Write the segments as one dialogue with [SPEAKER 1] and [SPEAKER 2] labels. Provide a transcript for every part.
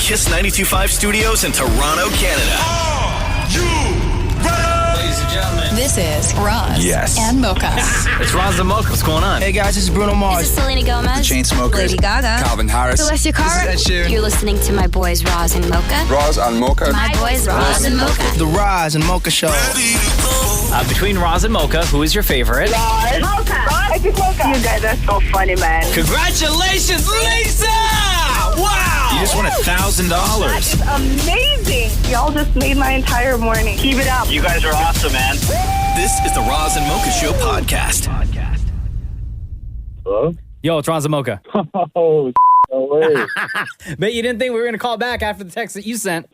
[SPEAKER 1] Kiss 92.5 Studios in Toronto, Canada.
[SPEAKER 2] Are you ready?
[SPEAKER 3] Ladies and gentlemen,
[SPEAKER 4] This is Roz
[SPEAKER 1] Yes.
[SPEAKER 4] and Mocha.
[SPEAKER 3] it's Roz and Mocha. What's going on?
[SPEAKER 5] Hey guys, this is Bruno Mars.
[SPEAKER 6] This is Selena Gomez.
[SPEAKER 5] The Chainsmokers.
[SPEAKER 6] Lady Gaga.
[SPEAKER 5] Calvin Harris.
[SPEAKER 6] Celestia Cara.
[SPEAKER 5] This is Ed Sheeran.
[SPEAKER 6] You're listening to my boys Roz and Mocha.
[SPEAKER 7] Roz and Mocha.
[SPEAKER 6] My boys Roz and Mocha.
[SPEAKER 5] The Roz and Mocha Show.
[SPEAKER 2] Ready to go.
[SPEAKER 3] Between Roz and Mocha, who is your favorite?
[SPEAKER 8] Mocha. You guys are so funny, man.
[SPEAKER 3] Congratulations, Lisa! Wow!
[SPEAKER 1] You just won $1,000.
[SPEAKER 8] That's amazing. Y'all just made my entire morning. Keep it up.
[SPEAKER 1] You guys are awesome, man. This is the Roz and Mocha Show podcast.
[SPEAKER 9] Hello?
[SPEAKER 3] Yo, it's Roz and Mocha.
[SPEAKER 9] Oh, no way.
[SPEAKER 3] Bet you didn't think we were going to call back after the text that you sent.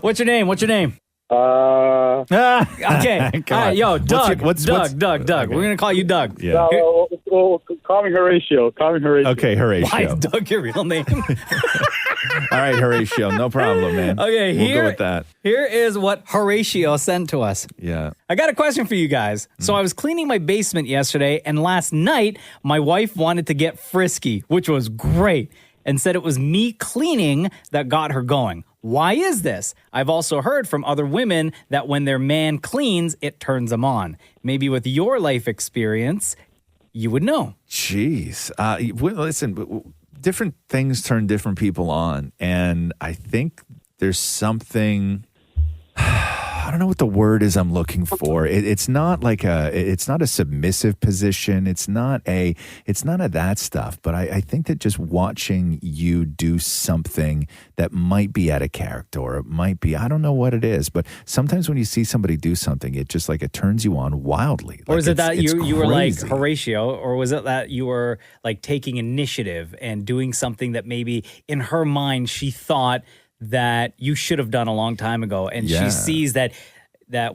[SPEAKER 3] What's your name? Okay. All right, yo, Doug. Doug. We're going to call you Doug.
[SPEAKER 9] Yeah. Well, call me Horatio.
[SPEAKER 10] Okay, Horatio.
[SPEAKER 3] Why is Doug your real name?
[SPEAKER 10] All right, Horatio. No problem, man.
[SPEAKER 3] Okay,
[SPEAKER 10] we'll go with that.
[SPEAKER 3] Here is what Horatio sent to us.
[SPEAKER 10] Yeah.
[SPEAKER 3] I got a question for you guys. So I was cleaning my basement yesterday, and last night, my wife wanted to get frisky, which was great, and said it was me cleaning that got her going. Why is this? I've also heard from other women that when their man cleans, it turns them on. Maybe with your life experience, you would know.
[SPEAKER 10] Jeez. Listen, different things turn different people on. And I think there's something, I don't know what the word is I'm looking for. It's not a submissive position. It's none of that stuff. But I think that just watching you do something that might be out of character, or it might be, I don't know what it is, but sometimes when you see somebody do something, it just it turns you on wildly.
[SPEAKER 3] Or is it that you were like
[SPEAKER 10] crazy.
[SPEAKER 3] Horatio, or was it that you were like taking initiative and doing something that maybe in her mind she thought that you should have done a long time ago, and she sees that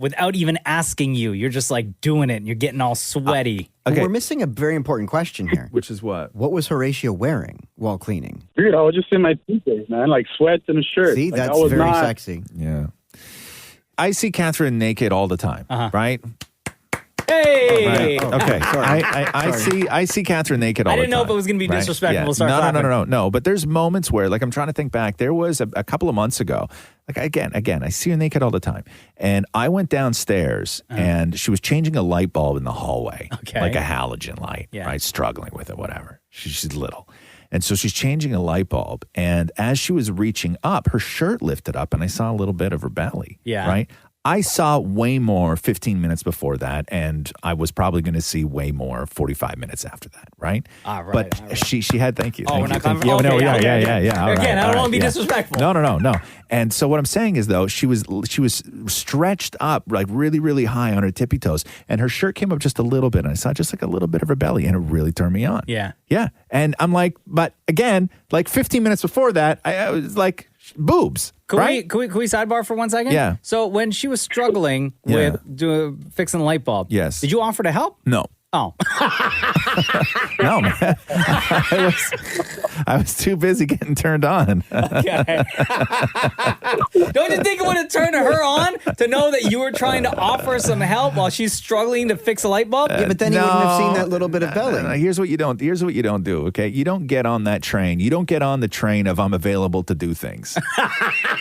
[SPEAKER 3] without even asking you, you're just like doing it and you're getting all sweaty.
[SPEAKER 11] Okay. We're missing a very important question here.
[SPEAKER 10] Which is what?
[SPEAKER 11] What was Horatio wearing while cleaning?
[SPEAKER 9] Dude, I was just in my PJs, man, like sweats and a shirt.
[SPEAKER 11] See,
[SPEAKER 9] Like,
[SPEAKER 11] that's
[SPEAKER 9] I was
[SPEAKER 11] very
[SPEAKER 9] not-
[SPEAKER 11] sexy.
[SPEAKER 10] Yeah. I see Catherine naked all the time, right?
[SPEAKER 3] Hey!
[SPEAKER 10] Right. Okay. I see Catherine naked all the time.
[SPEAKER 3] I didn't know if it was going to be disrespectful to start clapping.
[SPEAKER 10] No. But there's moments where, like, I'm trying to think back. There was a couple of months ago. Like, again, I see her naked all the time. And I went downstairs and she was changing a light bulb in the hallway.
[SPEAKER 3] Okay.
[SPEAKER 10] Like a halogen light, right? Struggling with it, whatever. She's little. And so she's changing a light bulb. And as she was reaching up, her shirt lifted up and I saw a little bit of her belly.
[SPEAKER 3] Yeah.
[SPEAKER 10] Right? I saw way more 15 minutes before that, and I was probably going to see way more 45 minutes after that, right? But she had, thank you.
[SPEAKER 3] Oh, we're not coming.
[SPEAKER 10] Yeah,
[SPEAKER 3] Okay,
[SPEAKER 10] yeah.
[SPEAKER 3] Again, I don't want to be disrespectful.
[SPEAKER 10] No. And so what I'm saying is, though, she was stretched up like really, really high on her tippy toes, and her shirt came up just a little bit, and I saw just like a little bit of her belly, and it really turned me on.
[SPEAKER 3] Yeah.
[SPEAKER 10] And I'm like, but again, like 15 minutes before that, I was like, boobs.
[SPEAKER 3] Can
[SPEAKER 10] right?
[SPEAKER 3] we sidebar for 1 second?
[SPEAKER 10] Yeah.
[SPEAKER 3] So when she was struggling with fixing the light bulb,
[SPEAKER 10] yes,
[SPEAKER 3] did you offer to help?
[SPEAKER 10] No.
[SPEAKER 3] Oh.
[SPEAKER 10] No, man. I was too busy getting turned on.
[SPEAKER 3] Okay. Don't you think it would have turned her on to know that you were trying to offer some help while she's struggling to fix a light bulb?
[SPEAKER 11] Yeah, but then he wouldn't have seen that little bit of belly.
[SPEAKER 10] No. Here's what you don't do, okay? You don't get on that train. You don't get on the train of I'm available to do things.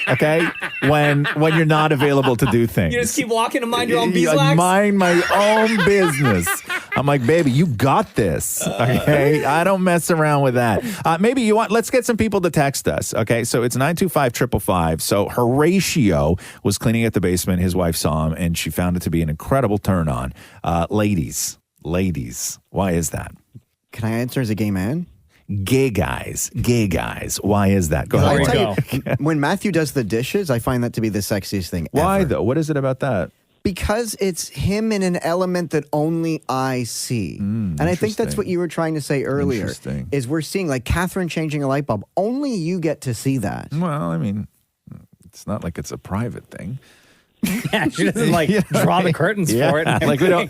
[SPEAKER 10] Okay? When you're not available to do things.
[SPEAKER 3] You just keep walking to mind your own beeswax?
[SPEAKER 10] Mind my own business. I'm like, baby, you got this. Okay? I don't mess around with that. Maybe let's get some people to text us. Okay? So it's 925-555. So Horatio was cleaning at the basement. His wife saw him, and she found it to be an incredible turn on. Ladies, why is that?
[SPEAKER 11] Can I answer as a gay man?
[SPEAKER 10] Gay guys. Why is that? Go ahead.
[SPEAKER 11] I'll tell you, when Matthew does the dishes, I find that to be the sexiest thing ever.
[SPEAKER 10] Why, though? What is it about that?
[SPEAKER 11] Because it's him in an element that only I see. And I think that's what you were trying to say earlier. Is we're seeing like Catherine changing a light bulb. Only you get to see that.
[SPEAKER 10] Well, I mean, it's not like it's a private thing.
[SPEAKER 3] Yeah, she doesn't like draw the curtains for it.
[SPEAKER 10] Like we don't.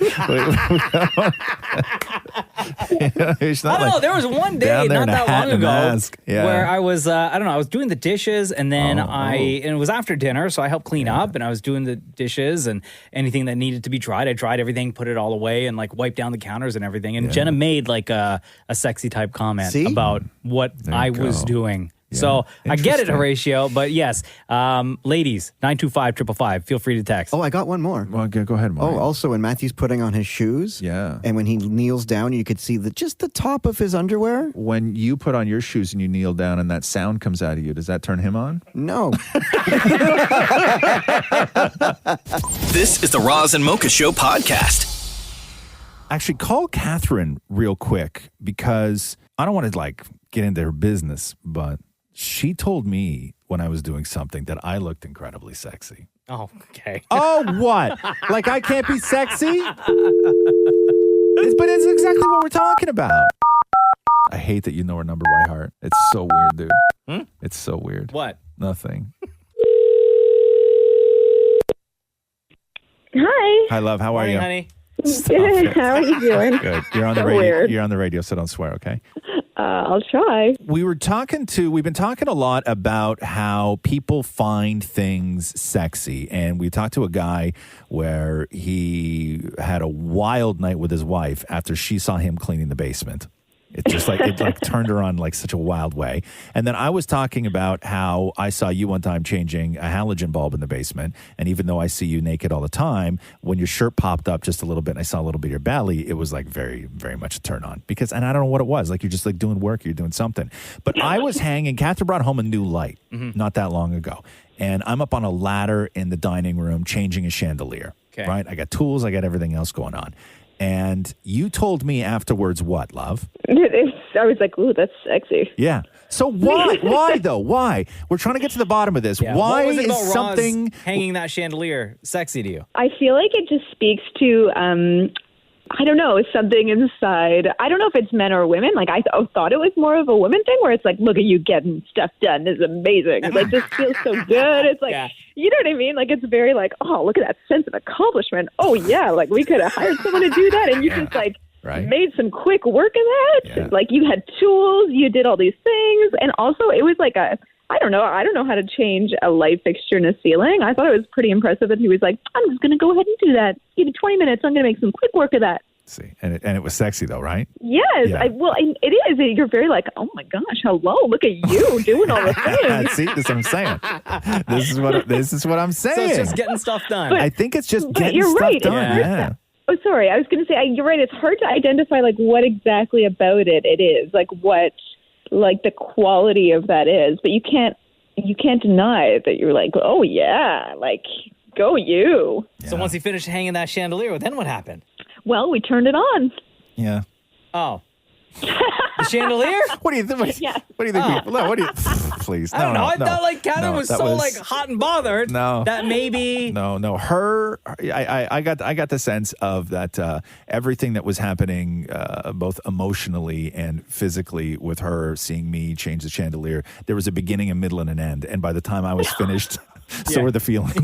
[SPEAKER 3] I don't know. There was one day not that long ago where I was, I was doing the dishes, and then and it was after dinner, so I helped clean up, and I was doing the dishes and anything that needed to be dried. I dried everything, put it all away, and like wiped down the counters and everything. And Jenna made like a sexy type comment about what I was doing So I get it,
[SPEAKER 10] Interesting.
[SPEAKER 3] Horatio, but yes, ladies, 925-555, feel free to text.
[SPEAKER 11] Oh, I got one more.
[SPEAKER 10] Well, go ahead, Mario.
[SPEAKER 11] Oh, also when Matthew's putting on his shoes, and when he kneels down, you could see just the top of his underwear.
[SPEAKER 10] When you put on your shoes and you kneel down and that sound comes out of you, does that turn him on?
[SPEAKER 11] No.
[SPEAKER 1] This is the Roz and Mocha Show podcast.
[SPEAKER 10] Actually, call Catherine real quick because I don't want to get into her business, but she told me when I was doing something that I looked incredibly sexy.
[SPEAKER 3] Oh, okay.
[SPEAKER 10] Oh, what? Like I can't be sexy? But it's exactly what we're talking about. I hate that you know her number by heart. It's so weird, dude. It's so weird.
[SPEAKER 3] What?
[SPEAKER 10] Nothing.
[SPEAKER 8] Hi.
[SPEAKER 10] Hi, love. How are you?
[SPEAKER 3] honey?
[SPEAKER 8] Good. How are you doing?
[SPEAKER 10] Good. You're on the
[SPEAKER 8] So
[SPEAKER 10] radio.
[SPEAKER 8] weird.
[SPEAKER 10] You're on the radio, so don't swear, okay?
[SPEAKER 8] I'll try.
[SPEAKER 10] We've been talking a lot about how people find things sexy. And we talked to a guy where he had a wild night with his wife after she saw him cleaning the basement. It just turned her on such a wild way. And then I was talking about how I saw you one time changing a halogen bulb in the basement. And even though I see you naked all the time, when your shirt popped up just a little bit and I saw a little bit of your belly, it was very, very much a turn on. And I don't know what it was. You're just doing work, you're doing something. But I was hanging, Catherine brought home a new light not that long ago. And I'm up on a ladder in the dining room changing a chandelier.
[SPEAKER 3] Okay.
[SPEAKER 10] Right? I got tools, I got everything else going on. And you told me afterwards what, love?
[SPEAKER 8] I was like, ooh, that's sexy.
[SPEAKER 10] Yeah. So why? Why though? Why? We're trying to get to the bottom of this.
[SPEAKER 3] Yeah.
[SPEAKER 10] Why
[SPEAKER 3] What was it
[SPEAKER 10] is
[SPEAKER 3] about Roz
[SPEAKER 10] something
[SPEAKER 3] hanging that chandelier sexy to you?
[SPEAKER 8] I feel like it just speaks to, I don't know, something inside. I don't know if it's men or women. I thought it was more of a woman thing where it's look at you getting stuff done. This is amazing. It just feels so good. It's you know what I mean? It's very oh, look at that sense of accomplishment. Oh, yeah, we could have hired someone to do that. And you just
[SPEAKER 10] right.
[SPEAKER 8] made some quick work of that.
[SPEAKER 10] Yeah.
[SPEAKER 8] You had tools, you did all these things. And also it was I don't know how to change a light fixture in a ceiling. I thought it was pretty impressive that he was I'm just going to go ahead and do that. Give me 20 minutes. I'm going to make some quick work of that.
[SPEAKER 10] See, and it was sexy though, right?
[SPEAKER 8] Yes.
[SPEAKER 10] Yeah.
[SPEAKER 8] It is. You're very oh my gosh, hello, look at you doing all the things.
[SPEAKER 10] See, this is what I'm saying. This is what I'm saying.
[SPEAKER 3] So it's just getting stuff done.
[SPEAKER 10] I think it's just
[SPEAKER 8] But
[SPEAKER 10] getting
[SPEAKER 8] you're
[SPEAKER 10] stuff
[SPEAKER 8] right.
[SPEAKER 10] done.
[SPEAKER 8] It's
[SPEAKER 10] Yeah.
[SPEAKER 8] Oh, sorry. I was going to say, you're right. It's hard to identify what exactly about it is, what the quality of that is. But you can't deny that you're oh yeah, go you.
[SPEAKER 3] So once he finished hanging that chandelier, then what happened?
[SPEAKER 8] Well, we turned it on.
[SPEAKER 10] Yeah.
[SPEAKER 3] Oh. The chandelier?
[SPEAKER 10] What do you think?
[SPEAKER 8] Yeah.
[SPEAKER 10] What do you think? What do you? Please.
[SPEAKER 3] I don't know. I thought Catherine was
[SPEAKER 10] that
[SPEAKER 3] so hot and bothered.
[SPEAKER 10] No.
[SPEAKER 3] That maybe.
[SPEAKER 10] No. Her. I got the sense of that everything that was happening, both emotionally and physically, with her seeing me change the chandelier. There was a beginning, a middle, and an end. And by the time I was finished, so were the feelings.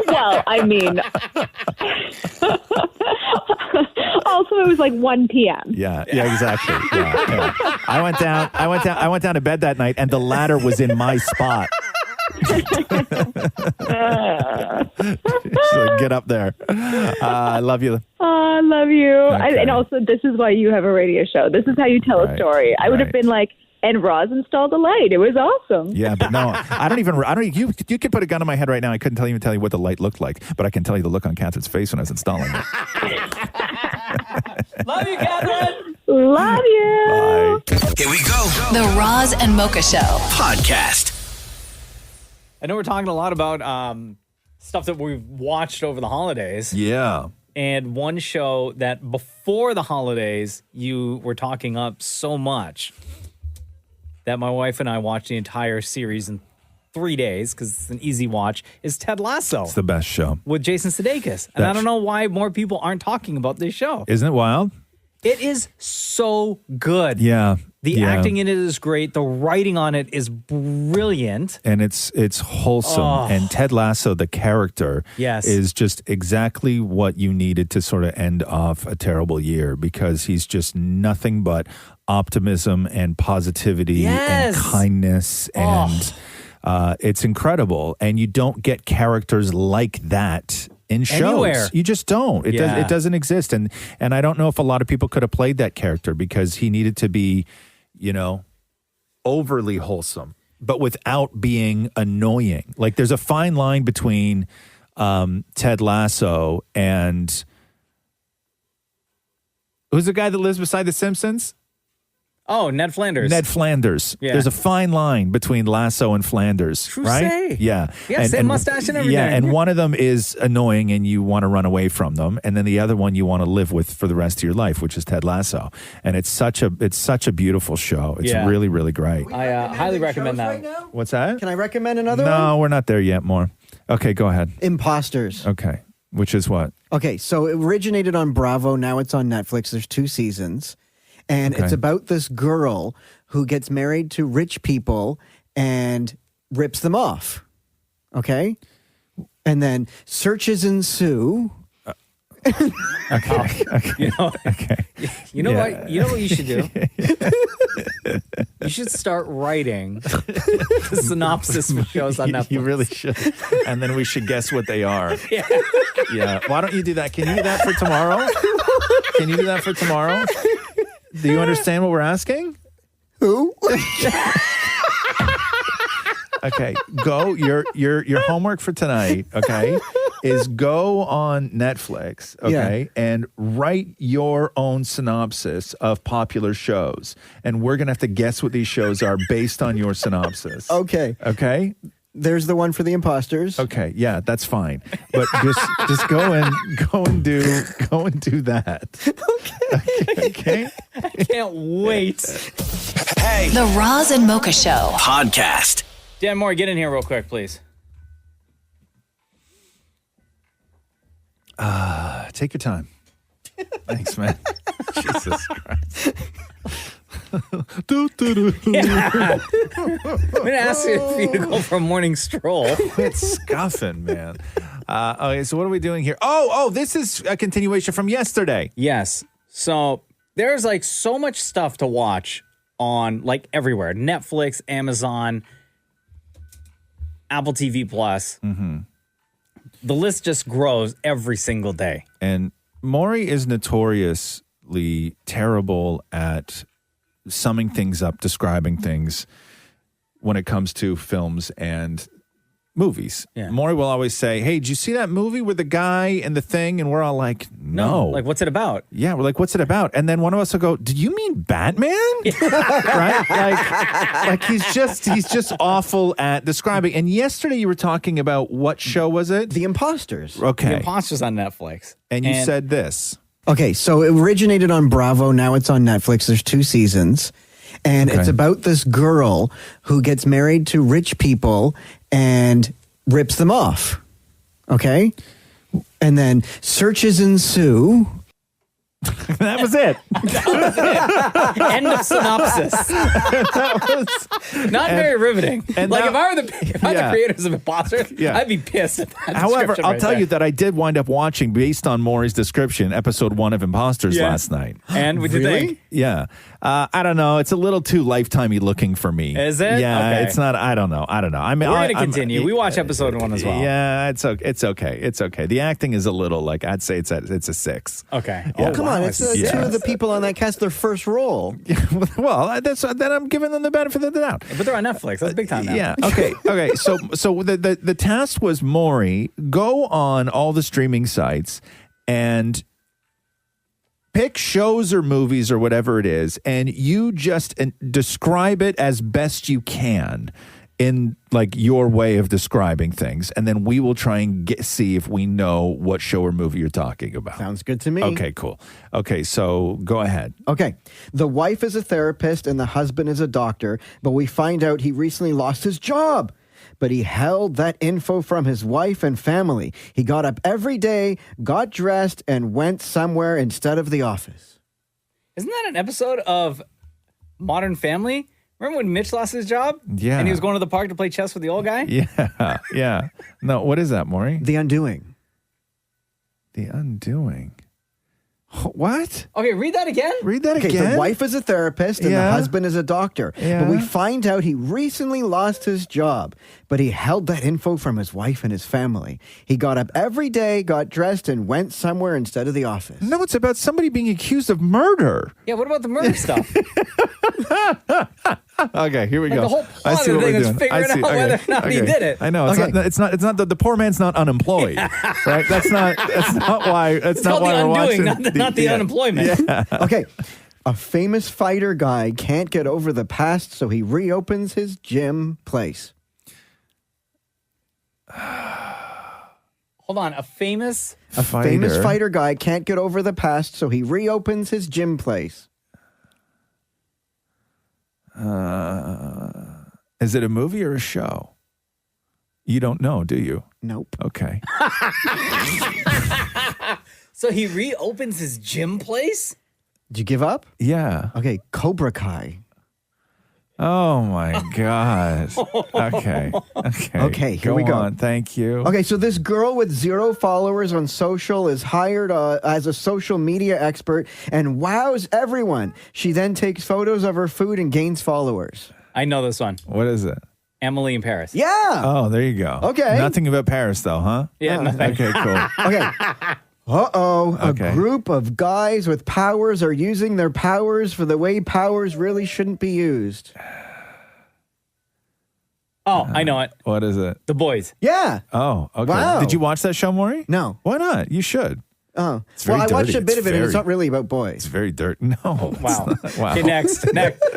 [SPEAKER 8] Well, I mean, also it was 1 p.m.
[SPEAKER 10] Yeah, exactly. Yeah. I went down to bed that night, and the ladder was in my spot. She's get up there. I love you.
[SPEAKER 8] I love you.
[SPEAKER 10] Okay.
[SPEAKER 8] And also, this is why you have a radio show. This is how you tell a story. I would have been and Roz installed a light. It was awesome.
[SPEAKER 10] Yeah, but no, you could put a gun to my head right now. I couldn't even tell you what the light looked like, but I can tell you the look on Catherine's face when I was installing it.
[SPEAKER 3] Love you, Catherine.
[SPEAKER 8] Love you.
[SPEAKER 10] Bye.
[SPEAKER 1] Here we go.
[SPEAKER 6] The Roz and Mocha Show.
[SPEAKER 1] Podcast.
[SPEAKER 3] I know we're talking a lot about stuff that we've watched over the holidays.
[SPEAKER 10] Yeah.
[SPEAKER 3] And one show that before the holidays you were talking up so much that my wife and I watched the entire series in 3 days because it's an easy watch, is Ted Lasso.
[SPEAKER 10] It's the best show.
[SPEAKER 3] With Jason Sudeikis. And I don't know why more people aren't talking about this show.
[SPEAKER 10] Isn't it wild?
[SPEAKER 3] It is so good.
[SPEAKER 10] Yeah.
[SPEAKER 3] The acting in it is great. The writing on it is brilliant.
[SPEAKER 10] And it's wholesome.
[SPEAKER 3] Oh.
[SPEAKER 10] And Ted Lasso, the character, is just exactly what you needed to sort of end off a terrible year, because he's just nothing but optimism and positivity and kindness. And it's incredible. And you don't get characters like that in shows.
[SPEAKER 3] Anywhere.
[SPEAKER 10] You just don't. It doesn't exist. And I don't know if a lot of people could have played that character, because he needed to be, overly wholesome, but without being annoying. Like there's a fine line between Ted Lasso and who's the guy that lives beside The Simpsons?
[SPEAKER 3] Oh, Ned Flanders.
[SPEAKER 10] Ned Flanders.
[SPEAKER 3] Yeah.
[SPEAKER 10] There's a fine line between Lasso and Flanders,
[SPEAKER 3] True
[SPEAKER 10] right?
[SPEAKER 3] say.
[SPEAKER 10] Yeah.
[SPEAKER 3] Yeah, same mustache and everything.
[SPEAKER 10] Yeah, and one of them is annoying and you want to run away from them, and then the other one you want to live with for the rest of your life, which is Ted Lasso. And it's such a beautiful show. It's really, really great.
[SPEAKER 3] I highly recommend that.
[SPEAKER 10] What's that?
[SPEAKER 11] Can I recommend another one?
[SPEAKER 10] No, we're not there yet. More. Okay, go ahead.
[SPEAKER 11] Imposters.
[SPEAKER 10] Okay. Which is what?
[SPEAKER 11] Okay, so it originated on Bravo. Now it's on Netflix. There's 2 seasons. And it's about this girl who gets married to rich people and rips them off. Okay? And then searches ensue.
[SPEAKER 10] Okay.
[SPEAKER 3] You know,
[SPEAKER 10] okay.
[SPEAKER 3] You know what? You know what you should do? You should start writing the synopsis for shows on Netflix.
[SPEAKER 10] You really should. And then we should guess what they are.
[SPEAKER 3] Yeah.
[SPEAKER 10] Yeah. Why don't you do that? Can you do that for tomorrow? Can you do that for tomorrow? Do you understand what we're asking?
[SPEAKER 11] Who?
[SPEAKER 10] Okay, go. Your homework for tonight, okay, is go on Netflix, okay, and write your own synopsis of popular shows, and we're gonna have to guess what these shows are based on your synopsis.
[SPEAKER 11] Okay.
[SPEAKER 10] Okay.
[SPEAKER 11] There's the one for the imposters.
[SPEAKER 10] Okay, yeah, that's fine. But just go and do that. Okay.
[SPEAKER 3] I can't wait.
[SPEAKER 1] Hey.
[SPEAKER 6] The Roz and Mocha Show.
[SPEAKER 1] Podcast.
[SPEAKER 3] Dan Moore, get in here real quick, please.
[SPEAKER 10] Take your time. Thanks, man. Jesus Christ.
[SPEAKER 3] Yeah. I'm going to ask you for you to go for a morning stroll.
[SPEAKER 10] Quit scuffing, man. Okay, so what are we doing here? Oh, this is a continuation from yesterday.
[SPEAKER 3] Yes. So there's like so much stuff to watch on like everywhere. Netflix, Amazon, Apple TV Plus.
[SPEAKER 10] Mm-hmm.
[SPEAKER 3] The list just grows every single day.
[SPEAKER 10] And Maury is notoriously terrible at summing things up, describing things when it comes to films and movies.
[SPEAKER 3] Yeah.
[SPEAKER 10] Maury will always say, hey, did you see that movie with the guy and the thing? And we're all like, no.
[SPEAKER 3] Like, what's it about?
[SPEAKER 10] Yeah, we're like, what's it about? And then one of us will go, did you mean Batman? Right? Like he's just awful at describing. And yesterday you were talking about what show was it?
[SPEAKER 11] The Imposters.
[SPEAKER 10] Okay.
[SPEAKER 3] The Imposters on Netflix.
[SPEAKER 10] And you said this.
[SPEAKER 11] Okay, so it originated on Bravo. Now it's on Netflix. There's 2 seasons. And it's about this girl who gets married to rich people and rips them off. Okay? And then searches ensue.
[SPEAKER 10] That was it.
[SPEAKER 3] End of synopsis. Not very riveting.
[SPEAKER 10] And
[SPEAKER 3] like
[SPEAKER 10] now-
[SPEAKER 3] if I were the creators of Imposters, I'd be pissed at that.
[SPEAKER 10] However, I'll tell you that I did wind up watching, based on Maury's description, episode 1 of Imposters last night.
[SPEAKER 3] And what'd you think?
[SPEAKER 10] Yeah. I don't know. It's a little too lifetimey looking for me.
[SPEAKER 3] Is it?
[SPEAKER 10] Yeah,
[SPEAKER 3] Okay.
[SPEAKER 10] it's not. I don't know. I mean,
[SPEAKER 3] We're going to continue. We watch episode 1 as well.
[SPEAKER 10] Yeah, it's okay. It's okay. The acting is a little like, I'd say it's a 6.
[SPEAKER 3] Okay.
[SPEAKER 10] Yeah.
[SPEAKER 11] Oh, come on. It's 2 of the people on that cast, their first role.
[SPEAKER 10] Well, then I'm giving them the benefit of the doubt.
[SPEAKER 3] But they're on Netflix. That's big time now.
[SPEAKER 10] Yeah. Okay. So the task was, Maury, go on all the streaming sites and pick shows or movies or whatever it is, and you just describe it as best you can in like your way of describing things, and then we will try and see if we know what show or movie you're talking about.
[SPEAKER 11] Sounds good to me.
[SPEAKER 10] Okay, cool. Okay, so go ahead.
[SPEAKER 11] Okay. The wife is a therapist and the husband is a doctor, but we find out he recently lost his job. But he held that info from his wife and family. He got up every day, got dressed, and went somewhere instead of the office.
[SPEAKER 3] Isn't that an episode of Modern Family? Remember when Mitch lost his job?
[SPEAKER 10] Yeah.
[SPEAKER 3] And he was going to the park to play chess with the old guy?
[SPEAKER 10] Yeah, yeah. No, what is that, Maury?
[SPEAKER 11] The Undoing.
[SPEAKER 10] The Undoing. What?
[SPEAKER 3] Okay, read that again.
[SPEAKER 10] Read that
[SPEAKER 11] Okay,
[SPEAKER 10] again.
[SPEAKER 11] the wife is a therapist and the husband is a doctor.
[SPEAKER 10] Yeah.
[SPEAKER 11] But we find out he recently lost his job, but he held that info from his wife and his family. He got up every day, got dressed, and went somewhere instead of the office.
[SPEAKER 10] No, it's about somebody being accused of murder.
[SPEAKER 3] Yeah, what about the murder stuff?
[SPEAKER 10] Okay, here we
[SPEAKER 3] Like
[SPEAKER 10] go.
[SPEAKER 3] the whole plot of the thing is figuring out whether or not he did it.
[SPEAKER 10] I know. It's not the poor man's not unemployed, right? That's not why. That's
[SPEAKER 3] It's
[SPEAKER 10] not
[SPEAKER 3] called
[SPEAKER 10] why
[SPEAKER 3] the
[SPEAKER 10] we're
[SPEAKER 3] undoing,
[SPEAKER 10] watching.
[SPEAKER 3] not the unemployment.
[SPEAKER 10] Yeah.
[SPEAKER 11] Okay. A famous fighter guy can't get over the past, so he reopens his gym place.
[SPEAKER 3] Hold on, a famous
[SPEAKER 11] famous fighter guy can't get over the past, so he reopens his gym place.
[SPEAKER 10] Is it a movie or a show? You don't know, do you?
[SPEAKER 11] Nope.
[SPEAKER 10] Okay.
[SPEAKER 3] So he reopens his gym place?
[SPEAKER 11] Did you give up?
[SPEAKER 10] Yeah.
[SPEAKER 11] Okay, Cobra Kai.
[SPEAKER 10] Oh my God. Okay.
[SPEAKER 11] Okay, here we go.
[SPEAKER 10] On. Thank you.
[SPEAKER 11] Okay, so this girl with 0 followers on social is hired as a social media expert and wows everyone. She then takes photos of her food and gains followers.
[SPEAKER 3] I know this one.
[SPEAKER 10] What is it?
[SPEAKER 3] Emily in Paris.
[SPEAKER 11] Yeah.
[SPEAKER 10] Oh, there you go.
[SPEAKER 11] Okay.
[SPEAKER 10] Nothing about Paris, though, huh?
[SPEAKER 3] Yeah, nothing.
[SPEAKER 10] Okay, cool.
[SPEAKER 11] Okay. Uh-oh.
[SPEAKER 10] Okay.
[SPEAKER 11] A group of guys with powers are using their powers for the way powers really shouldn't be used.
[SPEAKER 3] Oh, I know it.
[SPEAKER 10] What is it?
[SPEAKER 3] The Boys.
[SPEAKER 11] Yeah.
[SPEAKER 10] Oh, okay.
[SPEAKER 11] Wow.
[SPEAKER 10] Did you watch that show, Maury?
[SPEAKER 11] No.
[SPEAKER 10] Why not? You should.
[SPEAKER 11] Oh.
[SPEAKER 10] It's very
[SPEAKER 11] Well, I watched
[SPEAKER 10] dirty.
[SPEAKER 11] a bit
[SPEAKER 10] It's
[SPEAKER 11] of it, and it's
[SPEAKER 10] very-
[SPEAKER 11] not really about
[SPEAKER 10] It's
[SPEAKER 11] boys.
[SPEAKER 10] very dirty. No.
[SPEAKER 3] Wow.
[SPEAKER 10] Wow.
[SPEAKER 3] Okay, next.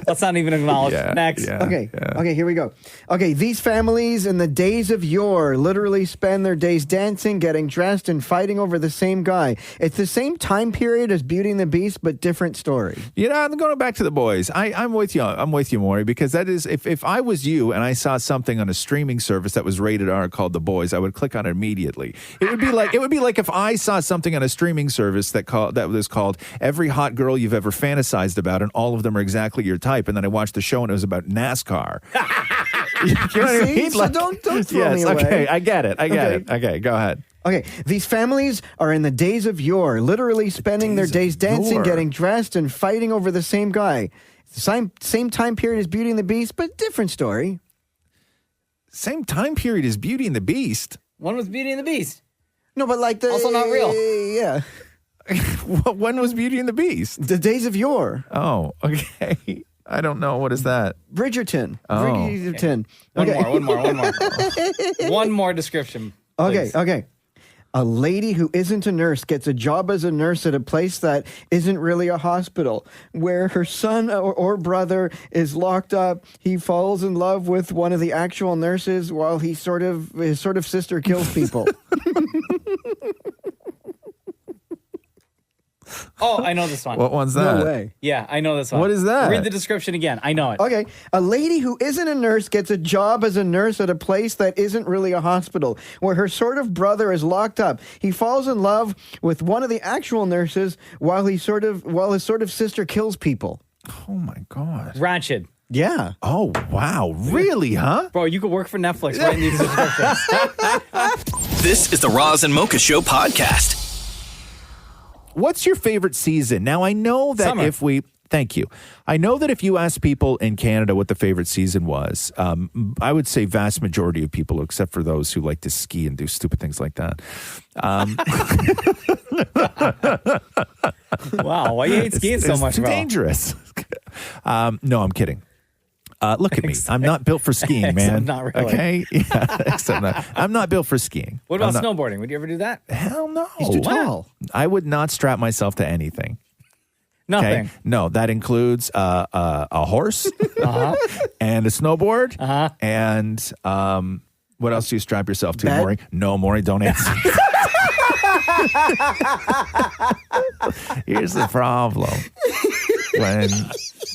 [SPEAKER 3] Let's not even acknowledge.
[SPEAKER 10] Yeah,
[SPEAKER 3] Next.
[SPEAKER 10] yeah.
[SPEAKER 11] Okay, here we go. Okay, these families in the days of yore literally spend their days dancing, getting dressed, and fighting over the same guy. It's the same time period as Beauty and the Beast, but different story.
[SPEAKER 10] You know, I'm going back to the boys. I'm with you. I'm with you, Maury, because that is, if I was you and I saw something on a streaming service that was rated R called The Boys, I would click on it immediately. It would be like if I saw something on a streaming service that was called Every Hot Girl You've Ever Fantasized About, and all of them are exactly your type, and then I watched the show and it was about NASCAR. You know what I
[SPEAKER 11] See?
[SPEAKER 10] mean?
[SPEAKER 11] So don't throw me away.
[SPEAKER 10] Okay, I get it. Okay, go ahead.
[SPEAKER 11] Okay, these families are in the days of yore, literally spending their days dancing,
[SPEAKER 10] yore.
[SPEAKER 11] getting dressed, and fighting over the same guy. It's the same time period as Beauty and the Beast, but different story.
[SPEAKER 10] Same time period as Beauty and the Beast.
[SPEAKER 3] One was Beauty and the Beast.
[SPEAKER 11] No, but like the...
[SPEAKER 3] Also not real.
[SPEAKER 11] Yeah.
[SPEAKER 10] When was Beauty and the Beast?
[SPEAKER 11] The days of yore.
[SPEAKER 10] Oh, okay. I don't know. What is that?
[SPEAKER 11] Bridgerton.
[SPEAKER 10] Oh.
[SPEAKER 11] Bridgerton.
[SPEAKER 3] One
[SPEAKER 11] Okay.
[SPEAKER 3] more. One more description. Please.
[SPEAKER 11] Okay. A lady who isn't a nurse gets a job as a nurse at a place that isn't really a hospital, where her son or brother is locked up. He falls in love with one of the actual nurses while his sort of sister kills people.
[SPEAKER 3] Oh, I know this one.
[SPEAKER 10] What one's that?
[SPEAKER 11] No way.
[SPEAKER 3] Yeah, I know this one.
[SPEAKER 10] What is that?
[SPEAKER 3] Read the description again. I know it.
[SPEAKER 11] Okay. A lady who isn't a nurse gets a job as a nurse at a place that isn't really a hospital, where her sort of brother is locked up. He falls in love with one of the actual nurses while his sort of sister kills people.
[SPEAKER 10] Oh my God.
[SPEAKER 3] Ratchet.
[SPEAKER 11] Yeah.
[SPEAKER 10] Oh wow. Really, huh?
[SPEAKER 3] Bro, you could work for Netflix writing these descriptions.
[SPEAKER 1] This is the Roz and Mocha Show podcast.
[SPEAKER 10] What's your favorite season? Now, I know that
[SPEAKER 3] Summer.
[SPEAKER 10] Thank you. I know that if you ask people in Canada what the favorite season was, I would say vast majority of people, except for those who like to ski and do stupid things like that.
[SPEAKER 3] Wow, why you hate skiing so much,
[SPEAKER 10] It's
[SPEAKER 3] bro?
[SPEAKER 10] dangerous. No, I'm kidding. Look at me. I'm not built for skiing, man.
[SPEAKER 3] Except not really.
[SPEAKER 10] Okay? Yeah, except not. I'm not built for skiing.
[SPEAKER 3] What about
[SPEAKER 10] I'm not-
[SPEAKER 3] snowboarding? Would you ever do that?
[SPEAKER 10] Hell no.
[SPEAKER 11] He's too tall.
[SPEAKER 10] I would not strap myself to anything.
[SPEAKER 3] Nothing.
[SPEAKER 10] Okay? No, that includes a horse and a snowboard and what else do you strap yourself to,
[SPEAKER 11] Bed?
[SPEAKER 10] Maury? No, Maury, don't answer. Here's the problem.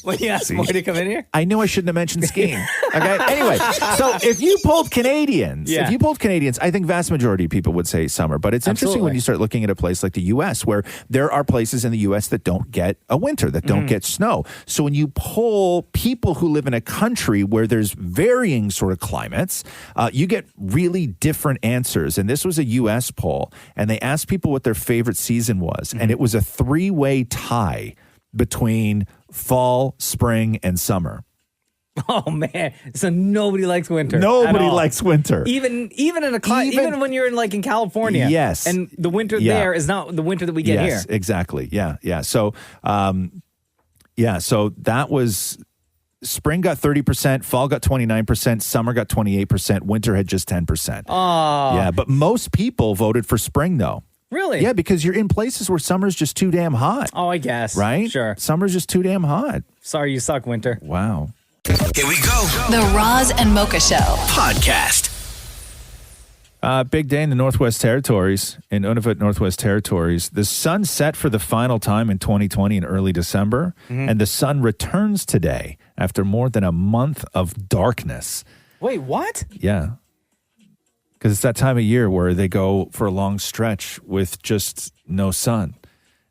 [SPEAKER 3] When you asked Maury to come in here?
[SPEAKER 10] I knew I shouldn't have mentioned skiing. Okay. Anyway, so if you polled Canadians,
[SPEAKER 3] Yeah.
[SPEAKER 10] I think vast majority of people would say summer. But it's interesting when
[SPEAKER 3] Absolutely.
[SPEAKER 10] you start looking at a place like the U.S., where there are places in the U.S. that don't get a winter, that don't get snow. So when you poll people who live in a country where there's varying sort of climates, you get really different answers. And this was a U.S. poll, and they asked people what their favorite season was, and it was a 3-way tie between fall, spring, and summer.
[SPEAKER 3] Oh man! So nobody likes winter.
[SPEAKER 10] Nobody
[SPEAKER 3] at all.
[SPEAKER 10] likes winter.
[SPEAKER 3] Even in a even when you're in California.
[SPEAKER 10] Yes.
[SPEAKER 3] And the winter
[SPEAKER 10] Yeah.
[SPEAKER 3] there is not the winter that we get
[SPEAKER 10] Yes,
[SPEAKER 3] here.
[SPEAKER 10] exactly. Yeah. So, so that was spring got 30%, fall got 29%, summer got 28%, winter had just 10%.
[SPEAKER 3] Oh.
[SPEAKER 10] Yeah, but most people voted for spring, though.
[SPEAKER 3] Really?
[SPEAKER 10] Yeah, because you're in places where summer's just too damn hot.
[SPEAKER 3] Oh, I guess.
[SPEAKER 10] Right?
[SPEAKER 3] Sure.
[SPEAKER 10] Summer's just too damn hot.
[SPEAKER 3] Sorry you suck, winter.
[SPEAKER 10] Wow.
[SPEAKER 2] Here we go.
[SPEAKER 6] The Roz and Mocha Show.
[SPEAKER 2] Podcast.
[SPEAKER 10] Big day in the Northwest Territories, in Nunavut, Northwest Territories. The sun set for the final time in 2020 in early December, and the sun returns today after more than a month of darkness.
[SPEAKER 3] Wait, what?
[SPEAKER 10] Yeah. Because it's that time of year where they go for a long stretch with just no sun.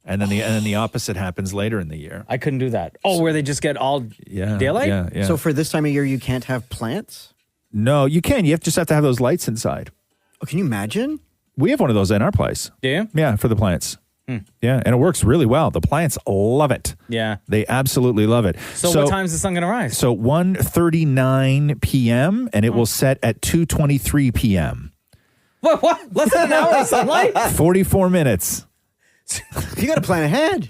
[SPEAKER 10] And then the opposite happens later in the year.
[SPEAKER 3] I couldn't do that. Oh, where they just get all daylight?
[SPEAKER 10] Yeah.
[SPEAKER 11] So for this time of year, you can't have plants?
[SPEAKER 10] No, you can. You just have to have those lights inside.
[SPEAKER 11] Oh, can you imagine?
[SPEAKER 10] We have one of those in our place.
[SPEAKER 3] Do you?
[SPEAKER 10] Yeah, for the plants. Yeah, and it works really well. The plants love it.
[SPEAKER 3] Yeah.
[SPEAKER 10] They absolutely love it.
[SPEAKER 3] So what time is the sun going to rise?
[SPEAKER 10] So 1:39 p.m. and it will set at 2:23 p.m.
[SPEAKER 3] What? Less than an hour of sunlight?
[SPEAKER 10] 44 minutes.
[SPEAKER 11] You got to plan ahead.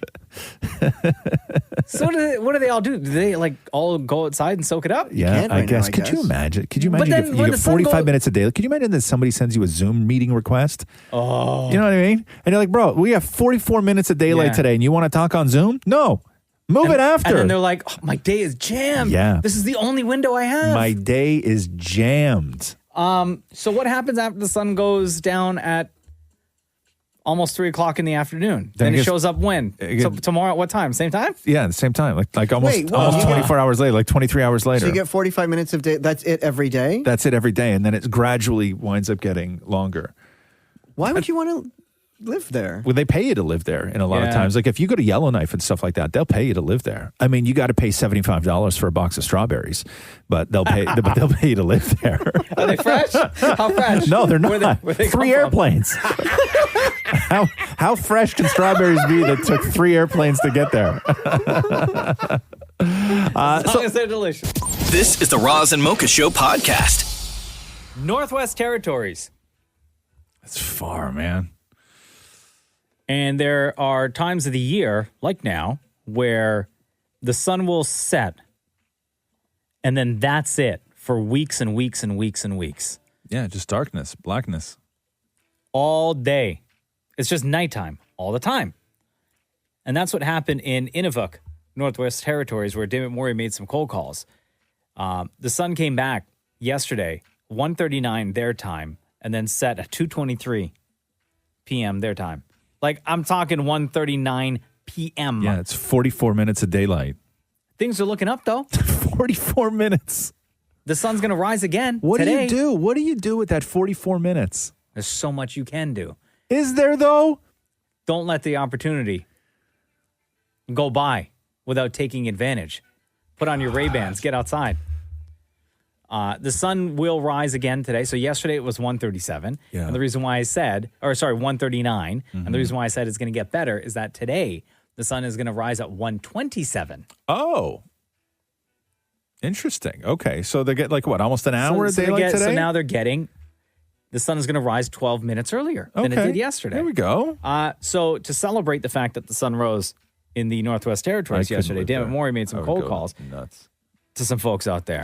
[SPEAKER 3] So what do they all do? Do they like all go outside and soak it up?
[SPEAKER 10] Yeah,
[SPEAKER 11] can't
[SPEAKER 10] I
[SPEAKER 11] right
[SPEAKER 10] guess.
[SPEAKER 11] now, I
[SPEAKER 10] Could you
[SPEAKER 11] guess.
[SPEAKER 10] imagine? Could you
[SPEAKER 3] But
[SPEAKER 10] imagine
[SPEAKER 3] then
[SPEAKER 10] you
[SPEAKER 3] when
[SPEAKER 10] get
[SPEAKER 3] the sun
[SPEAKER 10] 45
[SPEAKER 3] go-
[SPEAKER 10] minutes a day? Could you imagine that somebody sends you a Zoom meeting request? Oh. You know what I mean? And you're like, bro, we have 44 minutes of daylight
[SPEAKER 3] Yeah.
[SPEAKER 10] today and you want to talk on Zoom? No. Move it after.
[SPEAKER 3] And then they're like, oh, my day is jammed.
[SPEAKER 10] Yeah.
[SPEAKER 3] This is the only window I have.
[SPEAKER 10] My day is jammed.
[SPEAKER 3] So what happens after the sun goes down at almost 3 o'clock in the afternoon?
[SPEAKER 10] Then
[SPEAKER 3] Then
[SPEAKER 10] I
[SPEAKER 3] it
[SPEAKER 10] guess-
[SPEAKER 3] shows up when? So tomorrow at what time? Same time?
[SPEAKER 10] Yeah, at the same time. Like almost,
[SPEAKER 11] Wait, what?
[SPEAKER 10] almost 24 hours later, like 23 hours later.
[SPEAKER 11] So you get 45 minutes of day. That's it every day?
[SPEAKER 10] That's it every day. And then it gradually winds up getting longer.
[SPEAKER 11] Why would you want to live there?
[SPEAKER 10] Well, they pay you to live there in a lot of
[SPEAKER 3] Yeah.
[SPEAKER 10] times. Like if you go to Yellowknife and stuff like that, they'll pay you to live there. I mean, you got to pay $75 for a box of strawberries, but they'll pay you to live there.
[SPEAKER 3] Are they fresh? How fresh?
[SPEAKER 10] No, they're not.
[SPEAKER 3] Where they come
[SPEAKER 10] 3
[SPEAKER 3] from?
[SPEAKER 10] airplanes. How fresh can strawberries be that took 3 airplanes to get there?
[SPEAKER 3] As long as they're delicious.
[SPEAKER 1] This is the Roz and Mocha Show podcast.
[SPEAKER 3] Northwest Territories.
[SPEAKER 10] That's far, man.
[SPEAKER 3] And there are times of the year, like now, where the sun will set and then that's it for weeks and weeks and weeks and weeks.
[SPEAKER 10] Yeah, just darkness, blackness.
[SPEAKER 3] All day. It's just nighttime all the time. And that's what happened in Inuvik, Northwest Territories, where David Morey made some cold calls. The sun came back yesterday, 1:39 their time, and then set at 2:23 p.m. their time. Like, I'm talking 1:39 p.m.
[SPEAKER 10] Yeah, it's 44 minutes of daylight.
[SPEAKER 3] Things are looking up, though.
[SPEAKER 10] 44 minutes.
[SPEAKER 3] The sun's going to rise again
[SPEAKER 10] What
[SPEAKER 3] today.
[SPEAKER 10] do you do? What do you do with that 44 minutes?
[SPEAKER 3] There's so much you can do.
[SPEAKER 10] Is there, though?
[SPEAKER 3] Don't let the opportunity go by without taking advantage. Put on your Ray-Bans. Get outside. The sun will rise again today. So yesterday it was 1:37.
[SPEAKER 10] Yeah.
[SPEAKER 3] And the reason why I said, 1:39. And the reason why I said it's going to get better is that today the sun is going to rise at 1:27.
[SPEAKER 10] Oh. Interesting. Okay. So they get like what, almost an hour of
[SPEAKER 3] they
[SPEAKER 10] daylight today?
[SPEAKER 3] So now they're getting, the sun is going to rise 12 minutes earlier than it did yesterday.
[SPEAKER 10] There we go.
[SPEAKER 3] So to celebrate the fact that the sun rose in the Northwest Territories
[SPEAKER 10] I couldn't
[SPEAKER 3] yesterday,
[SPEAKER 10] live
[SPEAKER 3] David
[SPEAKER 10] there.
[SPEAKER 3] Morey made
[SPEAKER 10] I
[SPEAKER 3] some
[SPEAKER 10] would
[SPEAKER 3] cold
[SPEAKER 10] go
[SPEAKER 3] calls
[SPEAKER 10] nuts.
[SPEAKER 3] to some folks out there.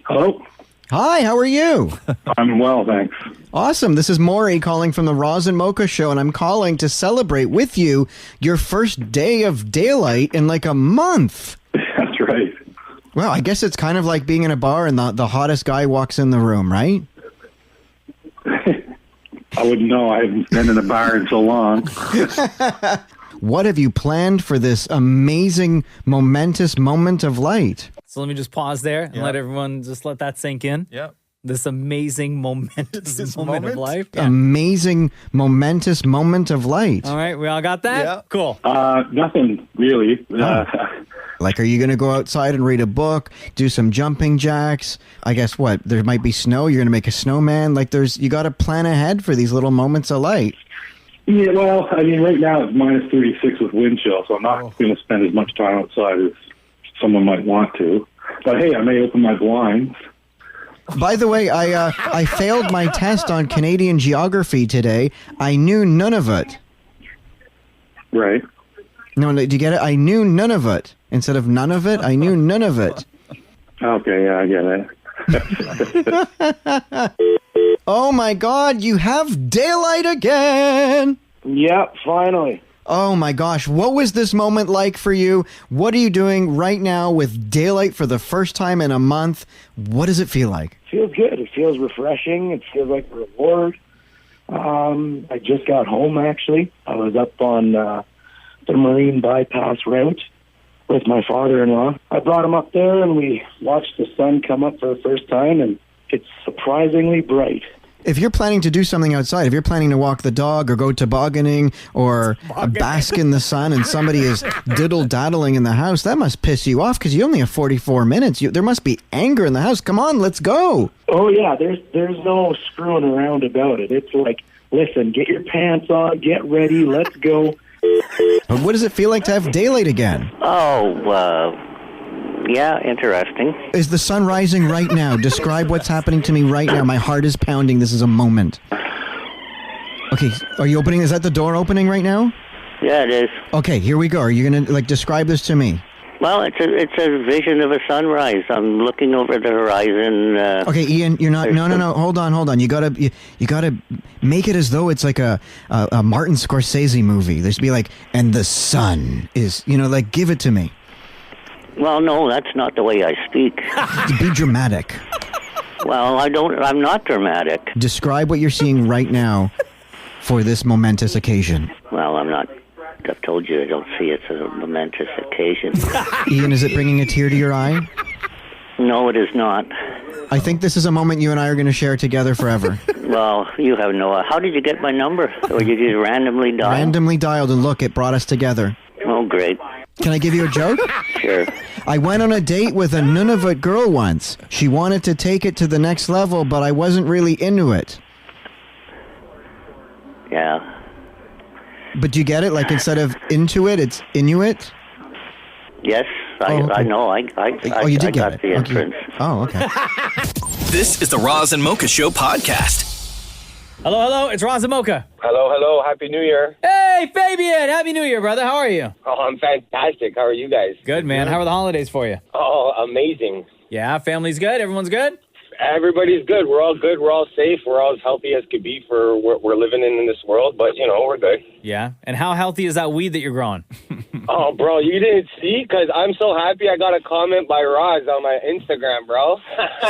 [SPEAKER 9] Hello?
[SPEAKER 11] Hi, how are you?
[SPEAKER 9] I'm well, thanks.
[SPEAKER 11] Awesome. This is Maury calling from the Roz and Mocha Show, and I'm calling to celebrate with you your first day of daylight in like a month.
[SPEAKER 9] That's right.
[SPEAKER 11] Well, I guess it's kind of like being in a bar and the hottest guy walks in the room, right?
[SPEAKER 9] I wouldn't know. I haven't been in a bar in so long.
[SPEAKER 11] What have you planned for this amazing, momentous moment of light?
[SPEAKER 3] So let me just pause there and let everyone just let that sink in.
[SPEAKER 10] Yep.
[SPEAKER 3] This amazing momentous moment of life. Yeah.
[SPEAKER 11] Amazing, momentous moment of light.
[SPEAKER 3] All right, we all got that?
[SPEAKER 10] Yeah.
[SPEAKER 3] Cool.
[SPEAKER 9] Nothing really.
[SPEAKER 11] Like, are you going to go outside and read a book, do some jumping jacks? I guess what? There might be snow. You're going to make a snowman. Like, you got to plan ahead for these little moments of light.
[SPEAKER 9] Yeah, well, I mean, right now it's minus 36 with wind chill, so I'm not going to spend as much time outside as someone might want to. But hey, I may open my blinds.
[SPEAKER 11] By the way, I failed my test on Canadian geography today. I knew none of it.
[SPEAKER 9] Right.
[SPEAKER 11] No, do you get it? I knew none of it. instead of none of it. I knew none of it.
[SPEAKER 9] Okay, yeah, I get it.
[SPEAKER 11] Oh my God, you have daylight again.
[SPEAKER 4] Yep, finally.
[SPEAKER 11] Oh my gosh, what was this moment like for you? What are you doing right now with daylight for the first time in a month? What does it feel like?
[SPEAKER 4] Feels good. It feels refreshing. It feels like a reward. I just got home, actually. I was up on the Marine Bypass route with my father-in-law. I brought him up there, and we watched the sun come up for the first time, and it's surprisingly bright.
[SPEAKER 11] If you're planning to do something outside, if you're planning to walk the dog or go tobogganing or bask in the sun and somebody is diddle-daddling in the house, that must piss you off because you only have 44 minutes. There must be anger in the house. Come on, let's go.
[SPEAKER 4] Oh, yeah, there's no screwing around about it. It's like, listen, get your pants on, get ready, let's go.
[SPEAKER 11] But what does it feel like to have daylight again?
[SPEAKER 7] Yeah, interesting.
[SPEAKER 11] Is the sun rising right now? Describe what's happening to me right now. My heart is pounding. This is a moment. Okay, are you opening? Is that the door opening right now?
[SPEAKER 7] Yeah, it is.
[SPEAKER 11] Okay, here we go. Are you going to describe this to me?
[SPEAKER 7] Well, it's a vision of a sunrise. I'm looking over the horizon.
[SPEAKER 11] Okay, Ian, you're not. No. Hold on. You gotta make it as though it's like a Martin Scorsese movie. There should be like, and the sun is, like, give it to me.
[SPEAKER 7] Well, no, that's not the way I speak.
[SPEAKER 11] Be dramatic.
[SPEAKER 7] Well, I'm not dramatic.
[SPEAKER 11] Describe what you're seeing right now for this momentous occasion.
[SPEAKER 7] Well, I've told you I don't see it as a momentous occasion.
[SPEAKER 11] Ian, is it bringing a tear to your eye?
[SPEAKER 7] No, it is not.
[SPEAKER 11] I think this is a moment you and I are going to share together forever.
[SPEAKER 7] Well, you have no... How did you get my number? Or you just randomly dialed?
[SPEAKER 11] Randomly dialed, and look, it brought us together.
[SPEAKER 7] Oh, great.
[SPEAKER 11] Can I give you a joke?
[SPEAKER 7] Sure.
[SPEAKER 11] I went on a date with a Nunavut girl once. She wanted to take it to the next level, but I wasn't really into it.
[SPEAKER 7] Yeah.
[SPEAKER 11] But do you get it? Like, instead of into it, it's Inuit?
[SPEAKER 7] Yes, I know. I
[SPEAKER 11] you did
[SPEAKER 7] got
[SPEAKER 11] get
[SPEAKER 7] the
[SPEAKER 11] it.
[SPEAKER 7] entrance.
[SPEAKER 11] Okay. Oh, okay.
[SPEAKER 1] This is the Roz and Mocha Show podcast.
[SPEAKER 3] Hello, it's Roz and Mocha.
[SPEAKER 12] Hello, Happy New Year.
[SPEAKER 3] Hey, Fabian, Happy New Year, brother. How are you?
[SPEAKER 12] Oh, I'm fantastic. How are you guys?
[SPEAKER 3] Good, man. How are the holidays for you?
[SPEAKER 12] Oh, amazing.
[SPEAKER 3] Yeah, family's good? Everyone's good?
[SPEAKER 12] Everybody's good. We're all good. We're all safe. We're all as healthy as could be for what we're living in this world, but, we're good.
[SPEAKER 3] Yeah. And how healthy is that weed that you're growing?
[SPEAKER 12] Oh, bro, you didn't see? Because I'm so happy I got a comment by Roz on my Instagram, bro.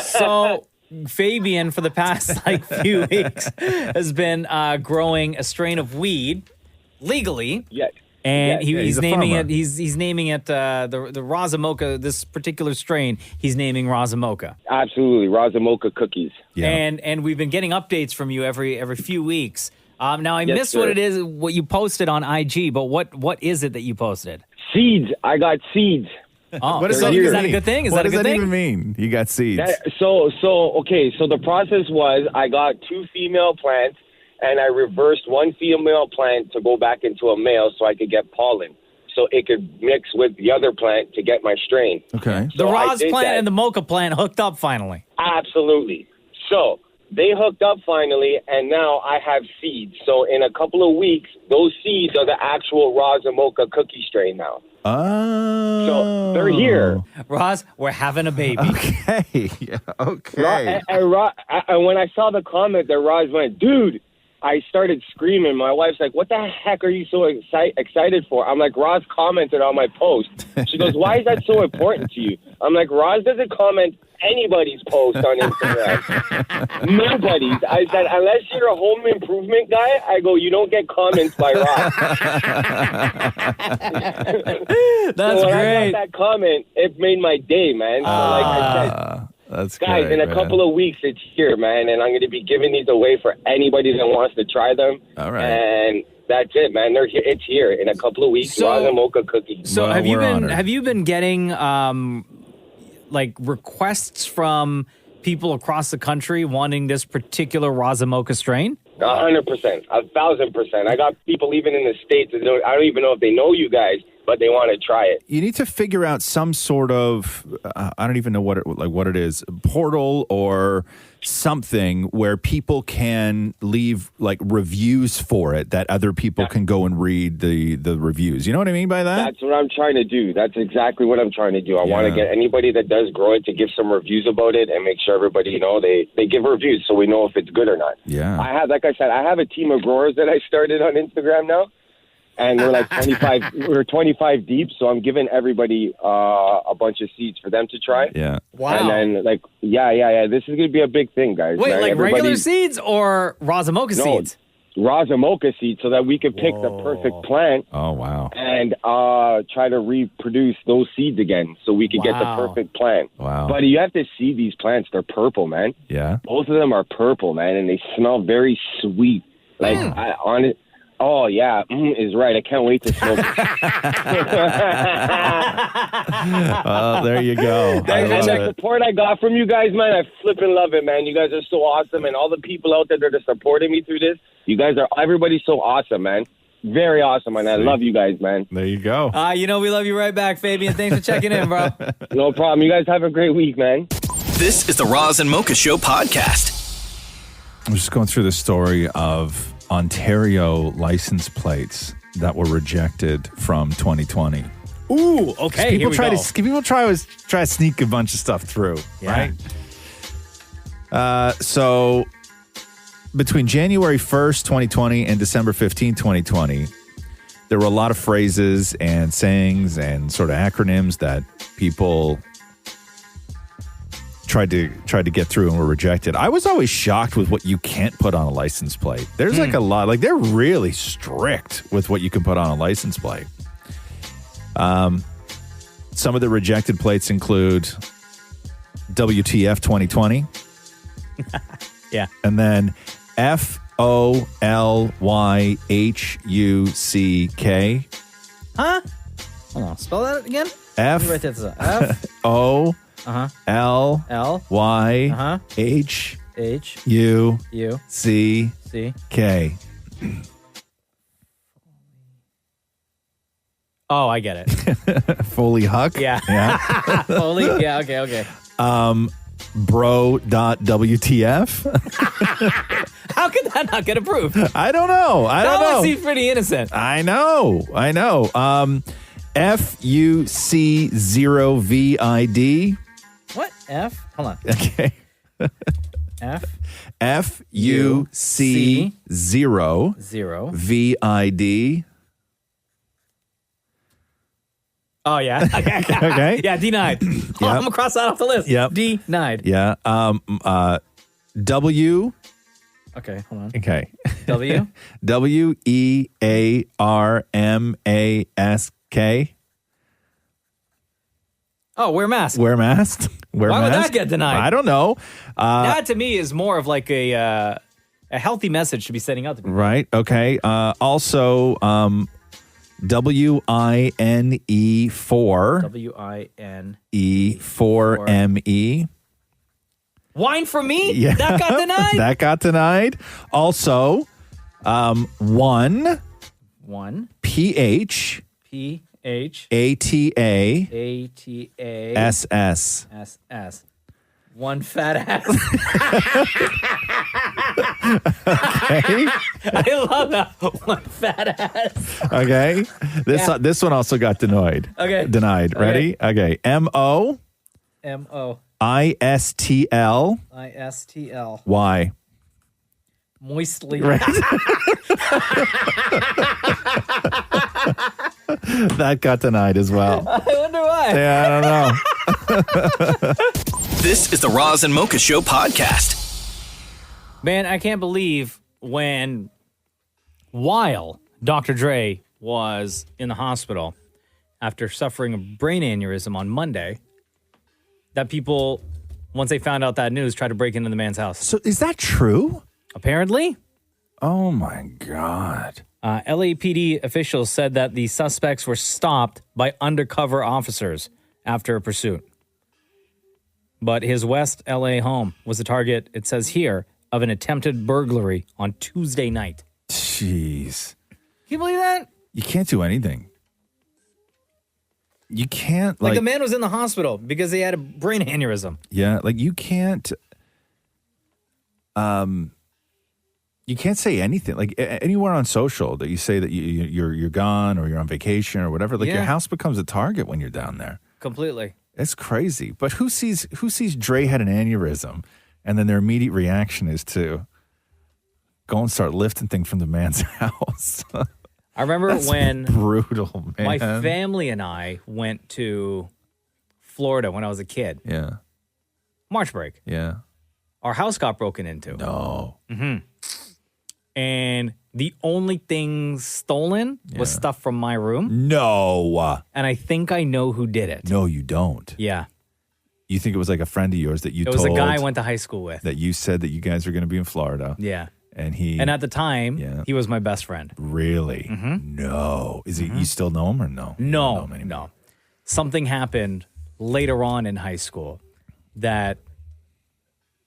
[SPEAKER 3] So... Fabian, for the past few weeks, has been growing a strain of weed legally.
[SPEAKER 12] Yes.
[SPEAKER 3] And he's naming
[SPEAKER 10] farmer.
[SPEAKER 3] it. He's naming it the Raza Mocha. This particular strain, he's naming Raza Mocha.
[SPEAKER 12] Absolutely, Raza Mocha cookies.
[SPEAKER 3] Yeah. And we've been getting updates from you every few weeks. Now I missed
[SPEAKER 12] sir.
[SPEAKER 3] what you posted on IG, but what is it that you posted?
[SPEAKER 12] Seeds. I got seeds.
[SPEAKER 3] Oh,
[SPEAKER 10] What does
[SPEAKER 3] so
[SPEAKER 10] that
[SPEAKER 3] is
[SPEAKER 10] even
[SPEAKER 3] that a
[SPEAKER 10] mean?
[SPEAKER 3] good thing? Is
[SPEAKER 10] What
[SPEAKER 3] that a
[SPEAKER 10] does
[SPEAKER 3] good
[SPEAKER 10] that
[SPEAKER 3] thing?
[SPEAKER 10] even mean? You got seeds.
[SPEAKER 12] So the process was I got 2 female plants, and I reversed 1 female plant to go back into a male so I could get pollen, so it could mix with the other plant to get my strain.
[SPEAKER 10] Okay.
[SPEAKER 3] The
[SPEAKER 12] So I
[SPEAKER 3] Roz
[SPEAKER 12] did
[SPEAKER 3] plant
[SPEAKER 12] that.
[SPEAKER 3] and the Mocha plant hooked up finally.
[SPEAKER 12] Absolutely. So they hooked up finally, and now I have seeds. So in a couple of weeks, those seeds are the actual Raza Mocha cookie strain now.
[SPEAKER 10] Oh.
[SPEAKER 12] So they're here.
[SPEAKER 3] Roz, we're having a baby.
[SPEAKER 10] Okay. Yeah, okay.
[SPEAKER 12] And when I saw the comment that Roz went, dude, I started screaming. My wife's like, what the heck are you so excited for? I'm like, Roz commented on my post. She goes, why is that so important to you? I'm like, Roz doesn't comment anybody's post on Instagram. Nobody's. I said, unless you're a home improvement guy, I go, you don't get comments by Roz.
[SPEAKER 3] That's
[SPEAKER 12] so when
[SPEAKER 3] great.
[SPEAKER 12] I got that comment, it made my day, man. So like I said,
[SPEAKER 10] That's
[SPEAKER 12] guys,
[SPEAKER 10] great,
[SPEAKER 12] in a
[SPEAKER 10] man.
[SPEAKER 12] couple of weeks, it's here, man, and I'm going to be giving these away for anybody that wants to try them.
[SPEAKER 10] All right.
[SPEAKER 12] And that's it, man. They're here. It's here in a couple of weeks.
[SPEAKER 3] So-
[SPEAKER 12] Raza Mocha cookies.
[SPEAKER 3] So
[SPEAKER 10] Well,
[SPEAKER 3] have you
[SPEAKER 10] we're
[SPEAKER 3] been
[SPEAKER 10] honored.
[SPEAKER 3] have you been getting requests from people across the country wanting this particular Raza Mocha strain?
[SPEAKER 12] 100%, 1,000%. I got people even in the States. I don't even know if they know you guys, but they want to try it.
[SPEAKER 10] You need to figure out some sort of I don't even know what it is, portal or something where people can leave like reviews for it that other people can go and read the reviews. You know what I mean by that?
[SPEAKER 12] That's what I'm trying to do. That's exactly what I'm trying to do. I want to get anybody that does grow it to give some reviews about it and make sure everybody, you know, they give reviews so we know if it's good or not.
[SPEAKER 10] Yeah.
[SPEAKER 12] I have, like I said, I have a team of growers that I started on Instagram now. And we're like 25. We're 25 deep, so I'm giving everybody a bunch of seeds for them to try.
[SPEAKER 10] Yeah.
[SPEAKER 3] Wow.
[SPEAKER 12] And then, like, yeah. This is gonna be a big thing, guys.
[SPEAKER 3] Wait,
[SPEAKER 12] man.
[SPEAKER 3] like
[SPEAKER 12] Everybody-
[SPEAKER 3] regular seeds or Raza Mocha seeds?
[SPEAKER 12] Raza Mocha seeds, so that we can pick the perfect plant.
[SPEAKER 10] Oh wow.
[SPEAKER 12] And try to reproduce those seeds again, so we can get the perfect plant.
[SPEAKER 10] Wow.
[SPEAKER 12] But you have to see these plants; they're purple, man.
[SPEAKER 10] Yeah.
[SPEAKER 12] Both of them are purple, man, and they smell very sweet. Like on it. Oh, yeah, is right. I can't wait to smoke it.
[SPEAKER 10] Oh, there you go.
[SPEAKER 12] And the support I got from you guys, man, I flipping love it, man. You guys are so awesome. And all the people out there that are supporting me through this, everybody's so awesome, man. Very awesome, man. I love you guys, man.
[SPEAKER 10] There you go.
[SPEAKER 3] You know we love you right back, Fabian. Thanks for checking in, bro.
[SPEAKER 12] No problem. You guys have a great week, man.
[SPEAKER 1] This is the Roz and Mocha Show podcast.
[SPEAKER 10] I'm just going through the story of Ontario license plates that were rejected from 2020.
[SPEAKER 3] Ooh, okay.
[SPEAKER 10] People
[SPEAKER 3] here we go.
[SPEAKER 10] people try to sneak a bunch of stuff through, right? So between January 1st, 2020 and December 15, 2020, there were a lot of phrases and sayings and sort of acronyms that people tried to get through and were rejected. I was always shocked with what you can't put on a license plate. There's like a lot, like they're really strict with what you can put on a license plate. Some of the rejected plates include WTF 2020.
[SPEAKER 3] Yeah.
[SPEAKER 10] And then FOLYHUCK.
[SPEAKER 3] Huh? Hold on. Spell that again?
[SPEAKER 10] F-
[SPEAKER 3] Let me write that down. F
[SPEAKER 10] O L
[SPEAKER 3] L
[SPEAKER 10] Y H
[SPEAKER 3] H
[SPEAKER 10] U
[SPEAKER 3] U
[SPEAKER 10] C
[SPEAKER 3] C
[SPEAKER 10] K.
[SPEAKER 3] Oh, I get it.
[SPEAKER 10] Foley Huck.
[SPEAKER 3] Yeah.
[SPEAKER 10] Yeah.
[SPEAKER 3] Foley. Yeah. Okay.
[SPEAKER 10] Bro.WTF.
[SPEAKER 3] How could that not get approved?
[SPEAKER 10] I don't know.
[SPEAKER 3] That one seems pretty innocent.
[SPEAKER 10] I know. FUC0VID.
[SPEAKER 3] What? F? Hold on.
[SPEAKER 10] Okay.
[SPEAKER 3] F
[SPEAKER 10] FUC0VID.
[SPEAKER 3] Oh, yeah.
[SPEAKER 10] Okay.
[SPEAKER 3] Yeah, denied. Oh,
[SPEAKER 10] Yep.
[SPEAKER 3] I'm going to cross that off the list.
[SPEAKER 10] Yep.
[SPEAKER 3] Denied.
[SPEAKER 10] Yeah. W.
[SPEAKER 3] Okay, hold on.
[SPEAKER 10] Okay.
[SPEAKER 3] W.
[SPEAKER 10] WEARMASK.
[SPEAKER 3] Oh, wear mask.
[SPEAKER 10] Wear mask.
[SPEAKER 3] Why would that get denied?
[SPEAKER 10] I don't know.
[SPEAKER 3] That to me is more of like a healthy message to be sending out to people.
[SPEAKER 10] Right. Okay. Also, WINE4. WINE4ME.
[SPEAKER 3] Wine for me?
[SPEAKER 10] Yeah.
[SPEAKER 3] That got denied?
[SPEAKER 10] That got denied. Also, one PH
[SPEAKER 3] ATA
[SPEAKER 10] SS.
[SPEAKER 3] One fat ass.
[SPEAKER 10] Okay.
[SPEAKER 3] I love that. One fat ass.
[SPEAKER 10] Okay. This one also got denied.
[SPEAKER 3] Okay.
[SPEAKER 10] Denied. Ready? Okay. MO ISTL Y.
[SPEAKER 3] Moistly.
[SPEAKER 10] Right. That got denied as well.
[SPEAKER 3] I wonder why.
[SPEAKER 10] Yeah, I don't know.
[SPEAKER 1] This is the Roz and Mocha Show podcast.
[SPEAKER 3] Man, I can't believe while Dr. Dre was in the hospital after suffering a brain aneurysm on Monday, that people, once they found out that news, tried to break into the man's house.
[SPEAKER 10] So is that true?
[SPEAKER 3] Apparently.
[SPEAKER 10] Oh, my God.
[SPEAKER 3] LAPD officials said that the suspects were stopped by undercover officers after a pursuit. But his West LA home was the target, it says here, of an attempted burglary on Tuesday night.
[SPEAKER 10] Jeez.
[SPEAKER 3] Can you believe that?
[SPEAKER 10] You can't do anything. You can't
[SPEAKER 3] Like the man was in the hospital because he had a brain aneurysm.
[SPEAKER 10] Yeah, like you can't say anything. Like anywhere on social that you say that you're gone or you're on vacation or whatever. Like your house becomes a target when you're down there.
[SPEAKER 3] Completely.
[SPEAKER 10] It's crazy. But who sees Dre had an aneurysm and then their immediate reaction is to go and start lifting things from the man's house?
[SPEAKER 3] I remember when
[SPEAKER 10] brutal, man.
[SPEAKER 3] my family and I went to Florida when I was a kid.
[SPEAKER 10] Yeah.
[SPEAKER 3] March break.
[SPEAKER 10] Yeah.
[SPEAKER 3] Our house got broken into.
[SPEAKER 10] No.
[SPEAKER 3] Mm-hmm. And the only thing stolen was stuff from my room.
[SPEAKER 10] No.
[SPEAKER 3] And I think I know who did it.
[SPEAKER 10] No, you don't.
[SPEAKER 3] Yeah.
[SPEAKER 10] You think it was like a friend of yours that you
[SPEAKER 3] It
[SPEAKER 10] told?
[SPEAKER 3] was a guy I went to high school with.
[SPEAKER 10] That you said that you guys were going to be in Florida.
[SPEAKER 3] Yeah.
[SPEAKER 10] And
[SPEAKER 3] And at the time, he was my best friend.
[SPEAKER 10] Really?
[SPEAKER 3] Mm-hmm.
[SPEAKER 10] No. Is it? You still know him or no?
[SPEAKER 3] No. Something happened later on in high school that,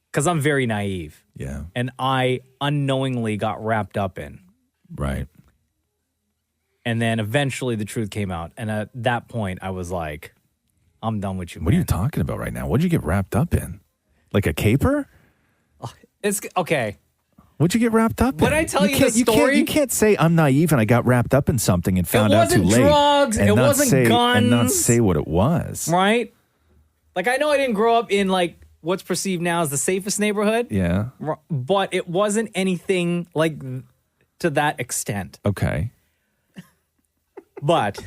[SPEAKER 3] because I'm very naive.
[SPEAKER 10] Yeah.
[SPEAKER 3] And I unknowingly got wrapped up in.
[SPEAKER 10] Right.
[SPEAKER 3] And then eventually the truth came out. And at that point, I was like, I'm done with you, man.
[SPEAKER 10] What are you talking about right now? What'd you get wrapped up in? Like a caper?
[SPEAKER 3] It's okay.
[SPEAKER 10] What'd you get wrapped up in?
[SPEAKER 3] When I tell you the story,
[SPEAKER 10] you can't say I'm naive and I got wrapped up in something and found out too late.
[SPEAKER 3] It wasn't drugs.
[SPEAKER 10] And
[SPEAKER 3] It
[SPEAKER 10] not
[SPEAKER 3] wasn't
[SPEAKER 10] say,
[SPEAKER 3] guns.
[SPEAKER 10] And not say what it was.
[SPEAKER 3] Right? Like, I know I didn't grow up in, like, what's perceived now as the safest neighborhood.
[SPEAKER 10] Yeah.
[SPEAKER 3] But it wasn't anything, like, to that extent.
[SPEAKER 10] Okay.
[SPEAKER 3] But.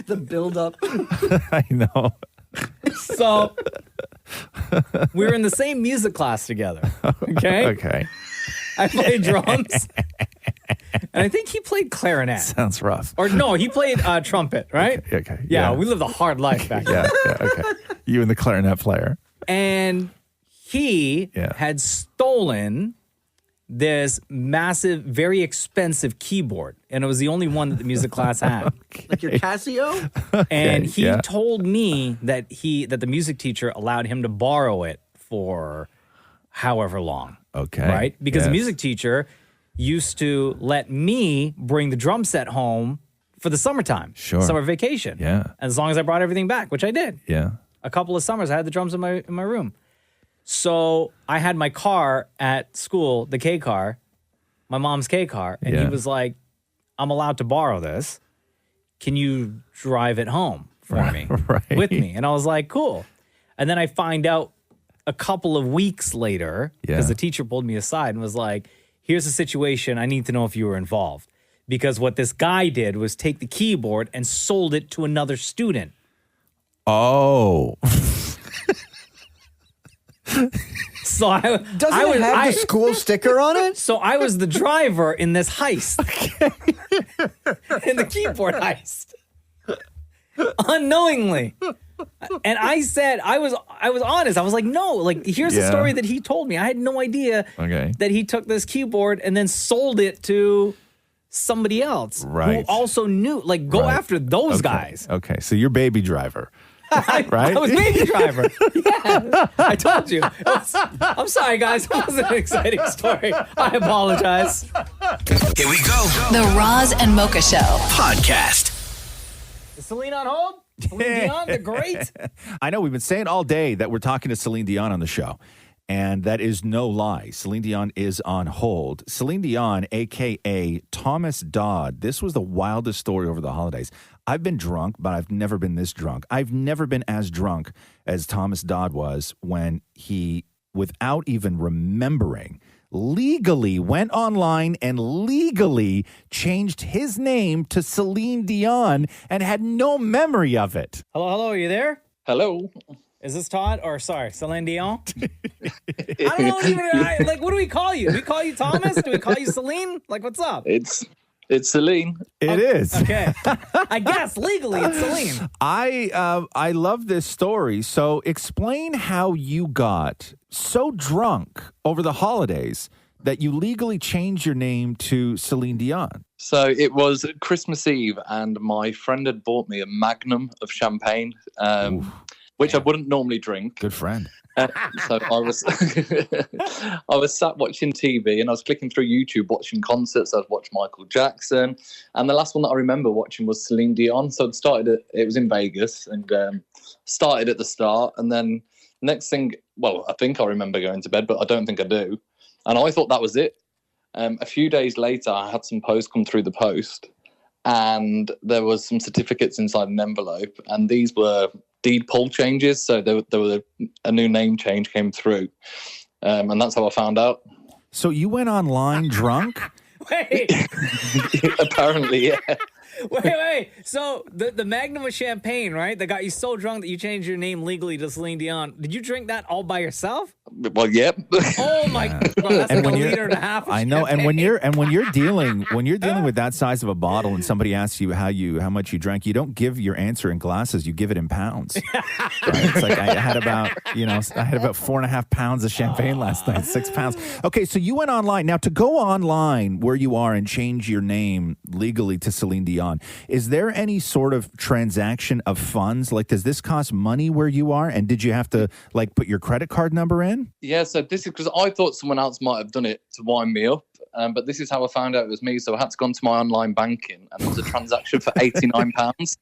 [SPEAKER 11] The build-up.
[SPEAKER 10] I know.
[SPEAKER 3] So, we were in the same music class together. Okay?
[SPEAKER 10] Okay.
[SPEAKER 3] I played drums. And I think he played clarinet.
[SPEAKER 10] Sounds rough.
[SPEAKER 3] Or no, he played trumpet, right?
[SPEAKER 10] Okay.
[SPEAKER 3] Yeah, we lived a hard life back then.
[SPEAKER 10] Okay. You and the clarinet player.
[SPEAKER 3] And he had stolen this massive, very expensive keyboard. And it was the only one that the music class had.
[SPEAKER 11] Like your Casio?
[SPEAKER 3] And he told me that the music teacher allowed him to borrow it for however long.
[SPEAKER 10] Okay.
[SPEAKER 3] Right? Because the music teacher used to let me bring the drum set home for the summertime.
[SPEAKER 10] Sure.
[SPEAKER 3] Summer vacation.
[SPEAKER 10] Yeah.
[SPEAKER 3] As long as I brought everything back, which I did.
[SPEAKER 10] Yeah.
[SPEAKER 3] A couple of summers, I had the drums in my room. So I had my car at school, the K car, my mom's K car, and he was like, I'm allowed to borrow this. Can you drive it home for me? With me? And I was like, cool. And then I find out a couple of weeks later, because the teacher pulled me aside and was like, here's the situation. I need to know if you were involved. Because what this guy did was take the keyboard and sold it to another student.
[SPEAKER 10] Oh.
[SPEAKER 11] So Doesn't it have the school sticker on it?
[SPEAKER 3] So I was the driver in this heist. In the keyboard heist. Unknowingly. And I said, I was honest. I was like, no, like, here's the story that he told me. I had no idea that he took this keyboard and then sold it to somebody else who also knew. Like, go after those guys.
[SPEAKER 10] Okay, so you're baby driver. Right?
[SPEAKER 3] I was baby driver. Yeah, I told you. I'm sorry, guys. It wasn't an exciting story. I apologize.
[SPEAKER 2] Here we go.
[SPEAKER 6] The Roz and Mocha Show
[SPEAKER 2] podcast.
[SPEAKER 3] Is Celine on hold? Celine Dion, the great.
[SPEAKER 10] I know we've been saying all day that we're talking to Celine Dion on the show, and that is no lie. Celine Dion is on hold. Celine Dion, a.k.a. Thomas Dodd. This was the wildest story over the holidays. I've been drunk, but I've never been this drunk. I've never been as drunk as Thomas Dodd was when he, without even remembering, legally went online and legally changed his name to Celine Dion and had no memory of it.
[SPEAKER 3] Hello, are you there?
[SPEAKER 12] Hello.
[SPEAKER 3] Is this Todd or Celine Dion? I don't know even, like, what do we call you? Do we call you Thomas? Do we call you Celine? Like, what's up?
[SPEAKER 12] It's Celine.
[SPEAKER 10] It is.
[SPEAKER 3] Okay. I guess legally it's Celine.
[SPEAKER 10] I love this story. So explain how you got so drunk over the holidays that you legally changed your name to Celine Dion.
[SPEAKER 13] So it was Christmas Eve, and my friend had bought me a magnum of champagne, which I wouldn't normally drink.
[SPEAKER 10] Good friend.
[SPEAKER 13] So I was I was sat watching TV and I was clicking through YouTube watching concerts. I'd watched Michael Jackson, and the last one that I remember watching was Celine Dion. So it was in Vegas, and started at the start, and then next thing, well, I think I remember going to bed, but I don't think I do. And I thought that was it. A few days later, I had some posts come through the post, and there was some certificates inside an envelope, and these were deed poll changes. So there was a new name change came through, and that's how I found out.
[SPEAKER 10] So you went online drunk?
[SPEAKER 3] Wait.
[SPEAKER 13] Apparently, yeah.
[SPEAKER 3] Wait. So the Magnum of champagne, right? That got you so drunk that you changed your name legally to Celine Dion. Did you drink that all by yourself?
[SPEAKER 13] Well, yep.
[SPEAKER 3] Oh my God, that's like a liter and a half. Of
[SPEAKER 10] I know, and when
[SPEAKER 3] champagne.
[SPEAKER 10] you're dealing with that size of a bottle, and somebody asks you how much you drank, you don't give your answer in glasses, you give it in pounds. Right? It's like I had about 4.5 pounds of champagne last night, 6 pounds. Okay, so you went online. Now, to go online where you are and change your name legally to Celine Dion, is there any sort of transaction of funds? Like, does this cost money where you are? And did you have to put your credit card number in?
[SPEAKER 13] Yeah, so this is because I thought someone else might have done it to wind me up, but this is how I found out it was me. So I had to go onto my online banking, and there was a transaction for £89.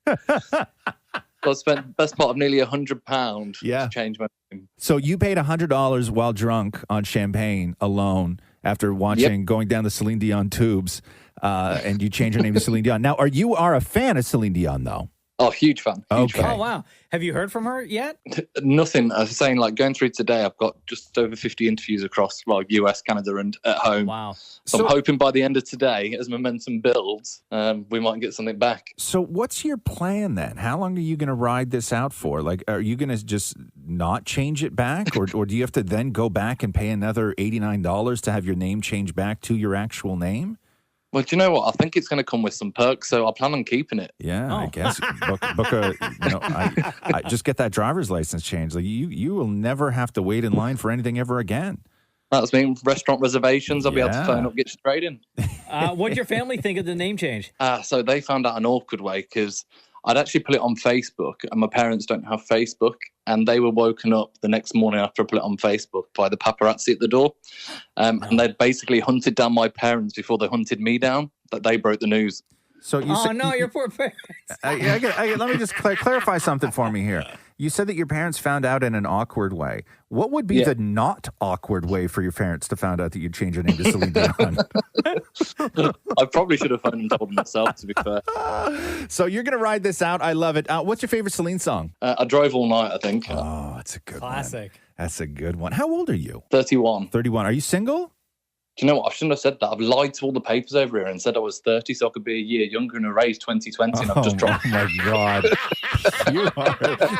[SPEAKER 13] So I spent the best part of nearly £100 to change my name.
[SPEAKER 10] So you paid $100 while drunk on champagne alone after going down the Celine Dion tubes, and you changed your name to Celine Dion. Now, you are a fan of Celine Dion, though?
[SPEAKER 13] Oh, huge fan.
[SPEAKER 10] Okay.
[SPEAKER 3] Oh, wow. Have you heard from her yet?
[SPEAKER 13] Nothing. I was saying, going through today, I've got just over 50 interviews across US, Canada, and at home.
[SPEAKER 3] Wow.
[SPEAKER 13] So I'm hoping by the end of today, as momentum builds, we might get something back.
[SPEAKER 10] So what's your plan then? How long are you going to ride this out for? Are you going to just not change it back? or do you have to then go back and pay another $89 to have your name changed back to your actual name?
[SPEAKER 13] Well, do you know what? I think it's going to come with some perks, so I plan on keeping it.
[SPEAKER 10] Yeah, I guess. I just get that driver's license changed. You will never have to wait in line for anything ever again.
[SPEAKER 13] That's me. Restaurant reservations, I'll be able to phone up, get straight in.
[SPEAKER 3] What'd your family think of the name change?
[SPEAKER 13] So they found out an awkward way because I'd actually put it on Facebook, and my parents don't have Facebook, and they were woken up the next morning after I put it on Facebook by the paparazzi at the door, and they'd basically hunted down my parents before they hunted me down. That they broke the news.
[SPEAKER 10] So
[SPEAKER 3] your poor parents.
[SPEAKER 10] Let me just clarify something for me here. You said that your parents found out in an awkward way. What would be the not awkward way for your parents to find out that you'd change your name to Celine Dion?
[SPEAKER 13] I probably should have phoned and told them myself, to be fair.
[SPEAKER 10] So you're going to ride this out. I love it. What's your favorite Celine song?
[SPEAKER 13] I Drove All Night, I think.
[SPEAKER 10] Oh, that's a good
[SPEAKER 3] classic.
[SPEAKER 10] one. That's a good one. How old are you?
[SPEAKER 13] 31.
[SPEAKER 10] 31. Are you single?
[SPEAKER 13] Do you know what? I shouldn't have said that. I've lied to all the papers over here and said I was 30, so I could be a year younger and erased 2020, and I've just dropped.
[SPEAKER 10] Oh, my God.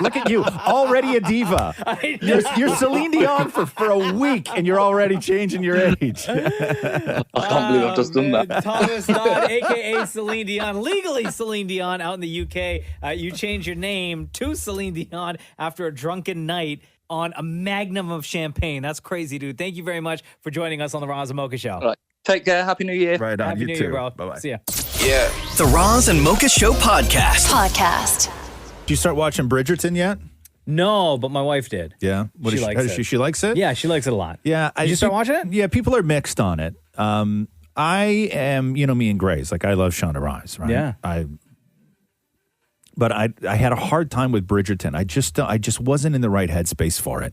[SPEAKER 10] Look at you, already a diva. You're Celine Dion for a week, and you're already changing your age.
[SPEAKER 13] I can't believe I've just done that.
[SPEAKER 3] Thomas Dodd, a.k.a. Celine Dion, legally Celine Dion out in the UK. You changed your name to Celine Dion after a drunken night on a magnum of champagne. That's crazy, dude. Thank you very much for joining us on the Roz and Mocha Show.
[SPEAKER 13] All right. Take care. Happy New Year.
[SPEAKER 10] Right on.
[SPEAKER 3] Happy New Year, bro.
[SPEAKER 10] Bye-bye.
[SPEAKER 3] See ya.
[SPEAKER 2] Yeah.
[SPEAKER 1] The Roz and Mocha Show podcast.
[SPEAKER 10] Did you start watching Bridgerton yet?
[SPEAKER 3] No, but my wife did.
[SPEAKER 10] Yeah.
[SPEAKER 3] She likes it.
[SPEAKER 10] She likes it?
[SPEAKER 3] Yeah, she likes it a lot.
[SPEAKER 10] Yeah.
[SPEAKER 3] Did you start watching it?
[SPEAKER 10] Yeah, people are mixed on it. I am, me and Grace. I love Shonda Rhimes, right?
[SPEAKER 3] Yeah.
[SPEAKER 10] But I had a hard time with Bridgerton. I just wasn't in the right headspace for it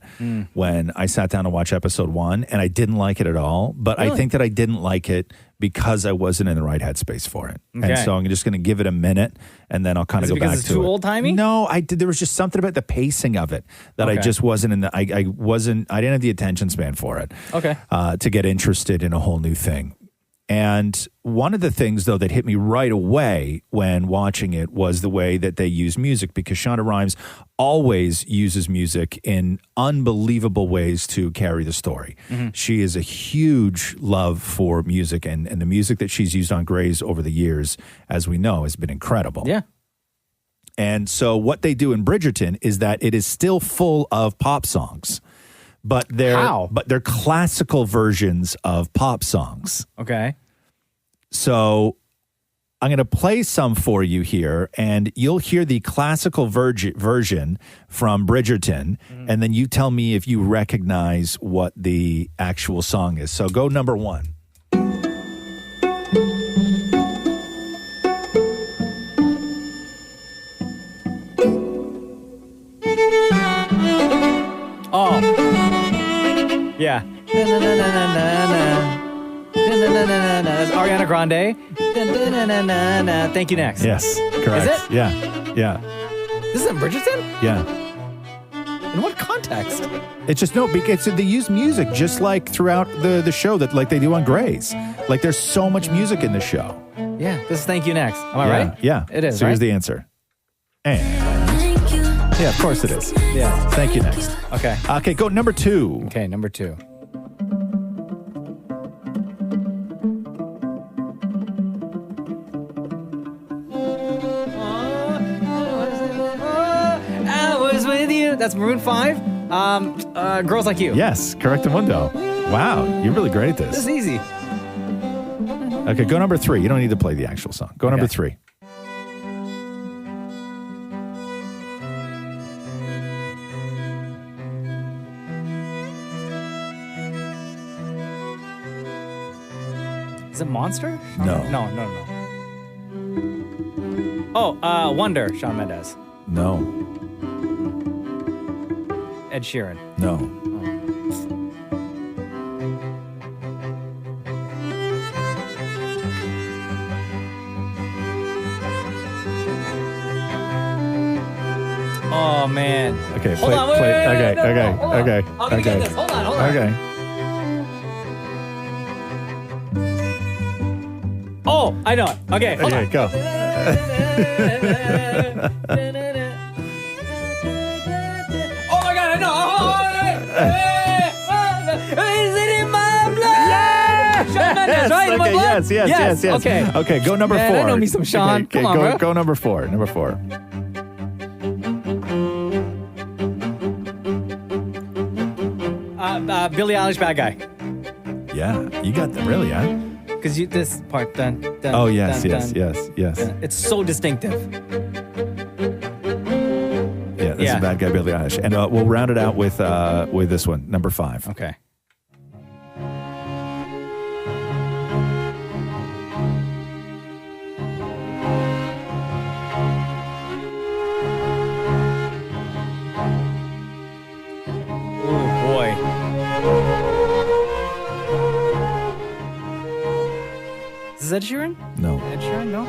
[SPEAKER 10] when I sat down to watch episode 1, and I didn't like it at all. But
[SPEAKER 3] Really?
[SPEAKER 10] I think that I didn't like it because I wasn't in the right headspace for it.
[SPEAKER 3] Okay.
[SPEAKER 10] And so I'm just going to give it a minute, and then I'll kind of go back to it.
[SPEAKER 3] Because it's too old-timey?
[SPEAKER 10] No, there was just something about the pacing of it that I just wasn't in the. I didn't have the attention span for it.
[SPEAKER 3] Okay.
[SPEAKER 10] To get interested in a whole new thing. And one of the things, though, that hit me right away when watching it was the way that they use music, because Shonda Rhimes always uses music in unbelievable ways to carry the story.
[SPEAKER 3] Mm-hmm.
[SPEAKER 10] She is a huge love for music, and the music that she's used on Grey's over the years, as we know, has been incredible.
[SPEAKER 3] Yeah.
[SPEAKER 10] And so what they do in Bridgerton is that it is still full of pop songs. But they're classical versions of pop songs.
[SPEAKER 3] Okay.
[SPEAKER 10] So I'm going to play some for you here, and you'll hear the classical version from Bridgerton, and then you tell me if you recognize what the actual song is. So go number 1.
[SPEAKER 3] Oh. Yeah. That's Ariana Grande. Thank you, next.
[SPEAKER 10] Yes, correct.
[SPEAKER 3] Is it?
[SPEAKER 10] Yeah.
[SPEAKER 3] This is in Bridgerton?
[SPEAKER 10] Yeah.
[SPEAKER 3] In what context?
[SPEAKER 10] It's just, no, because they use music just like throughout the show, that like they do on Grey's. Like there's so much music in the show.
[SPEAKER 3] Yeah, this is Thank You Next. Am I right?
[SPEAKER 10] Yeah.
[SPEAKER 3] It is,
[SPEAKER 10] So here's
[SPEAKER 3] right?
[SPEAKER 10] the answer. And yeah, of course it is.
[SPEAKER 3] Yeah.
[SPEAKER 10] Thank you, next.
[SPEAKER 3] Okay.
[SPEAKER 10] Okay, go number 2.
[SPEAKER 3] Okay, number 2. I was with you. That's Maroon 5. Girls Like You.
[SPEAKER 10] Yes, correct window. Wow, you're really great at
[SPEAKER 3] This
[SPEAKER 10] this.
[SPEAKER 3] is easy.
[SPEAKER 10] Okay, go number 3. You don't need to play the actual song. Go number 3.
[SPEAKER 3] Is it Monster?
[SPEAKER 10] No.
[SPEAKER 3] No. Oh, Wonder, Shawn Mendes.
[SPEAKER 10] No.
[SPEAKER 3] Ed Sheeran.
[SPEAKER 10] No.
[SPEAKER 3] Oh, man.
[SPEAKER 10] Okay,
[SPEAKER 3] Hold on, wait,
[SPEAKER 10] okay,
[SPEAKER 3] no,
[SPEAKER 10] okay,
[SPEAKER 3] hold on.
[SPEAKER 10] okay,
[SPEAKER 3] I'm gonna get this. Hold on.
[SPEAKER 10] Okay.
[SPEAKER 3] Oh, I know it. Okay, hold on.
[SPEAKER 10] Go.
[SPEAKER 3] Oh my God, I know. Is it in my blood? Yeah! Shawn Mendes, right? In my
[SPEAKER 10] Okay,
[SPEAKER 3] blood?
[SPEAKER 10] yes.
[SPEAKER 3] Okay.
[SPEAKER 10] Okay, go number 4.
[SPEAKER 3] Man, I know me some Shawn.
[SPEAKER 10] Okay,
[SPEAKER 3] Come on, bro.
[SPEAKER 10] go number 4. Number 4.
[SPEAKER 3] Billie Eilish, Bad Guy.
[SPEAKER 10] Yeah, you got that. Really, huh?
[SPEAKER 3] Because this part, dun.
[SPEAKER 10] Oh, yes.
[SPEAKER 3] It's so distinctive.
[SPEAKER 10] Yeah, this is Bad Guy, Billie Eilish. And we'll round it out with this one, number 5.
[SPEAKER 3] Okay. Oh, boy. Is Ed Sheeran?
[SPEAKER 10] No.
[SPEAKER 3] Ed Sheeran, no?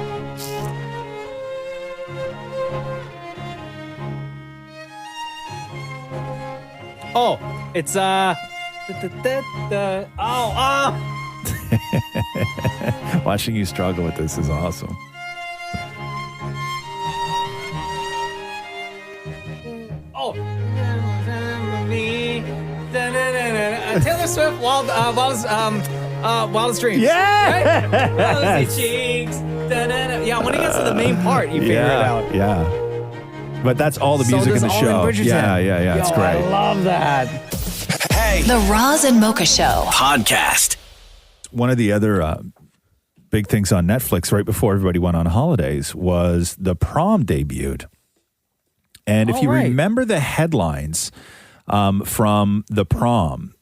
[SPEAKER 3] Oh, it's
[SPEAKER 10] Watching you struggle with this is awesome.
[SPEAKER 3] Oh, Taylor Swift, Wildest Dreams.
[SPEAKER 10] Yeah!
[SPEAKER 3] Right? Rosy cheeks. Yeah, when it gets to the main part, you figure it out.
[SPEAKER 10] Yeah. But that's all the music in the show. Yeah. It's
[SPEAKER 3] Yo,
[SPEAKER 10] great.
[SPEAKER 3] I love that.
[SPEAKER 2] Hey.
[SPEAKER 6] The Roz and Mocha Show.
[SPEAKER 2] Podcast.
[SPEAKER 10] One of the other big things on Netflix right before everybody went on holidays was The Prom debuted. And if you remember the headlines from The Prom,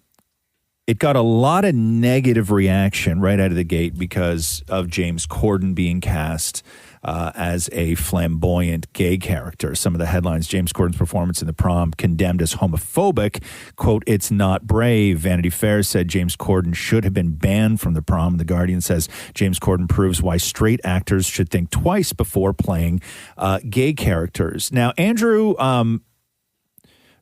[SPEAKER 10] it got a lot of negative reaction right out of the gate because of James Corden being cast as a flamboyant gay character. Some of the headlines: James Corden's performance in The Prom condemned as homophobic. Quote, "It's not brave." Vanity Fair said James Corden should have been banned from The Prom. The Guardian says James Corden proves why straight actors should think twice before playing gay characters. Now, Andrew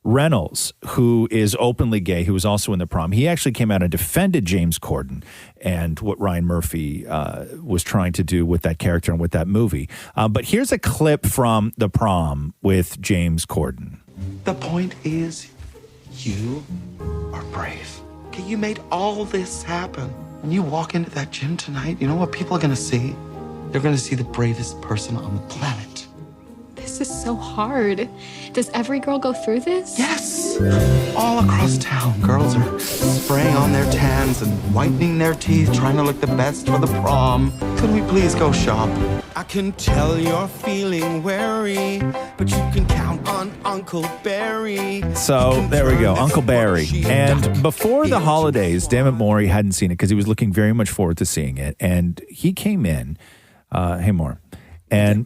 [SPEAKER 10] Reynolds, who is openly gay, who was also in The Prom, he actually came out and defended James Corden and what Ryan Murphy was trying to do with that character and with that movie. But here's a clip from The Prom with James Corden.
[SPEAKER 14] The point is, you are brave. Okay, you made all this happen. When you walk into that gym tonight, you know what people are going to see? They're going to see the bravest person on the planet.
[SPEAKER 15] This This is so hard. Does every girl go through this?
[SPEAKER 14] Yes. All across town, girls are spraying on their tans and whitening their teeth, trying to look the best for the prom. Could we please go shop? I can tell you're feeling wary, but you can count on Uncle Barry.
[SPEAKER 10] So there we go, Uncle Barry. And before the holidays, Dammit Maury hadn't seen it because he was looking very much forward to seeing it. And he came in, hey, Maury, and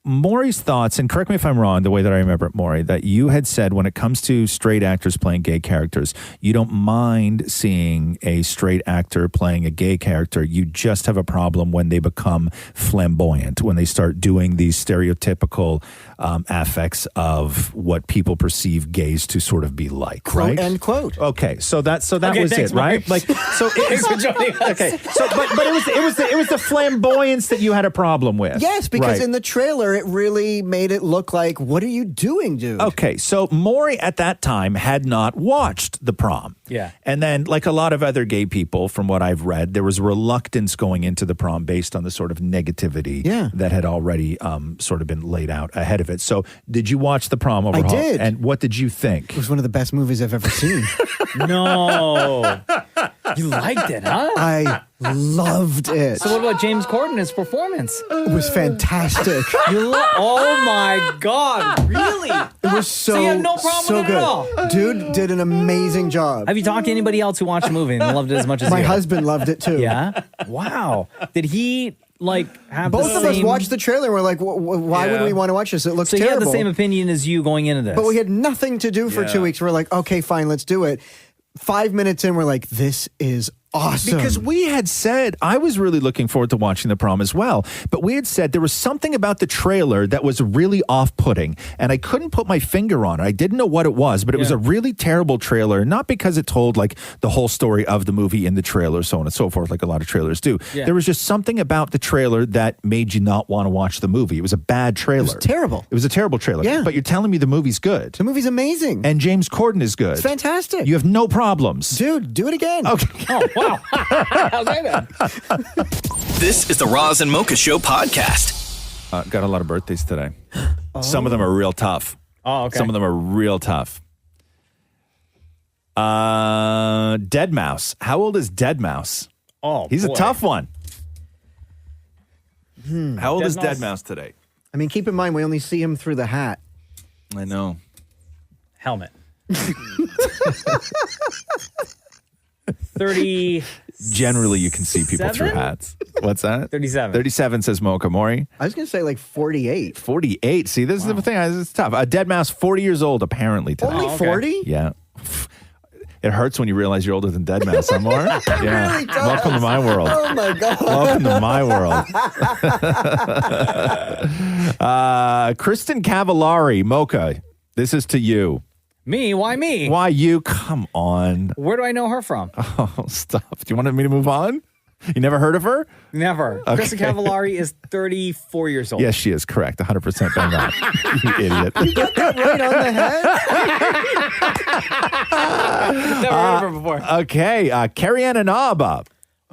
[SPEAKER 10] Maury's thoughts, and correct me if I'm wrong, the way that I remember it, Maury, that you had said when it comes to straight actors playing gay characters, you don't mind seeing a straight actor playing a gay character. You just have a problem when they become flamboyant, when they start doing these stereotypical affects of what people perceive gays to sort of be like,
[SPEAKER 11] Quote,
[SPEAKER 10] right?
[SPEAKER 11] end quote.
[SPEAKER 10] Okay, so that
[SPEAKER 3] Okay,
[SPEAKER 10] was
[SPEAKER 3] thanks,
[SPEAKER 10] it, right?
[SPEAKER 3] Maury.
[SPEAKER 10] Like, so
[SPEAKER 3] Thanks for joining us.
[SPEAKER 10] okay, so but it was the flamboyance that you had a problem with.
[SPEAKER 11] Yes, because
[SPEAKER 10] Right.
[SPEAKER 11] in the trailer, it really made it look like, what are you doing, dude?
[SPEAKER 10] Okay, so Maury at that time had not watched The Prom.
[SPEAKER 3] Yeah.
[SPEAKER 10] And then, like a lot of other gay people, from what I've read, there was reluctance going into The Prom based on the sort of negativity that had already sort of been laid out ahead of it. So did you watch The Prom overhaul?
[SPEAKER 11] I did.
[SPEAKER 10] And what did you think?
[SPEAKER 11] It was one of the best movies I've ever seen.
[SPEAKER 3] No. You liked it, huh?
[SPEAKER 11] I loved it.
[SPEAKER 3] So what about James Corden's performance?
[SPEAKER 11] It was fantastic.
[SPEAKER 3] Oh my God, really?
[SPEAKER 11] It was so
[SPEAKER 3] you have no problem
[SPEAKER 11] so
[SPEAKER 3] with it
[SPEAKER 11] good.
[SPEAKER 3] at all?
[SPEAKER 11] Dude did an amazing job.
[SPEAKER 3] Have you talked to anybody else who watched the movie and loved it as much as
[SPEAKER 11] My
[SPEAKER 3] you?
[SPEAKER 11] husband loved it too.
[SPEAKER 3] Yeah? Wow. Did he have
[SPEAKER 11] Both
[SPEAKER 3] the
[SPEAKER 11] of us
[SPEAKER 3] same...
[SPEAKER 11] watched the trailer and we're like, why would we want to watch this? It looks
[SPEAKER 3] So he
[SPEAKER 11] terrible.
[SPEAKER 3] had the same opinion as you going into this?
[SPEAKER 11] But we had nothing to do for 2 weeks. We're like, okay, fine, let's do it. 5 minutes in, we're like, this is awesome.
[SPEAKER 10] Because we had said, I was really looking forward to watching The Prom as well, but we had said there was something about the trailer that was really off-putting, and I couldn't put my finger on it. I didn't know what it was, but it was a really terrible trailer, not because it told like the whole story of the movie in the trailer, so on and so forth, like a lot of trailers do.
[SPEAKER 11] Yeah.
[SPEAKER 10] There was just something about the trailer that made you not want to watch the movie. It was a bad trailer.
[SPEAKER 11] It was terrible.
[SPEAKER 10] It was a terrible trailer.
[SPEAKER 11] Yeah.
[SPEAKER 10] But you're telling me the movie's good.
[SPEAKER 11] The movie's amazing.
[SPEAKER 10] And James Corden is good.
[SPEAKER 11] It's fantastic.
[SPEAKER 10] You have no problems.
[SPEAKER 11] Dude, do it again.
[SPEAKER 10] Okay.
[SPEAKER 3] Oh, wow. How's that?
[SPEAKER 1] This is the Roz and Mocha Show podcast.
[SPEAKER 10] Got a lot of birthdays today. Some of them are real tough.
[SPEAKER 3] Oh, okay.
[SPEAKER 10] Some of them are real tough. Dead Mouse. How old is Dead Mouse?
[SPEAKER 3] Oh,
[SPEAKER 10] he's
[SPEAKER 3] boy.
[SPEAKER 10] a tough one. How old
[SPEAKER 3] Dead
[SPEAKER 10] is Dead
[SPEAKER 3] Mouse?
[SPEAKER 10] Mouse today?
[SPEAKER 11] I mean, keep in mind, we only see him through the hat.
[SPEAKER 10] I know.
[SPEAKER 3] Helmet. 30.
[SPEAKER 10] Generally, you can see people through hats. What's that?
[SPEAKER 3] 37.
[SPEAKER 10] 37 says Mocha. Maury?
[SPEAKER 11] I was going to say like 48.
[SPEAKER 10] 48. See, this is the thing. It's tough. Dead Mouse, 40 years old, apparently, today.
[SPEAKER 11] Only 40?
[SPEAKER 10] Yeah. It hurts when you realize you're older than Dead Mouse, huh, Maury? Yeah.
[SPEAKER 11] really does.
[SPEAKER 10] Welcome to my world.
[SPEAKER 11] Oh my God.
[SPEAKER 10] Welcome to my world. Kristen Cavallari, Mocha, this is to you.
[SPEAKER 3] Me? Why me?
[SPEAKER 10] Why you? Come on.
[SPEAKER 3] Where do I know her from?
[SPEAKER 10] Oh, stop. Do you want me to move on? You never heard of her?
[SPEAKER 3] Never.
[SPEAKER 10] Okay.
[SPEAKER 3] Kristen Cavallari is 34 years old.
[SPEAKER 10] Yes, she is correct. 100% bang on. You idiot.
[SPEAKER 11] You got that right on the head?
[SPEAKER 3] Never heard of her before.
[SPEAKER 10] Okay. Carrie Ann Inaba.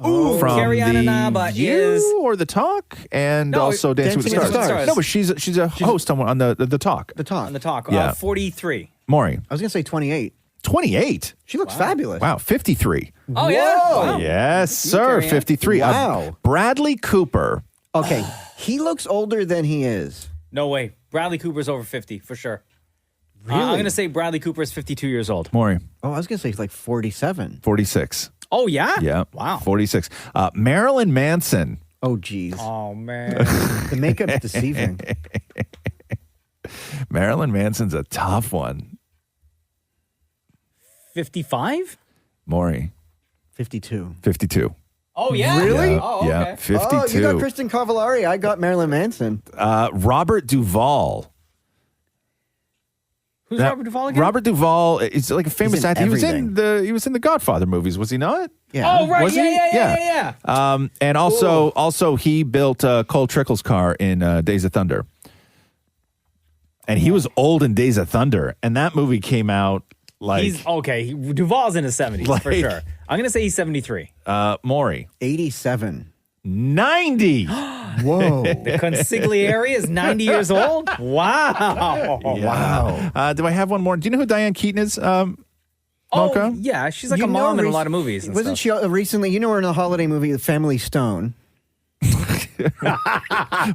[SPEAKER 3] Ooh,
[SPEAKER 10] from
[SPEAKER 3] Carrie Ann
[SPEAKER 10] the
[SPEAKER 3] Inaba
[SPEAKER 10] View
[SPEAKER 3] is...
[SPEAKER 10] or The Talk, and
[SPEAKER 3] No,
[SPEAKER 10] also Dancing with the Stars. No, but she's a host on the Talk.
[SPEAKER 11] The Talk.
[SPEAKER 3] On the talk.
[SPEAKER 10] Yeah.
[SPEAKER 3] 43.
[SPEAKER 10] Maury.
[SPEAKER 11] I was going to say 28.
[SPEAKER 10] 28.
[SPEAKER 11] She looks fabulous.
[SPEAKER 10] Wow, 53.
[SPEAKER 3] Oh, yeah? Wow.
[SPEAKER 10] Yes, sir.
[SPEAKER 3] Carrie Ann.
[SPEAKER 10] 53.
[SPEAKER 11] Wow.
[SPEAKER 10] Bradley Cooper.
[SPEAKER 11] Okay, he looks older than he is.
[SPEAKER 3] No way. Bradley Cooper's over 50, for sure.
[SPEAKER 11] Really?
[SPEAKER 3] I'm going to say Bradley Cooper is 52 years old.
[SPEAKER 10] Maury.
[SPEAKER 11] Oh, I was going to say he's like 47.
[SPEAKER 10] 46.
[SPEAKER 3] Oh, yeah?
[SPEAKER 10] Yeah.
[SPEAKER 3] Wow.
[SPEAKER 10] 46. Marilyn Manson.
[SPEAKER 11] Oh, geez.
[SPEAKER 3] Oh, man.
[SPEAKER 11] The makeup's deceiving.
[SPEAKER 10] Marilyn Manson's a tough one.
[SPEAKER 3] 55?
[SPEAKER 10] Maury.
[SPEAKER 11] 52.
[SPEAKER 10] 52.
[SPEAKER 3] Oh, yeah?
[SPEAKER 11] Really?
[SPEAKER 10] Yeah,
[SPEAKER 3] Oh, okay.
[SPEAKER 10] yeah, 52.
[SPEAKER 11] Oh, you got Kristen Cavallari. I got Marilyn Manson.
[SPEAKER 10] Robert Duvall.
[SPEAKER 3] Who's Robert Duvall again?
[SPEAKER 10] Robert Duvall is like a famous
[SPEAKER 11] in
[SPEAKER 10] actor. He was
[SPEAKER 11] everything.
[SPEAKER 10] in the Godfather movies, was he not?
[SPEAKER 11] Yeah.
[SPEAKER 3] Oh, right.
[SPEAKER 10] Was he?
[SPEAKER 3] Yeah.
[SPEAKER 10] And also he built Cole Trickle's car in Days of Thunder. And he was old in Days of Thunder, and that movie came out like
[SPEAKER 3] He's okay. Duvall's in his 70s, for
[SPEAKER 10] Like-
[SPEAKER 3] sure. I'm going to say he's 73.
[SPEAKER 10] Maury.
[SPEAKER 11] 87.
[SPEAKER 10] 90.
[SPEAKER 11] Whoa.
[SPEAKER 3] The consigliere is 90 years old? Wow.
[SPEAKER 10] Wow. Do I have one more? Do you know who Diane Keaton is, Mocha?
[SPEAKER 3] Oh, yeah. She's like a mom in a lot of movies. And
[SPEAKER 11] Wasn't
[SPEAKER 3] stuff.
[SPEAKER 11] she recently, you know her in a holiday movie, The Family Stone?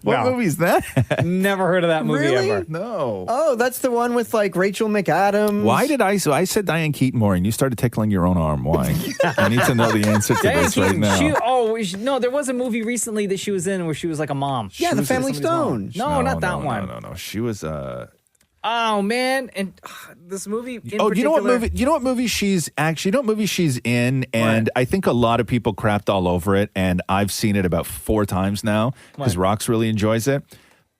[SPEAKER 10] What movie is that?
[SPEAKER 3] Never heard of that movie
[SPEAKER 11] Really?
[SPEAKER 3] ever.
[SPEAKER 10] No.
[SPEAKER 11] Oh, that's the one with like Rachel McAdams.
[SPEAKER 10] Why did I said Diane Keaton more and you started tickling your own arm? Why? I need to know the answer to
[SPEAKER 3] Diane
[SPEAKER 10] this right
[SPEAKER 3] Keaton,
[SPEAKER 10] now.
[SPEAKER 3] no, there was a movie recently that she was in where she was like a mom.
[SPEAKER 11] Yeah, The Family Stone.
[SPEAKER 3] No, not that one.
[SPEAKER 10] No. She was
[SPEAKER 3] Oh man, and this movie. In
[SPEAKER 10] you know what
[SPEAKER 3] particular-
[SPEAKER 10] movie? You know what movie she's actually? You know what movie she's in? And I think a lot of people crapped all over it, and I've seen it about 4 times now because Rox really enjoys it.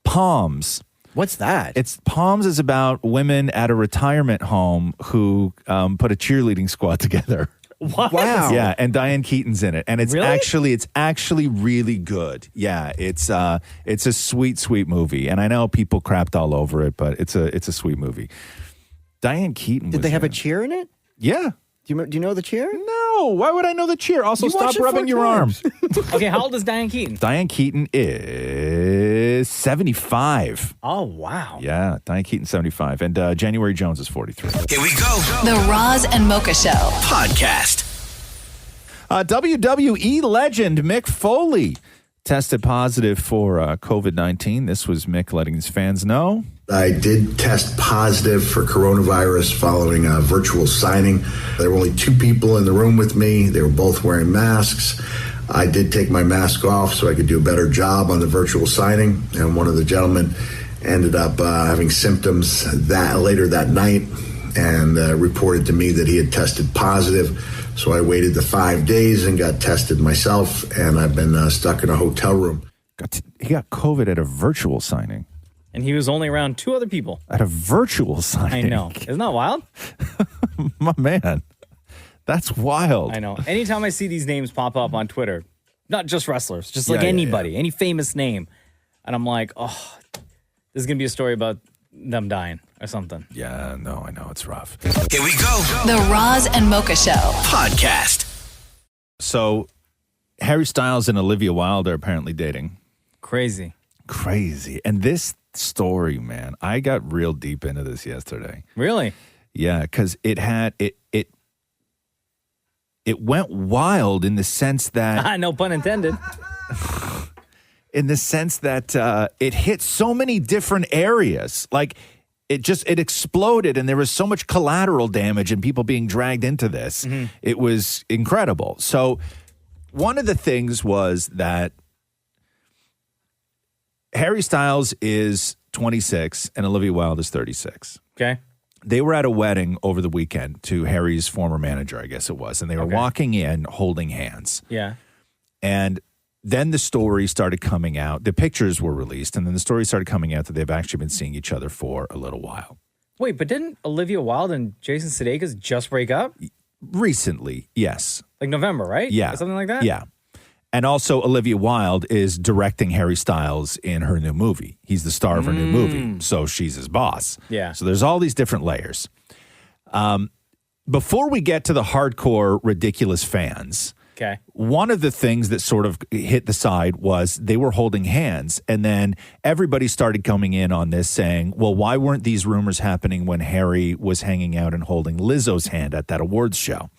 [SPEAKER 10] Palms.
[SPEAKER 11] What's that?
[SPEAKER 10] It's Palms is about women at a retirement home who put a cheerleading squad together.
[SPEAKER 3] What?
[SPEAKER 11] Wow.
[SPEAKER 10] Yeah, and Diane Keaton's in it, and it's
[SPEAKER 3] Really?
[SPEAKER 10] actually really good. Yeah, it's a sweet movie, and I know people crapped all over it, but it's a sweet movie. Diane Keaton.
[SPEAKER 11] Did they have a cheer in it?
[SPEAKER 10] Yeah.
[SPEAKER 11] Do you know the cheer?
[SPEAKER 10] No. Why would I know the cheer? Also,
[SPEAKER 11] You
[SPEAKER 10] stop
[SPEAKER 11] watched it
[SPEAKER 10] rubbing
[SPEAKER 11] 4
[SPEAKER 10] your arm.
[SPEAKER 11] times.
[SPEAKER 3] Okay, how old is Diane Keaton?
[SPEAKER 10] Diane Keaton is 75.
[SPEAKER 3] Oh wow.
[SPEAKER 10] Yeah, Diane Keaton 75, and January Jones is 43.
[SPEAKER 1] Here we go.
[SPEAKER 6] The Roz and Mocha Show.
[SPEAKER 1] Podcast.
[SPEAKER 10] WWE legend Mick Foley tested positive for COVID-19. This was Mick letting his fans know.
[SPEAKER 16] I did test positive for coronavirus following a virtual signing. There were only 2 people in the room with me. They were both wearing masks. I did take my mask off so I could do a better job on the virtual signing. And one of the gentlemen ended up having symptoms later that night and reported to me that he had tested positive. So I waited the 5 days and got tested myself, and I've been stuck in a hotel room.
[SPEAKER 10] He got COVID at a virtual signing.
[SPEAKER 3] And he was only around 2 other people.
[SPEAKER 10] At a virtual signing.
[SPEAKER 3] I know. Isn't that wild?
[SPEAKER 10] My man. That's wild.
[SPEAKER 3] I know. Anytime I see these names pop up on Twitter, not just wrestlers, just like
[SPEAKER 10] Yeah,
[SPEAKER 3] anybody, any famous name, and I'm like, oh, this is going to be a story about them dying or something.
[SPEAKER 10] Yeah, no, I know. It's rough.
[SPEAKER 1] Here we go.
[SPEAKER 6] The Roz and Mocha Show.
[SPEAKER 1] Podcast.
[SPEAKER 10] So, Harry Styles and Olivia Wilde are apparently dating.
[SPEAKER 3] Crazy.
[SPEAKER 10] And this story, man, I got real deep into this yesterday.
[SPEAKER 3] Really?
[SPEAKER 10] Yeah, because it went wild in the sense that
[SPEAKER 3] no pun intended.
[SPEAKER 10] in the sense that it hit so many different areas. Like it exploded, and there was so much collateral damage and people being dragged into this.
[SPEAKER 3] Mm-hmm.
[SPEAKER 10] It was incredible. So one of the things was that Harry Styles is 26 and Olivia Wilde is 36.
[SPEAKER 3] Okay.
[SPEAKER 10] They were at a wedding over the weekend to Harry's former manager, I guess it was, and they were walking in holding hands.
[SPEAKER 3] Yeah.
[SPEAKER 10] And then the story started coming out. The pictures were released, and then the story started coming out that they've actually been seeing each other for a little while.
[SPEAKER 3] Wait, but didn't Olivia Wilde and Jason Sudeikis just break up?
[SPEAKER 10] Recently, yes.
[SPEAKER 3] Like November, right?
[SPEAKER 10] Yeah.
[SPEAKER 3] Or something like that?
[SPEAKER 10] Yeah. And also, Olivia Wilde is directing Harry Styles in her new movie. He's the star of her new movie, so she's his boss.
[SPEAKER 3] Yeah.
[SPEAKER 10] So there's all these different layers. Before we get to the hardcore, ridiculous fans,
[SPEAKER 3] Okay.
[SPEAKER 10] one of the things that sort of hit the side was they were holding hands. And then everybody started coming in on this saying, well, why weren't these rumors happening when Harry was hanging out and holding Lizzo's hand at that awards show?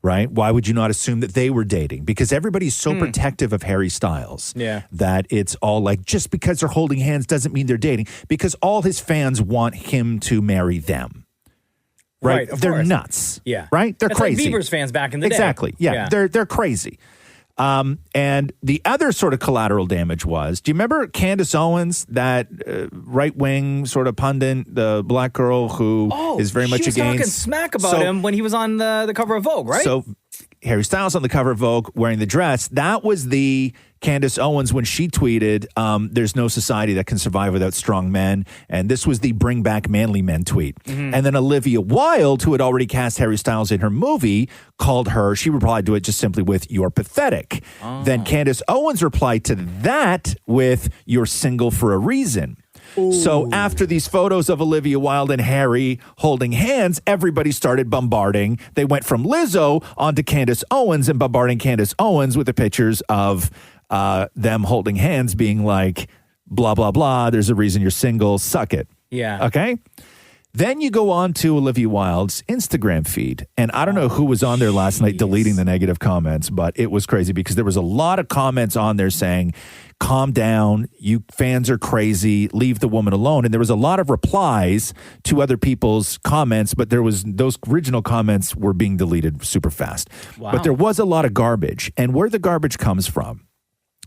[SPEAKER 10] Right? Why would you not assume that they were dating? Because everybody's so protective of Harry Styles that it's all like, just because they're holding hands doesn't mean they're dating, because all his fans want him to marry them. Right?
[SPEAKER 3] Of
[SPEAKER 10] They're
[SPEAKER 3] course.
[SPEAKER 10] nuts.
[SPEAKER 3] Yeah.
[SPEAKER 10] Right? They're
[SPEAKER 3] It's
[SPEAKER 10] crazy.
[SPEAKER 3] like Bieber's fans back in the day.
[SPEAKER 10] Exactly. Yeah. They're crazy. And the other sort of collateral damage was, do you remember Candace Owens, that right-wing sort of pundit, the black girl who is very much
[SPEAKER 3] she was
[SPEAKER 10] against...
[SPEAKER 3] talking smack about him when he was on the cover of Vogue, right?
[SPEAKER 10] So Harry Styles on the cover of Vogue wearing the dress, that was the Candace Owens when she tweeted, there's no society that can survive without strong men. And this was the bring back manly men tweet.
[SPEAKER 3] Mm-hmm.
[SPEAKER 10] And then Olivia Wilde, who had already cast Harry Styles in her movie, called her, she replied to it just simply with, you're pathetic. Then Candace Owens replied to that with, you're single for a reason. So after these photos of Olivia Wilde and Harry holding hands, everybody started bombarding. They went from Lizzo onto Candace Owens and bombarding Candace Owens with the pictures of them holding hands being like, blah, blah, blah. There's a reason you're single. Suck it.
[SPEAKER 3] Yeah.
[SPEAKER 10] Okay? Then you go on to Olivia Wilde's Instagram feed. And I don't know who was on there last night deleting the negative comments, but it was crazy because there was a lot of comments on there saying, calm down, you fans are crazy, leave the woman alone. And there was a lot of replies to other people's comments, but those original comments were being deleted super fast.
[SPEAKER 3] Wow.
[SPEAKER 10] But there was a lot of garbage. And where the garbage comes from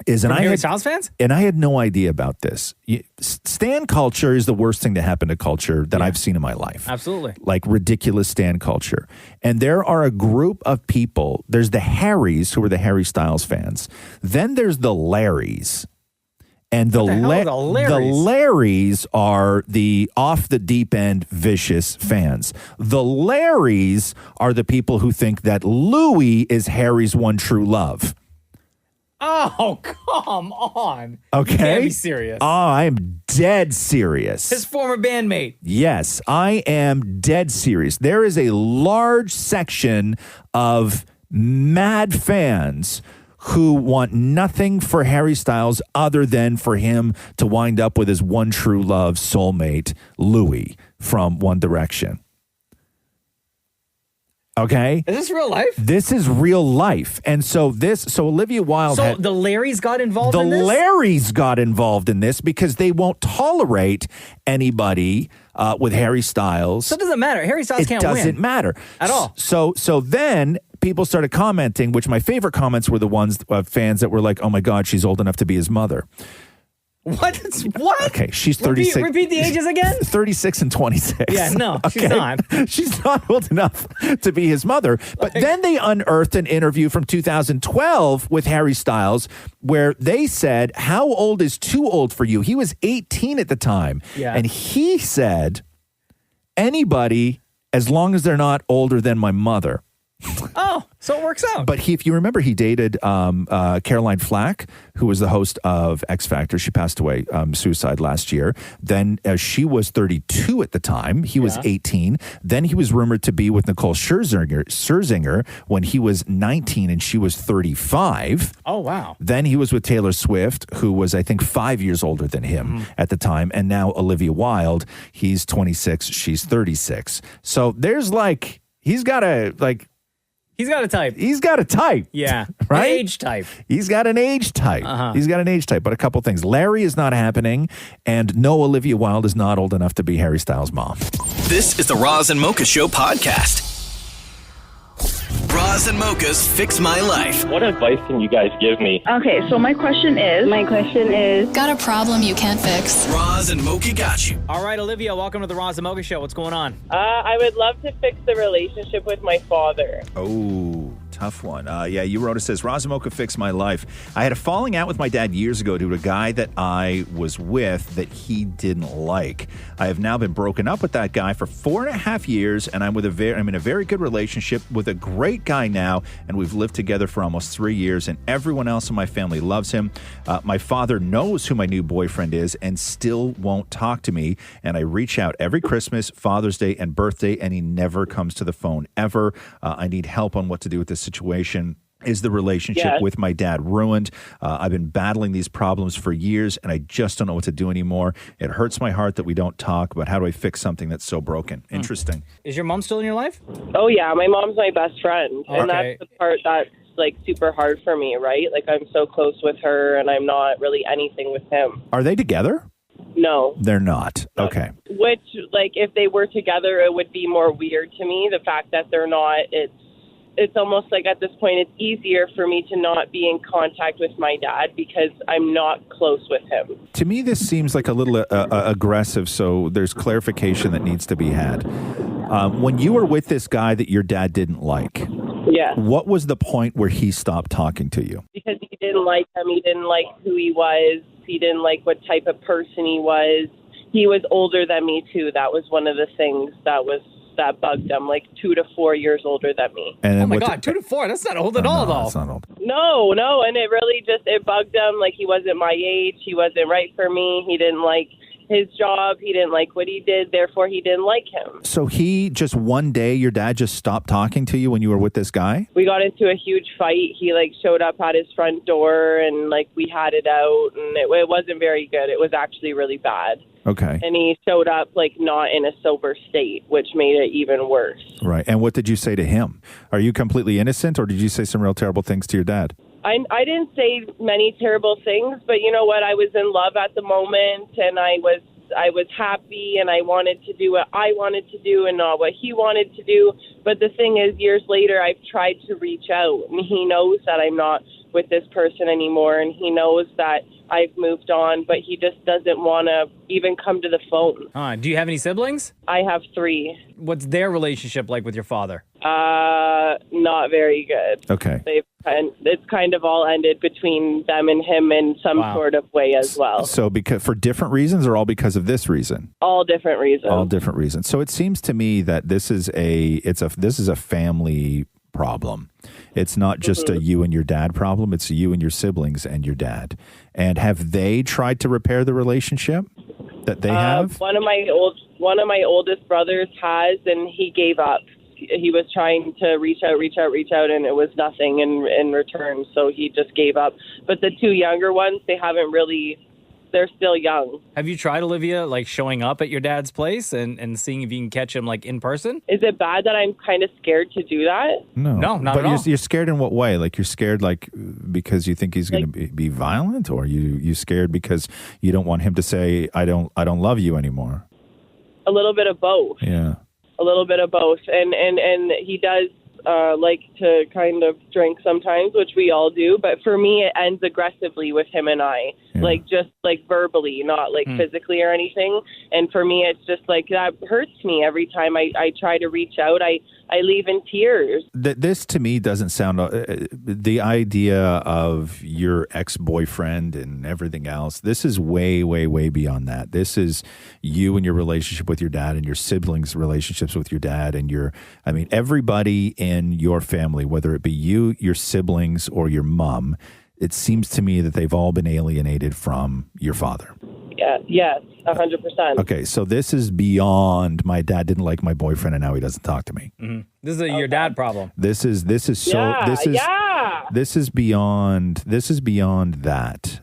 [SPEAKER 10] is, and
[SPEAKER 3] Harry Styles fans?
[SPEAKER 10] And I had no idea about this. Stan culture is the worst thing to happen to culture that I've seen in my life.
[SPEAKER 3] Absolutely.
[SPEAKER 10] Like ridiculous Stan culture. And there are a group of people. There's the Harrys, who are the Harry Styles fans. Then there's the Larrys. And the Larrys are the off the deep end vicious fans. The Larrys are the people who think that Louis is Harry's one true love.
[SPEAKER 3] Oh, come on.
[SPEAKER 10] Okay.
[SPEAKER 3] You can't be serious.
[SPEAKER 10] Oh, I am dead serious.
[SPEAKER 3] His former bandmate.
[SPEAKER 10] Yes, I am dead serious. There is a large section of mad fans who want nothing for Harry Styles other than for him to wind up with his one true love soulmate, Louis, from One Direction. Okay?
[SPEAKER 3] Is this real life?
[SPEAKER 10] This is real life. And so Olivia Wilde
[SPEAKER 3] So the Larrys got involved in this?
[SPEAKER 10] The Larrys got involved in this because they won't tolerate anybody with Harry Styles.
[SPEAKER 3] So it doesn't matter. Harry Styles can't win.
[SPEAKER 10] It doesn't matter.
[SPEAKER 3] At all.
[SPEAKER 10] So then people started commenting, which my favorite comments were the ones of fans that were like, oh my God, she's old enough to be his mother.
[SPEAKER 3] What? What?
[SPEAKER 10] Okay, she's 36.
[SPEAKER 3] Repeat the ages again?
[SPEAKER 10] 36 and 26.
[SPEAKER 3] Yeah, no, she's not.
[SPEAKER 10] She's not old enough to be his mother. But then they unearthed an interview from 2012 with Harry Styles where they said, how old is too old for you? He was 18 at the time.
[SPEAKER 3] Yeah.
[SPEAKER 10] And he said, anybody, as long as they're not older than my mother.
[SPEAKER 3] Oh, so it works out.
[SPEAKER 10] But if you remember, he dated Caroline Flack, who was the host of X Factor. She passed away, suicide last year. Then she was 32 at the time. He was 18. Then he was rumored to be with Nicole Scherzinger when he was 19 and she was 35.
[SPEAKER 3] Oh, wow.
[SPEAKER 10] Then he was with Taylor Swift, who was, I think, 5 years older than him at the time. And now Olivia Wilde, he's 26, she's 36. So there's he's got a type.
[SPEAKER 3] He's got a type. Yeah.
[SPEAKER 10] Right?
[SPEAKER 3] An age type.
[SPEAKER 10] He's got an age type. He's got an age type. But a couple things. Larry is not happening, and no, Olivia Wilde is not old enough to be Harry Styles' mom.
[SPEAKER 1] This is the Roz and Mocha Show podcast. Roz and Mocha's Fix My Life.
[SPEAKER 12] What advice can you guys give me?
[SPEAKER 8] Okay, so my question is...
[SPEAKER 6] Got a problem you can't fix?
[SPEAKER 1] Roz and Mocha got you.
[SPEAKER 3] All right, Olivia, welcome to the Roz and Mocha Show. What's going on?
[SPEAKER 17] I would love to fix the relationship with my father.
[SPEAKER 10] Oh, tough one. Yeah, you wrote, it says, Roz and Mocha fixed my life. I had a falling out with my dad years ago due to a guy that I was with that he didn't like. I have now been broken up with that guy for 4.5 years, and I'm in a very good relationship with a great guy now, and we've lived together for almost 3 years, and everyone else in my family loves him. My father knows who my new boyfriend is and still won't talk to me, and I reach out every Christmas, Father's Day, and birthday, and he never comes to the phone ever. I need help on what to do with this situation. Is the relationship with my dad ruined? I've been battling these problems for years, and I just don't know what to do anymore. It hurts my heart that we don't talk, but how do I fix something that's so broken? Interesting.
[SPEAKER 3] Is your mom still in your life?
[SPEAKER 17] Oh, yeah. My mom's my best friend.
[SPEAKER 3] Okay.
[SPEAKER 17] And that's the part that's, super hard for me, right? I'm so close with her, and I'm not really anything with him.
[SPEAKER 10] Are they together?
[SPEAKER 17] No.
[SPEAKER 10] They're not. Okay.
[SPEAKER 17] Which, if they were together, it would be more weird to me. The fact that they're not, it's almost like at this point it's easier for me to not be in contact with my dad because I'm not close with him.
[SPEAKER 10] To me, this seems like a little aggressive, so there's clarification that needs to be had. When you were with this guy that your dad didn't like, what was the point where he stopped talking to you?
[SPEAKER 17] Because he didn't like him. He didn't like who he was. He didn't like what type of person he was. He was older than me, too. That was one of the things that bugged him, 2 to 4 years older than me.
[SPEAKER 10] And
[SPEAKER 3] oh my God, 2 to 4. That's not old at all, though.
[SPEAKER 10] That's not old.
[SPEAKER 17] No. And it really it bugged him. He wasn't my age. He wasn't right for me. He didn't like his job. He didn't like what he did. Therefore, he didn't like him.
[SPEAKER 10] So he just one day, your dad just stopped talking to you when you were with this guy?
[SPEAKER 17] We got into a huge fight. He like showed up at his front door and like we had it out, and it wasn't very good. It was actually really bad.
[SPEAKER 10] Okay.
[SPEAKER 17] And he showed up like not in a sober state, which made it even worse.
[SPEAKER 10] Right. And what did you say to him? Are you completely innocent, or did you say some real terrible things to your dad?
[SPEAKER 17] I didn't say many terrible things, but you know what? I was in love at the moment, and I was happy, and I wanted to do what I wanted to do and not what he wanted to do. But the thing is, years later, I've tried to reach out, and he knows that I'm not with this person anymore, and he knows that I've moved on, but he just doesn't want to even come to the phone.
[SPEAKER 3] Do you have any siblings?
[SPEAKER 17] I have 3.
[SPEAKER 3] What's their relationship like with your father?
[SPEAKER 17] Not very good.
[SPEAKER 10] Okay.
[SPEAKER 17] It's kind of all ended between them and him in some sort of way as well.
[SPEAKER 10] So because for different reasons, or all because of this reason?
[SPEAKER 17] All different reasons.
[SPEAKER 10] All different reasons. So it seems to me that this is a family problem. It's not just a you and your dad problem. It's you and your siblings and your dad. And have they tried to repair the relationship that they have?
[SPEAKER 17] One of my oldest brothers has, and he gave up. He was trying to reach out, and it was nothing in return. So he just gave up. But the 2 younger ones, they haven't really. They're still young.
[SPEAKER 3] Have you tried, Olivia, like showing up at your dad's place and seeing if you can catch him like in person?
[SPEAKER 17] Is it bad that I'm kind of scared to do that?
[SPEAKER 10] No,
[SPEAKER 3] not
[SPEAKER 10] but
[SPEAKER 3] at all.
[SPEAKER 10] You're scared in what way? Like you're scared like because you think he's going to be violent, or you scared because you don't want him to say I don't love you anymore?
[SPEAKER 17] A little bit of both.
[SPEAKER 10] Yeah.
[SPEAKER 17] A little bit of both. And he does like to kind of drink sometimes, which we all do. But for me, it ends aggressively with him and I, like just like verbally, not like physically or anything. And for me, it's just like that hurts me every time I try to reach out. I leave in tears.
[SPEAKER 10] This to me doesn't sound the idea of your ex-boyfriend and everything else. This is way, way, way beyond that. This is you and your relationship with your dad and your siblings' relationships with your dad and everybody in your family, whether it be you, your siblings, or your mom. It seems to me that they've all been alienated from your father.
[SPEAKER 17] Yeah, yes, 100%.
[SPEAKER 10] Okay, so this is beyond my dad didn't like my boyfriend and now he doesn't talk to me.
[SPEAKER 3] Mm-hmm. This is your dad problem.
[SPEAKER 10] This is beyond that.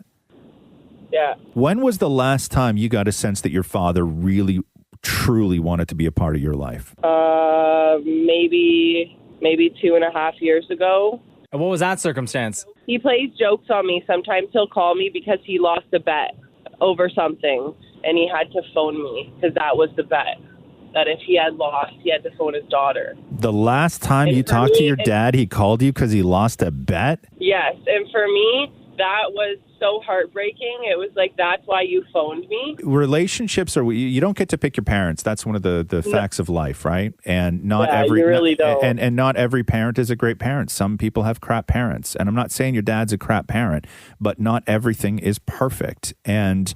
[SPEAKER 17] Yeah.
[SPEAKER 10] When was the last time you got a sense that your father really truly wanted to be a part of your life?
[SPEAKER 17] Maybe 2.5 years ago.
[SPEAKER 3] And what was that circumstance?
[SPEAKER 17] He plays jokes on me. Sometimes he'll call me because he lost a bet over something, and he had to phone me because that was the bet. That if he had lost, he had to phone his daughter.
[SPEAKER 10] The last time you talked to your dad, he called you because he lost a bet?
[SPEAKER 17] Yes, and for me, that was so heartbreaking. It was like, that's why you phoned me.
[SPEAKER 10] Relationships are, you don't get to pick your parents. That's one of the facts of life, right? And not every
[SPEAKER 17] you really don't.
[SPEAKER 10] And not every parent is a great parent. Some people have crap parents. And I'm not saying your dad's a crap parent, but not everything is perfect. And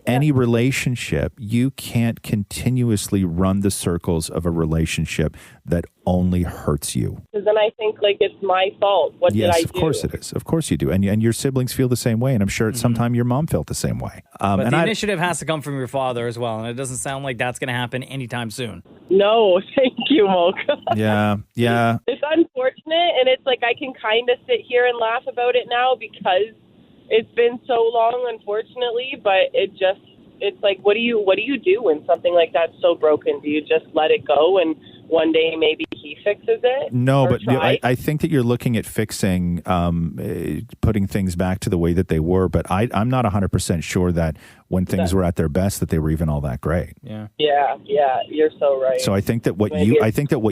[SPEAKER 10] any relationship, you can't continuously run the circles of a relationship that only hurts you.
[SPEAKER 17] Because then I think like it's my fault. What did I do?
[SPEAKER 10] Yes, of course it is. Of course you do. And your siblings feel the same way. And I'm sure at some time your mom felt the same way.
[SPEAKER 3] But the initiative has to come from your father as well. And it doesn't sound like that's going to happen anytime soon.
[SPEAKER 17] No, thank you, Mocha.
[SPEAKER 10] Yeah.
[SPEAKER 17] It's unfortunate. And it's like I can kind of sit here and laugh about it now because it's been so long, unfortunately. But it's like, what do you do when something like that's so broken? Do you just let it go and one day maybe he fixes it?
[SPEAKER 10] No, but I think that you're looking at fixing, putting things back to the way that they were. But I'm not 100% sure that when things were at their best, that they were even all that great.
[SPEAKER 3] Yeah,
[SPEAKER 17] you're so right.
[SPEAKER 10] So I think that what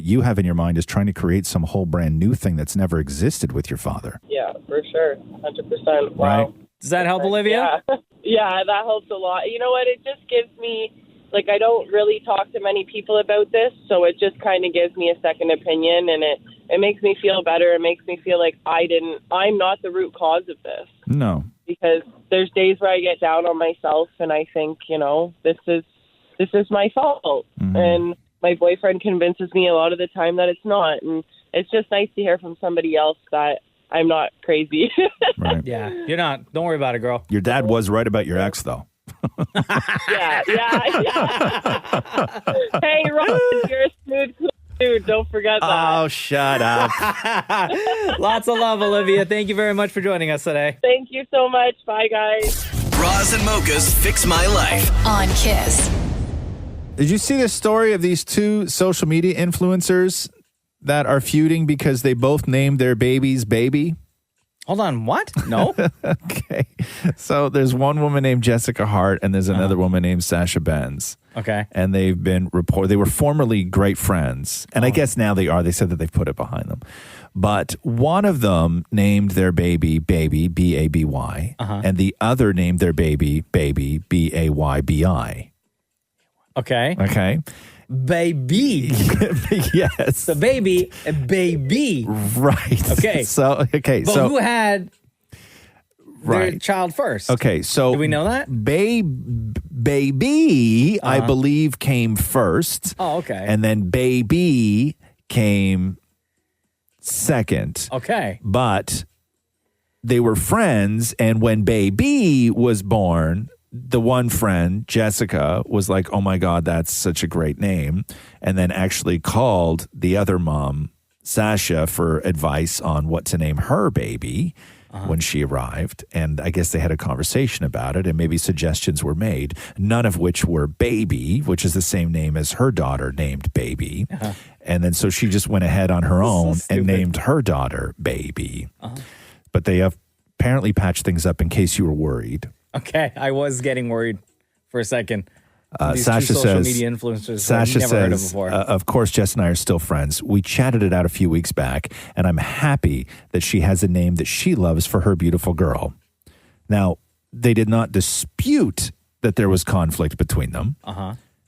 [SPEAKER 10] you have in your mind is trying to create some whole brand new thing that's never existed with your father.
[SPEAKER 17] Yeah, for sure, 100%. Wow.
[SPEAKER 10] Right?
[SPEAKER 3] Does that help, Olivia?
[SPEAKER 17] Yeah, that helps a lot. You know what? It just gives me, like, I don't really talk to many people about this, so it just kind of gives me a second opinion, and it makes me feel better. It makes me feel like I'm not the root cause of this.
[SPEAKER 10] No.
[SPEAKER 17] Because there's days where I get down on myself, and I think, this is my fault. Mm-hmm. And my boyfriend convinces me a lot of the time that it's not, and it's just nice to hear from somebody else that I'm not crazy.
[SPEAKER 10] Right.
[SPEAKER 3] Yeah, you're not. Don't worry about it, girl.
[SPEAKER 10] Your dad was right about your ex, though.
[SPEAKER 17] Yeah. Hey, Ron, you're a smooth dude. Don't forget that.
[SPEAKER 10] Oh, shut up.
[SPEAKER 3] Lots of love, Olivia. Thank you very much for joining us today.
[SPEAKER 17] Thank you so much. Bye, guys.
[SPEAKER 1] Roz and Mocha's Fix My Life.
[SPEAKER 6] On Kiss.
[SPEAKER 10] Did you see the story of these two social media influencers that are feuding because they both named their babies baby?
[SPEAKER 3] Hold on, what? No.
[SPEAKER 10] Okay. So there's one woman named Jessica Hart and there's another woman named Sasha Benz.
[SPEAKER 3] Okay.
[SPEAKER 10] And they've been they were formerly great friends. And I guess now they are. They said that they've put it behind them. But one of them named their baby, B-A-B-Y. And the other named their baby, B-A-Y-B-I.
[SPEAKER 3] Okay.
[SPEAKER 10] Okay.
[SPEAKER 3] Baby.
[SPEAKER 10] Yes.
[SPEAKER 3] The baby, a baby.
[SPEAKER 10] Right.
[SPEAKER 3] Okay.
[SPEAKER 10] But
[SPEAKER 3] who had their
[SPEAKER 10] right.
[SPEAKER 3] child first?
[SPEAKER 10] Okay, so
[SPEAKER 3] do we know that?
[SPEAKER 10] Baby, I believe, came first.
[SPEAKER 3] Oh, okay.
[SPEAKER 10] And then baby came second.
[SPEAKER 3] Okay.
[SPEAKER 10] But they were friends, and when baby was born, the one friend, Jessica, was like, oh my God, that's such a great name. And then actually called the other mom, Sasha, for advice on what to name her baby when she arrived. And I guess they had a conversation about it and maybe suggestions were made, none of which were Baby, which is the same name as her daughter named Baby. And then so she just went ahead on her own and named her daughter Baby. But they have apparently patched things up in case you were worried.
[SPEAKER 3] Okay, I was getting worried for a second. These
[SPEAKER 10] Sasha
[SPEAKER 3] two social
[SPEAKER 10] says,
[SPEAKER 3] media influencers
[SPEAKER 10] Sasha
[SPEAKER 3] I've never heard of
[SPEAKER 10] says,
[SPEAKER 3] before.
[SPEAKER 10] of course, Jess and I are still friends. We chatted it out a few weeks back, and I'm happy that she has a name that she loves for her beautiful girl. Now, they did not dispute that there was conflict between them.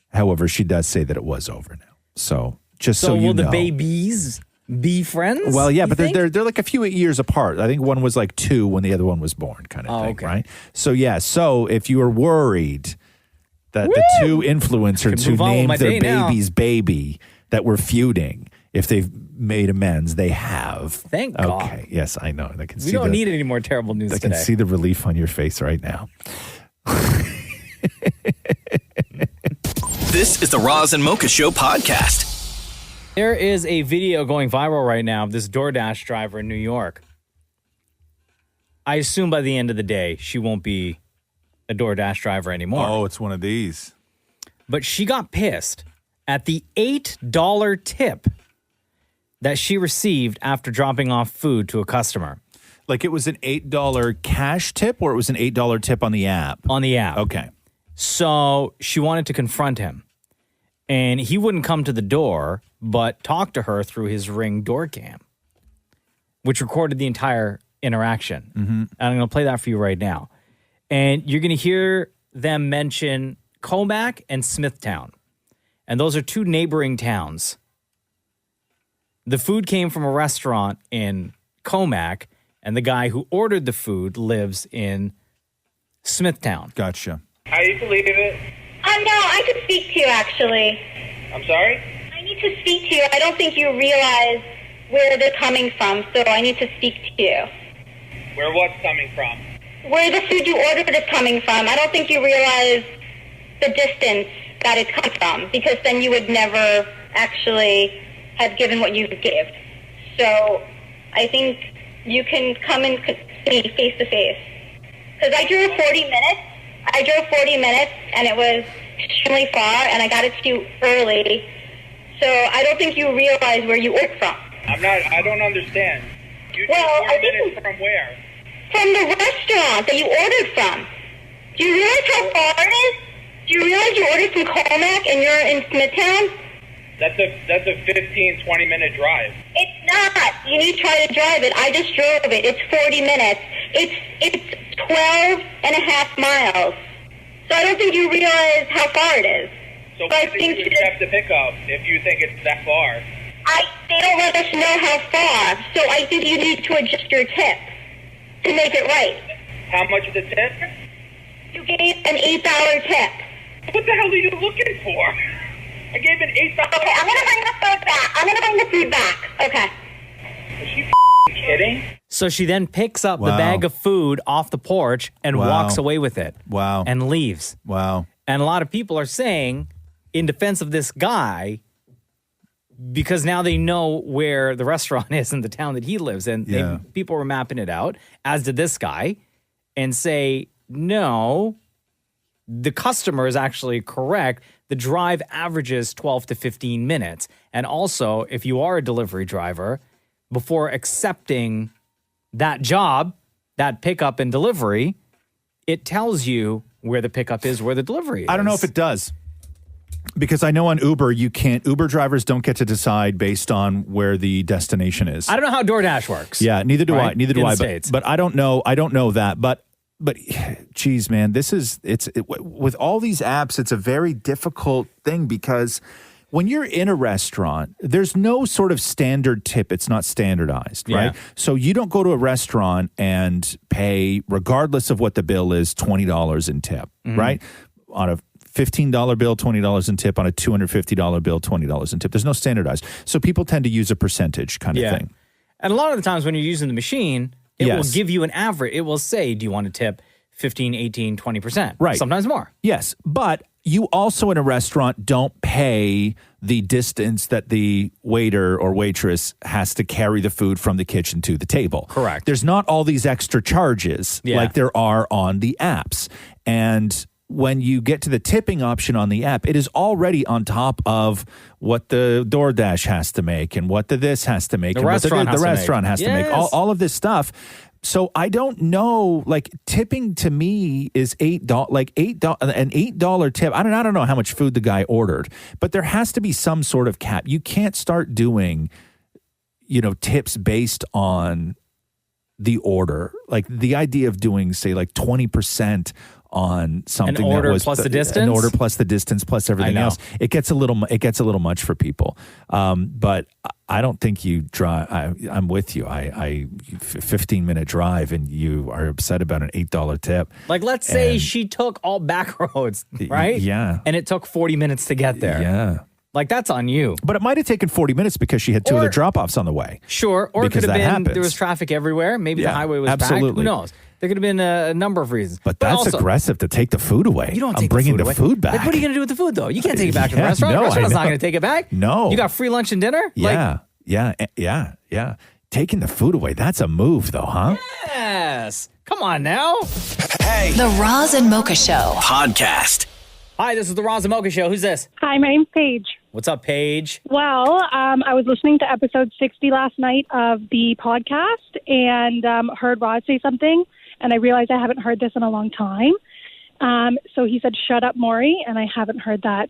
[SPEAKER 10] However, she does say that it was over now. So, just so you know.
[SPEAKER 3] will the babies be friends?
[SPEAKER 10] Well, yeah, but they're like a few years apart. I think one was like 2 when the other one was born, kind of thing, right? So, yeah, so if you were worried that the two influencers who named their baby's baby that were feuding, if they've made amends, they have.
[SPEAKER 3] Thank God.
[SPEAKER 10] Okay, yes, I know. I can
[SPEAKER 3] We
[SPEAKER 10] see
[SPEAKER 3] don't need any more terrible news
[SPEAKER 10] I
[SPEAKER 3] today.
[SPEAKER 10] can see the relief on your face right now.
[SPEAKER 1] This is the Roz and Mocha Show podcast.
[SPEAKER 3] There is a video going viral right now of this DoorDash driver in New York. I assume by the end of the day, she won't be a DoorDash driver anymore.
[SPEAKER 10] Oh, it's one of these.
[SPEAKER 3] But she got pissed at the $8 tip that she received after dropping off food to a customer.
[SPEAKER 10] Like it was an $8 cash tip or it was an $8 tip on the app?
[SPEAKER 3] On the app.
[SPEAKER 10] Okay.
[SPEAKER 3] So she wanted to confront him. And he wouldn't come to the door, but talk to her through his Ring door cam, which recorded the entire interaction. And I'm going to play that for you right now. And you're going to hear them mention Comac and Smithtown. And those are 2 neighboring towns. The food came from a restaurant in Comac, and the guy who ordered the food lives in Smithtown.
[SPEAKER 10] Gotcha.
[SPEAKER 18] How you believe it?
[SPEAKER 19] No, I could speak to you, actually.
[SPEAKER 18] I'm sorry?
[SPEAKER 19] I need to speak to you. I don't think you realize where they're coming from, so I need to speak to you.
[SPEAKER 18] Where what's coming from?
[SPEAKER 19] Where the food you ordered is coming from. I don't think you realize the distance that it's come from, because then you would never actually have given what you gave. So I think you can come and see me face to face. Because I drove 40 minutes. And it was extremely far, and I got it to you early. So I don't think you realize where you ordered from.
[SPEAKER 18] I don't understand. You
[SPEAKER 19] Well, I think
[SPEAKER 18] minutes from where?
[SPEAKER 19] From the restaurant that you ordered from. Do you realize how far it is? Do you realize you ordered from Comac and you're in Smithtown?
[SPEAKER 18] That's a 15, 20-minute drive.
[SPEAKER 19] It's not. You need to try to drive it. I just drove it. It's 40 minutes. It's 12 and a half miles. So I don't think you realize how far it is.
[SPEAKER 18] So what do you accept the pickup if you think it's that far?
[SPEAKER 19] They don't let us know how far. So I think you need to adjust your tip to make it right.
[SPEAKER 18] How much is the tip?
[SPEAKER 19] You gave an $8 tip.
[SPEAKER 18] What the hell are you looking for? I gave an $8.
[SPEAKER 19] Okay, I'm going to bring the food back. Okay.
[SPEAKER 18] Is she kidding?
[SPEAKER 3] So she then picks up the
[SPEAKER 10] Wow.
[SPEAKER 3] bag of food off the porch and
[SPEAKER 10] Wow.
[SPEAKER 3] walks away with it.
[SPEAKER 10] Wow.
[SPEAKER 3] And leaves.
[SPEAKER 10] Wow.
[SPEAKER 3] And a lot of people are saying, in defense of this guy, because now they know where the restaurant is in the town that he lives in,
[SPEAKER 10] Yeah.
[SPEAKER 3] people were mapping it out, as did this guy, and say, no, the customer is actually correct. The drive averages 12 to 15 minutes. And also, if you are a delivery driver, before accepting that job, that pickup and delivery, it tells you where the pickup is, where the delivery is.
[SPEAKER 10] I don't know if it does. Because I know on Uber, Uber drivers don't get to decide based on where the destination is.
[SPEAKER 3] I don't know how DoorDash works.
[SPEAKER 10] Yeah, neither do
[SPEAKER 3] right?
[SPEAKER 10] I. Neither do
[SPEAKER 3] In
[SPEAKER 10] I.
[SPEAKER 3] the States.
[SPEAKER 10] But I don't know. I don't know that. But geez, man, with all these apps, it's a very difficult thing because when you're in a restaurant, there's no sort of standard tip. It's not standardized, right?
[SPEAKER 3] Yeah.
[SPEAKER 10] So you don't go to a restaurant and pay, regardless of what the bill is, $20 in tip,
[SPEAKER 3] Mhm.
[SPEAKER 10] right? On a $15 bill, $20 in tip. On a $250 bill, $20 in tip. There's no standardized. So people tend to use a percentage kind of thing.
[SPEAKER 3] And a lot of the times when you're using the machine, it will
[SPEAKER 10] Yes.
[SPEAKER 3] give you an average. It will say, do you want to tip 15, 18, 20%?
[SPEAKER 10] Right.
[SPEAKER 3] Sometimes more.
[SPEAKER 10] Yes, but you also in a restaurant don't pay the distance that the waiter or waitress has to carry the food from the kitchen to the table.
[SPEAKER 3] Correct.
[SPEAKER 10] There's not all these extra charges like there are on the apps. And when you get to the tipping option on the app, it is already on top of what the DoorDash has to make and what the this has to make
[SPEAKER 3] The
[SPEAKER 10] and
[SPEAKER 3] restaurant
[SPEAKER 10] what the
[SPEAKER 3] has to
[SPEAKER 10] restaurant
[SPEAKER 3] make.
[SPEAKER 10] has to make.
[SPEAKER 3] Yes.
[SPEAKER 10] All of this stuff. So I don't know, like tipping to me is $8, like $8, an $8 tip. I don't know how much food the guy ordered, but there has to be some sort of cap. You can't start doing, tips based on the order. Like the idea of doing, say, like 20% on something
[SPEAKER 3] order
[SPEAKER 10] that was
[SPEAKER 3] plus the distance?
[SPEAKER 10] an order plus the distance plus everything
[SPEAKER 3] I know.
[SPEAKER 10] else. It gets a little much for people. But I don't think you drive. I'm with you. 15-minute drive and you are upset about an $8 tip.
[SPEAKER 3] Like, let's say
[SPEAKER 10] And-
[SPEAKER 3] she took all back roads, right?
[SPEAKER 10] Yeah.
[SPEAKER 3] And it took 40 minutes to get there.
[SPEAKER 10] Yeah.
[SPEAKER 3] Like, that's on you.
[SPEAKER 10] But it might have taken 40 minutes because she had two other drop-offs on the way.
[SPEAKER 3] Sure. Or it
[SPEAKER 10] Because
[SPEAKER 3] could have
[SPEAKER 10] that
[SPEAKER 3] been
[SPEAKER 10] happens.
[SPEAKER 3] there was traffic everywhere. Maybe
[SPEAKER 10] Yeah,
[SPEAKER 3] the highway was packed.
[SPEAKER 10] absolutely.
[SPEAKER 3] Who knows? There could have been a number of reasons.
[SPEAKER 10] But that's
[SPEAKER 3] also,
[SPEAKER 10] aggressive to take the food away.
[SPEAKER 3] You don't
[SPEAKER 10] I'm
[SPEAKER 3] take
[SPEAKER 10] bringing
[SPEAKER 3] the
[SPEAKER 10] the
[SPEAKER 3] food away.
[SPEAKER 10] food back.
[SPEAKER 3] Like, what are you going to do with the food, though? You can't take it back to the
[SPEAKER 10] Yeah,
[SPEAKER 3] restaurant.
[SPEAKER 10] no,
[SPEAKER 3] The restaurant's
[SPEAKER 10] I
[SPEAKER 3] not
[SPEAKER 10] know.
[SPEAKER 3] going to take it back.
[SPEAKER 10] No.
[SPEAKER 3] You got free lunch and dinner?
[SPEAKER 10] Yeah. Yeah. Taking the food away, that's a move, though, huh?
[SPEAKER 3] Yes. Come on now.
[SPEAKER 2] Hey.
[SPEAKER 6] The Roz and Mocha Show.
[SPEAKER 2] Podcast.
[SPEAKER 3] Hi, this is the Roz and Mocha Show. Who's this?
[SPEAKER 20] Hi, my name's Paige.
[SPEAKER 3] What's up, Paige?
[SPEAKER 20] Well, I was listening to episode 60 last night of the podcast and heard Rod say something, and I realized I haven't heard this in a long time. So he said, "Shut up, Maury," and I haven't heard that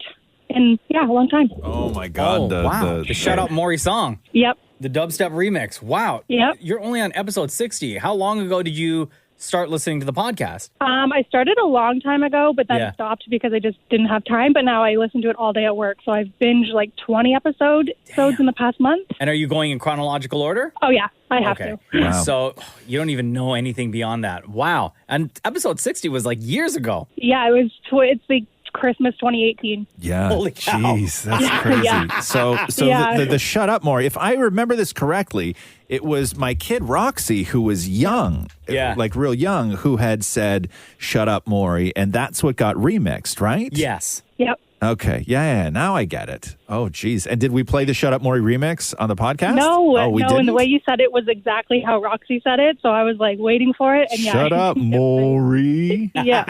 [SPEAKER 20] in, a long time.
[SPEAKER 10] Oh, my God.
[SPEAKER 3] Wow. The Shut Up Maury song.
[SPEAKER 20] Yep.
[SPEAKER 3] The dubstep remix. Wow.
[SPEAKER 20] Yep.
[SPEAKER 3] You're only on episode 60. How long ago did you start listening to the podcast?
[SPEAKER 20] I started a long time ago, but then
[SPEAKER 3] Yeah.
[SPEAKER 20] stopped because I just didn't have time. But now I listen to it all day at work. So I've binged like 20 episodes in the past month.
[SPEAKER 3] And are you going in chronological order?
[SPEAKER 20] Oh, yeah. I have
[SPEAKER 3] Okay.
[SPEAKER 20] to.
[SPEAKER 10] Wow.
[SPEAKER 3] So you don't even know anything beyond that. Wow. And episode 60 was like years ago.
[SPEAKER 20] Yeah, it's like Christmas 2018.
[SPEAKER 10] Yeah.
[SPEAKER 3] Holy cow.
[SPEAKER 10] Jeez, that's crazy.
[SPEAKER 20] Yeah.
[SPEAKER 10] So
[SPEAKER 20] Yeah.
[SPEAKER 10] the shut up, Maury. If I remember this correctly, it was my kid Roxy who was young, like real young, who had said "shut up, Maury," and that's what got remixed, right?
[SPEAKER 3] Yes.
[SPEAKER 20] Yep.
[SPEAKER 10] Okay. Yeah. Now I get it. Oh, geez. And did we play the "Shut Up, Maury" remix on the podcast?
[SPEAKER 20] No,
[SPEAKER 10] Oh, we
[SPEAKER 20] no,
[SPEAKER 10] didn't.
[SPEAKER 20] and the way you said it was exactly how Roxy said it, so I was like waiting for it. And
[SPEAKER 10] Shut up, Maury.
[SPEAKER 20] Yeah.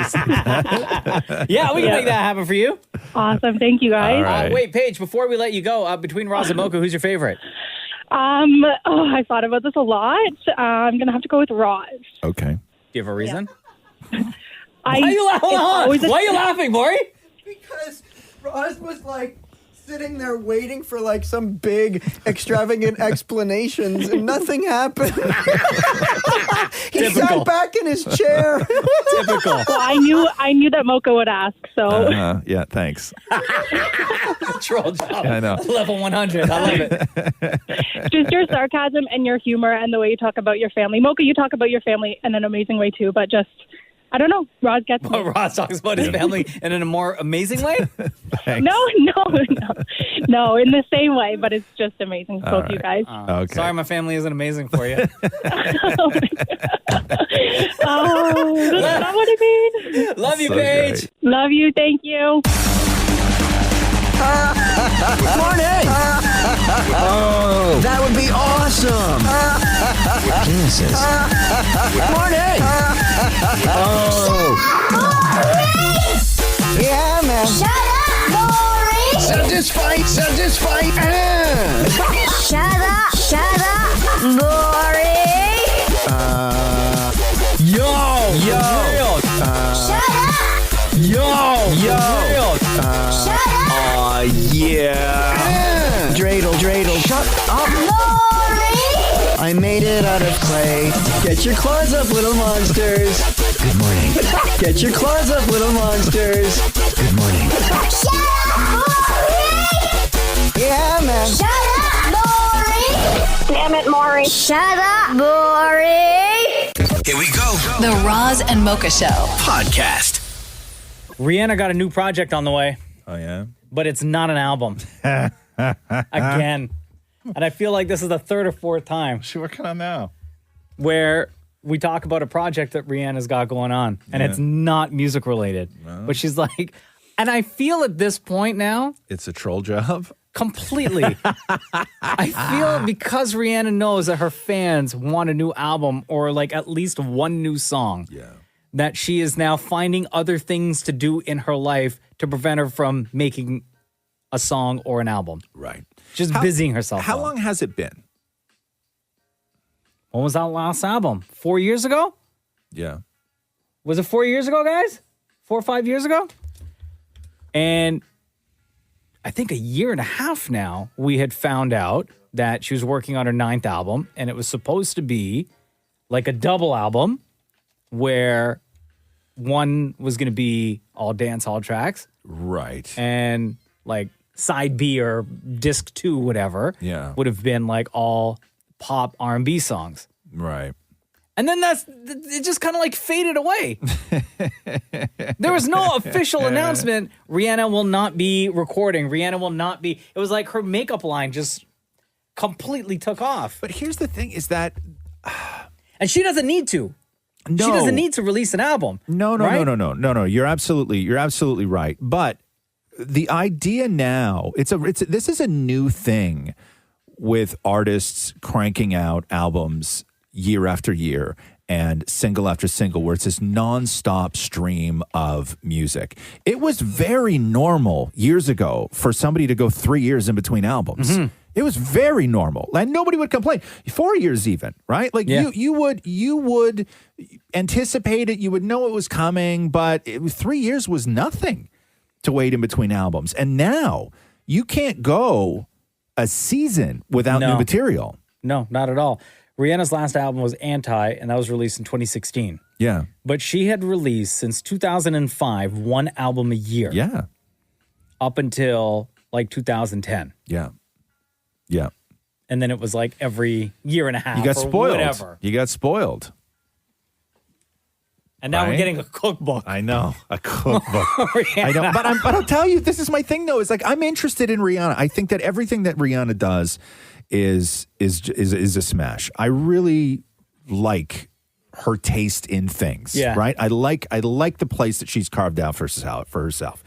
[SPEAKER 3] Yeah, we can make that happen for you.
[SPEAKER 20] Awesome. Thank you, guys.
[SPEAKER 10] All right.
[SPEAKER 3] Wait, Paige, before we let you go, between Roz and Mocha, who's your favorite?
[SPEAKER 20] I thought about this a lot. I'm going to have to go with Roz.
[SPEAKER 10] Okay.
[SPEAKER 3] Do you have a reason?
[SPEAKER 20] Why
[SPEAKER 3] Why are you laughing, Maury?
[SPEAKER 11] Because Roz was like sitting there waiting for like some big extravagant explanations and nothing happened. He
[SPEAKER 3] Typical.
[SPEAKER 11] sat back in his chair.
[SPEAKER 3] Typical.
[SPEAKER 20] Well, I knew that Mocha would ask, so.
[SPEAKER 10] Yeah, thanks.
[SPEAKER 3] Troll job.
[SPEAKER 10] I know.
[SPEAKER 3] Level 100. I love it.
[SPEAKER 20] Just your sarcasm and your humor and the way you talk about your family. Mocha, you talk about your family in an amazing way too, but just I don't know. Roz gets me.
[SPEAKER 3] Roz talks about his family in a more amazing way?
[SPEAKER 20] No, in the same way, but it's just amazing. Both you guys.
[SPEAKER 10] Okay.
[SPEAKER 3] Sorry, my family isn't amazing for you.
[SPEAKER 20] Oh, that's not what I mean.
[SPEAKER 3] Love you,
[SPEAKER 10] So
[SPEAKER 3] Paige.
[SPEAKER 10] great.
[SPEAKER 20] Love you. Thank you.
[SPEAKER 5] Good morning. Oh, that would be awesome. Penises. Good morning. Oh. Yeah, man.
[SPEAKER 2] Shut up, boring.
[SPEAKER 5] Satisfied.
[SPEAKER 2] Shut up, boring.
[SPEAKER 5] Yo.
[SPEAKER 2] Shut up.
[SPEAKER 5] Yo.
[SPEAKER 2] Shut up.
[SPEAKER 5] Yeah. Dreidel. Shut up.
[SPEAKER 2] Boring.
[SPEAKER 11] I made it out of clay. Get your claws up, little monsters.
[SPEAKER 5] Good morning.
[SPEAKER 11] Get your claws up, little monsters.
[SPEAKER 5] Good morning.
[SPEAKER 2] Shut up, boring.
[SPEAKER 11] Yeah, man.
[SPEAKER 2] Shut up, boring.
[SPEAKER 19] Damn it, Maury.
[SPEAKER 2] Shut up, boring.
[SPEAKER 1] Here we go.
[SPEAKER 6] The Roz and Mocha Show.
[SPEAKER 1] Podcast.
[SPEAKER 3] Rihanna got a new project on the way,
[SPEAKER 10] Oh, yeah?
[SPEAKER 3] but it's not an album. Again. And I feel like this is the third or fourth time.
[SPEAKER 10] What's she working on now?
[SPEAKER 3] Where we talk about a project that Rihanna's got going on, and it's not music related.
[SPEAKER 10] No.
[SPEAKER 3] But she's like, and I feel at this point now,
[SPEAKER 10] It's a troll job?
[SPEAKER 3] completely. I feel because Rihanna knows that her fans want a new album or like at least one new song.
[SPEAKER 10] Yeah.
[SPEAKER 3] That she is now finding other things to do in her life to prevent her from making a song or an album.
[SPEAKER 10] Right.
[SPEAKER 3] Just busying herself.
[SPEAKER 10] How
[SPEAKER 3] up.
[SPEAKER 10] long has it been?
[SPEAKER 3] When was that last album? 4 years ago?
[SPEAKER 10] Yeah.
[SPEAKER 3] Was it 4 years ago, guys? 4 or 5 years ago? And I think a year and a half now, we had found out that she was working on her 9th album, and it was supposed to be like a double album where one was going to be all dance hall tracks.
[SPEAKER 10] Right.
[SPEAKER 3] And like side B or disc 2, whatever, would have been like all pop R&B songs.
[SPEAKER 10] Right.
[SPEAKER 3] And then it just kind of like faded away. There was no official announcement. Rihanna will not be recording. Rihanna will not be. It was like her makeup line just completely took off.
[SPEAKER 10] But here's the thing is that.
[SPEAKER 3] And she doesn't need to.
[SPEAKER 10] No.
[SPEAKER 3] She doesn't need to release an album.
[SPEAKER 10] No.
[SPEAKER 3] right?
[SPEAKER 10] You're absolutely right. But the idea now, this is a new thing with artists cranking out albums year after year and single after single, where it's this nonstop stream of music. It was very normal years ago for somebody to go 3 years in between albums. Mm-hmm. It was very normal, and nobody would complain. 4 years, even, right? Like you would anticipate it. You would know it was coming, but 3 years was nothing to wait in between albums. And now you can't go a season without new material.
[SPEAKER 3] No, not at all. Rihanna's last album was Anti, and that was released in 2016.
[SPEAKER 10] Yeah.
[SPEAKER 3] But she had released since 2005 one album a year.
[SPEAKER 10] Yeah.
[SPEAKER 3] Up until like 2010.
[SPEAKER 10] Yeah. Yeah.
[SPEAKER 3] And then it was like every year and a half.
[SPEAKER 10] You got
[SPEAKER 3] or
[SPEAKER 10] spoiled.
[SPEAKER 3] Whatever.
[SPEAKER 10] You got spoiled.
[SPEAKER 3] And now we're
[SPEAKER 10] Right?
[SPEAKER 3] getting a cookbook.
[SPEAKER 10] I know, a cookbook. I know, but I'll tell you, this is my thing though. It's like I'm interested in Rihanna. I think that everything that Rihanna does is a smash. I really like her taste in things.
[SPEAKER 3] Yeah.
[SPEAKER 10] Right. I like the place that she's carved out for herself.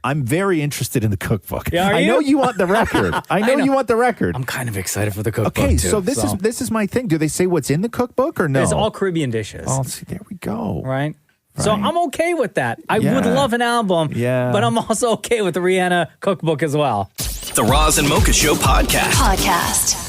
[SPEAKER 10] I'm very interested in the cookbook.
[SPEAKER 3] Yeah,
[SPEAKER 10] I know you want the record. I know you want the record.
[SPEAKER 3] I'm kind of excited for the cookbook.
[SPEAKER 10] Okay,
[SPEAKER 3] too,
[SPEAKER 10] so this is my thing. Do they say what's in the cookbook or no?
[SPEAKER 3] It's all Caribbean dishes.
[SPEAKER 10] Oh, see, there we go.
[SPEAKER 3] Right? So I'm okay with that. I would
[SPEAKER 10] Yeah.
[SPEAKER 3] love an album, but I'm also okay with the Rihanna cookbook as well.
[SPEAKER 1] The Roz and Mocha Show podcast.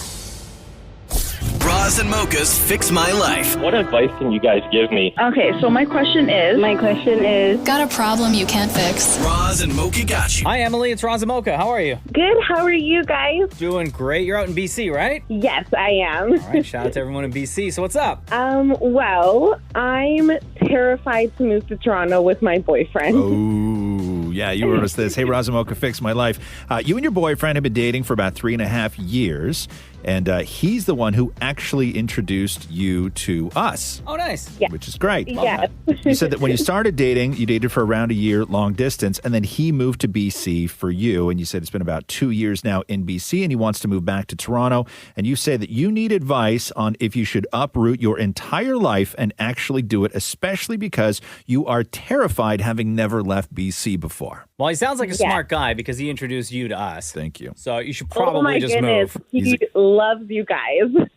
[SPEAKER 1] Roz and Mocha's Fix My Life.
[SPEAKER 18] What advice can you guys give me?
[SPEAKER 8] Okay, so my question is...
[SPEAKER 6] Got a problem you can't fix?
[SPEAKER 1] Roz and Mocha got you.
[SPEAKER 3] Hi, Emily. It's Roz and Mocha. How are you?
[SPEAKER 8] Good, how are you guys?
[SPEAKER 3] Doing great. You're out in BC, right?
[SPEAKER 8] Yes, I am.
[SPEAKER 3] All right. Shout out to everyone in BC. So what's up?
[SPEAKER 8] Well, I'm terrified to move to Toronto with my boyfriend.
[SPEAKER 10] Oh, yeah, you wrote us this. Hey, Roz and Mocha, Fix My Life. You and your boyfriend have been dating for about 3.5 years. And he's the one who actually introduced you to us.
[SPEAKER 3] Oh, nice.
[SPEAKER 10] Which is great.
[SPEAKER 8] Yeah.
[SPEAKER 10] You said that when you started dating, you dated for around a year, long distance, and then he moved to BC for you. And you said it's been about 2 years now in BC, and he wants to move back to Toronto. And you say that you need advice on if you should uproot your entire life and actually do it, especially because you are terrified having never left BC before.
[SPEAKER 3] Well, he sounds like a smart guy because he introduced you to us.
[SPEAKER 10] Thank you.
[SPEAKER 3] So you should
[SPEAKER 8] Oh my
[SPEAKER 3] probably just
[SPEAKER 8] goodness.
[SPEAKER 3] move.
[SPEAKER 8] He loves you guys.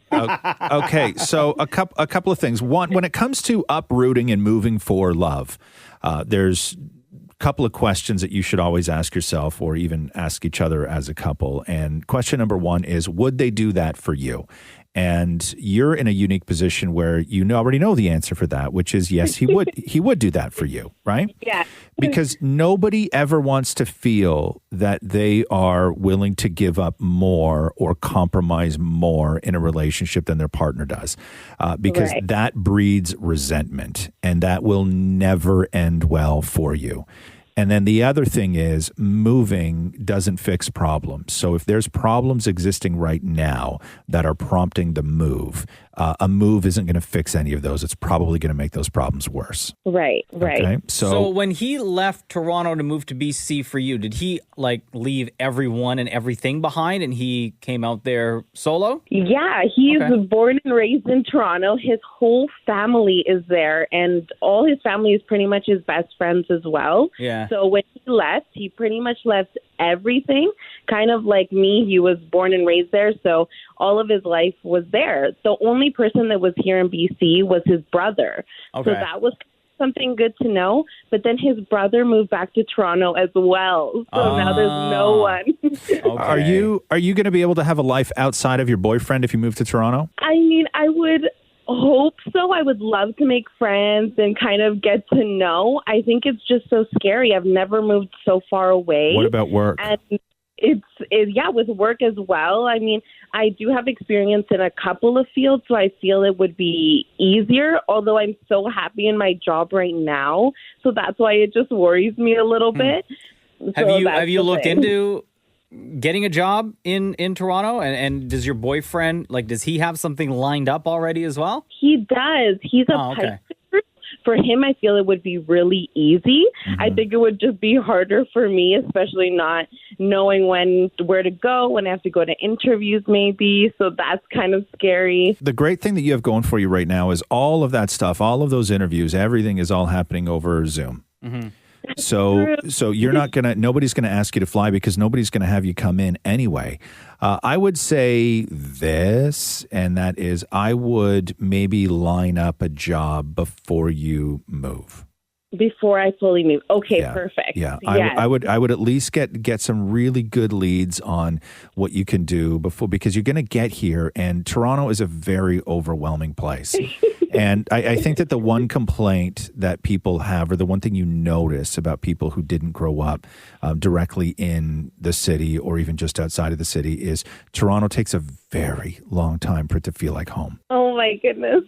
[SPEAKER 10] Okay, so a couple of things. One, when it comes to uprooting and moving for love, there's a couple of questions that you should always ask yourself or even ask each other as a couple. And question number one is, would they do that for you? And you're in a unique position where you already know the answer for that, which is yes, he would. He would do that for you, right?
[SPEAKER 8] Yeah.
[SPEAKER 10] Because nobody ever wants to feel that they are willing to give up more or compromise more in a relationship than their partner does, because
[SPEAKER 8] Right.
[SPEAKER 10] that breeds resentment, and that will never end well for you. And then the other thing is moving doesn't fix problems. So if there's problems existing right now that are prompting the move, a move isn't going to fix any of those. It's probably going to make those problems worse.
[SPEAKER 8] Right.
[SPEAKER 10] Okay.
[SPEAKER 3] So when he left Toronto to move to BC for you, did he leave everyone and everything behind and he came out there solo?
[SPEAKER 8] Yeah, he's
[SPEAKER 3] Okay.
[SPEAKER 8] born and raised in Toronto. His whole family is there, and all his family is pretty much his best friends as well.
[SPEAKER 3] Yeah.
[SPEAKER 8] So when he left, he pretty much left everything. Kind of like me, he was born and raised there, so all of his life was there. The only person that was here in BC was his brother.
[SPEAKER 3] Okay.
[SPEAKER 8] So that was something good to know. But then his brother moved back to Toronto as well. So now there's no one.
[SPEAKER 10] Are you going to be able to have a life outside of your boyfriend if you move to Toronto?
[SPEAKER 8] I mean, I would hope so. I would love to make friends and kind of get to know. I think it's just so scary. I've never moved so far away.
[SPEAKER 10] What about work?
[SPEAKER 8] And yeah, with work as well. I mean, I do have experience in a couple of fields, so I feel it would be easier, although I'm so happy in my job right now. So that's why it just worries me a little bit.
[SPEAKER 3] Have
[SPEAKER 8] So
[SPEAKER 3] you
[SPEAKER 8] that's
[SPEAKER 3] have you
[SPEAKER 8] the
[SPEAKER 3] looked
[SPEAKER 8] thing.
[SPEAKER 3] into getting a job in Toronto? And does your boyfriend, does he have something lined up already as well?
[SPEAKER 8] He does. He's a
[SPEAKER 3] Oh, okay.
[SPEAKER 8] pipe fitter. For him, I feel it would be really easy. I think it would just be harder for me, especially not knowing where to go, when I have to go to interviews maybe. So that's kind of scary.
[SPEAKER 10] The great thing that you have going for you right now is all of that stuff, all of those interviews, everything is all happening over Zoom. So nobody's going to ask you to fly because nobody's going to have you come in anyway. I would say this, and that is I would maybe line up a job before you move.
[SPEAKER 8] Before I fully move. Okay, perfect.
[SPEAKER 10] Yeah,
[SPEAKER 8] Yes.
[SPEAKER 10] I would at least get some really good leads on what you can do before, because you're going to get here, and Toronto is a very overwhelming place. And I think that the one complaint that people have, or the one thing you notice about people who didn't grow up directly in the city or even just outside of the city, is Toronto takes a very long time for it to feel like home.
[SPEAKER 8] Oh my goodness.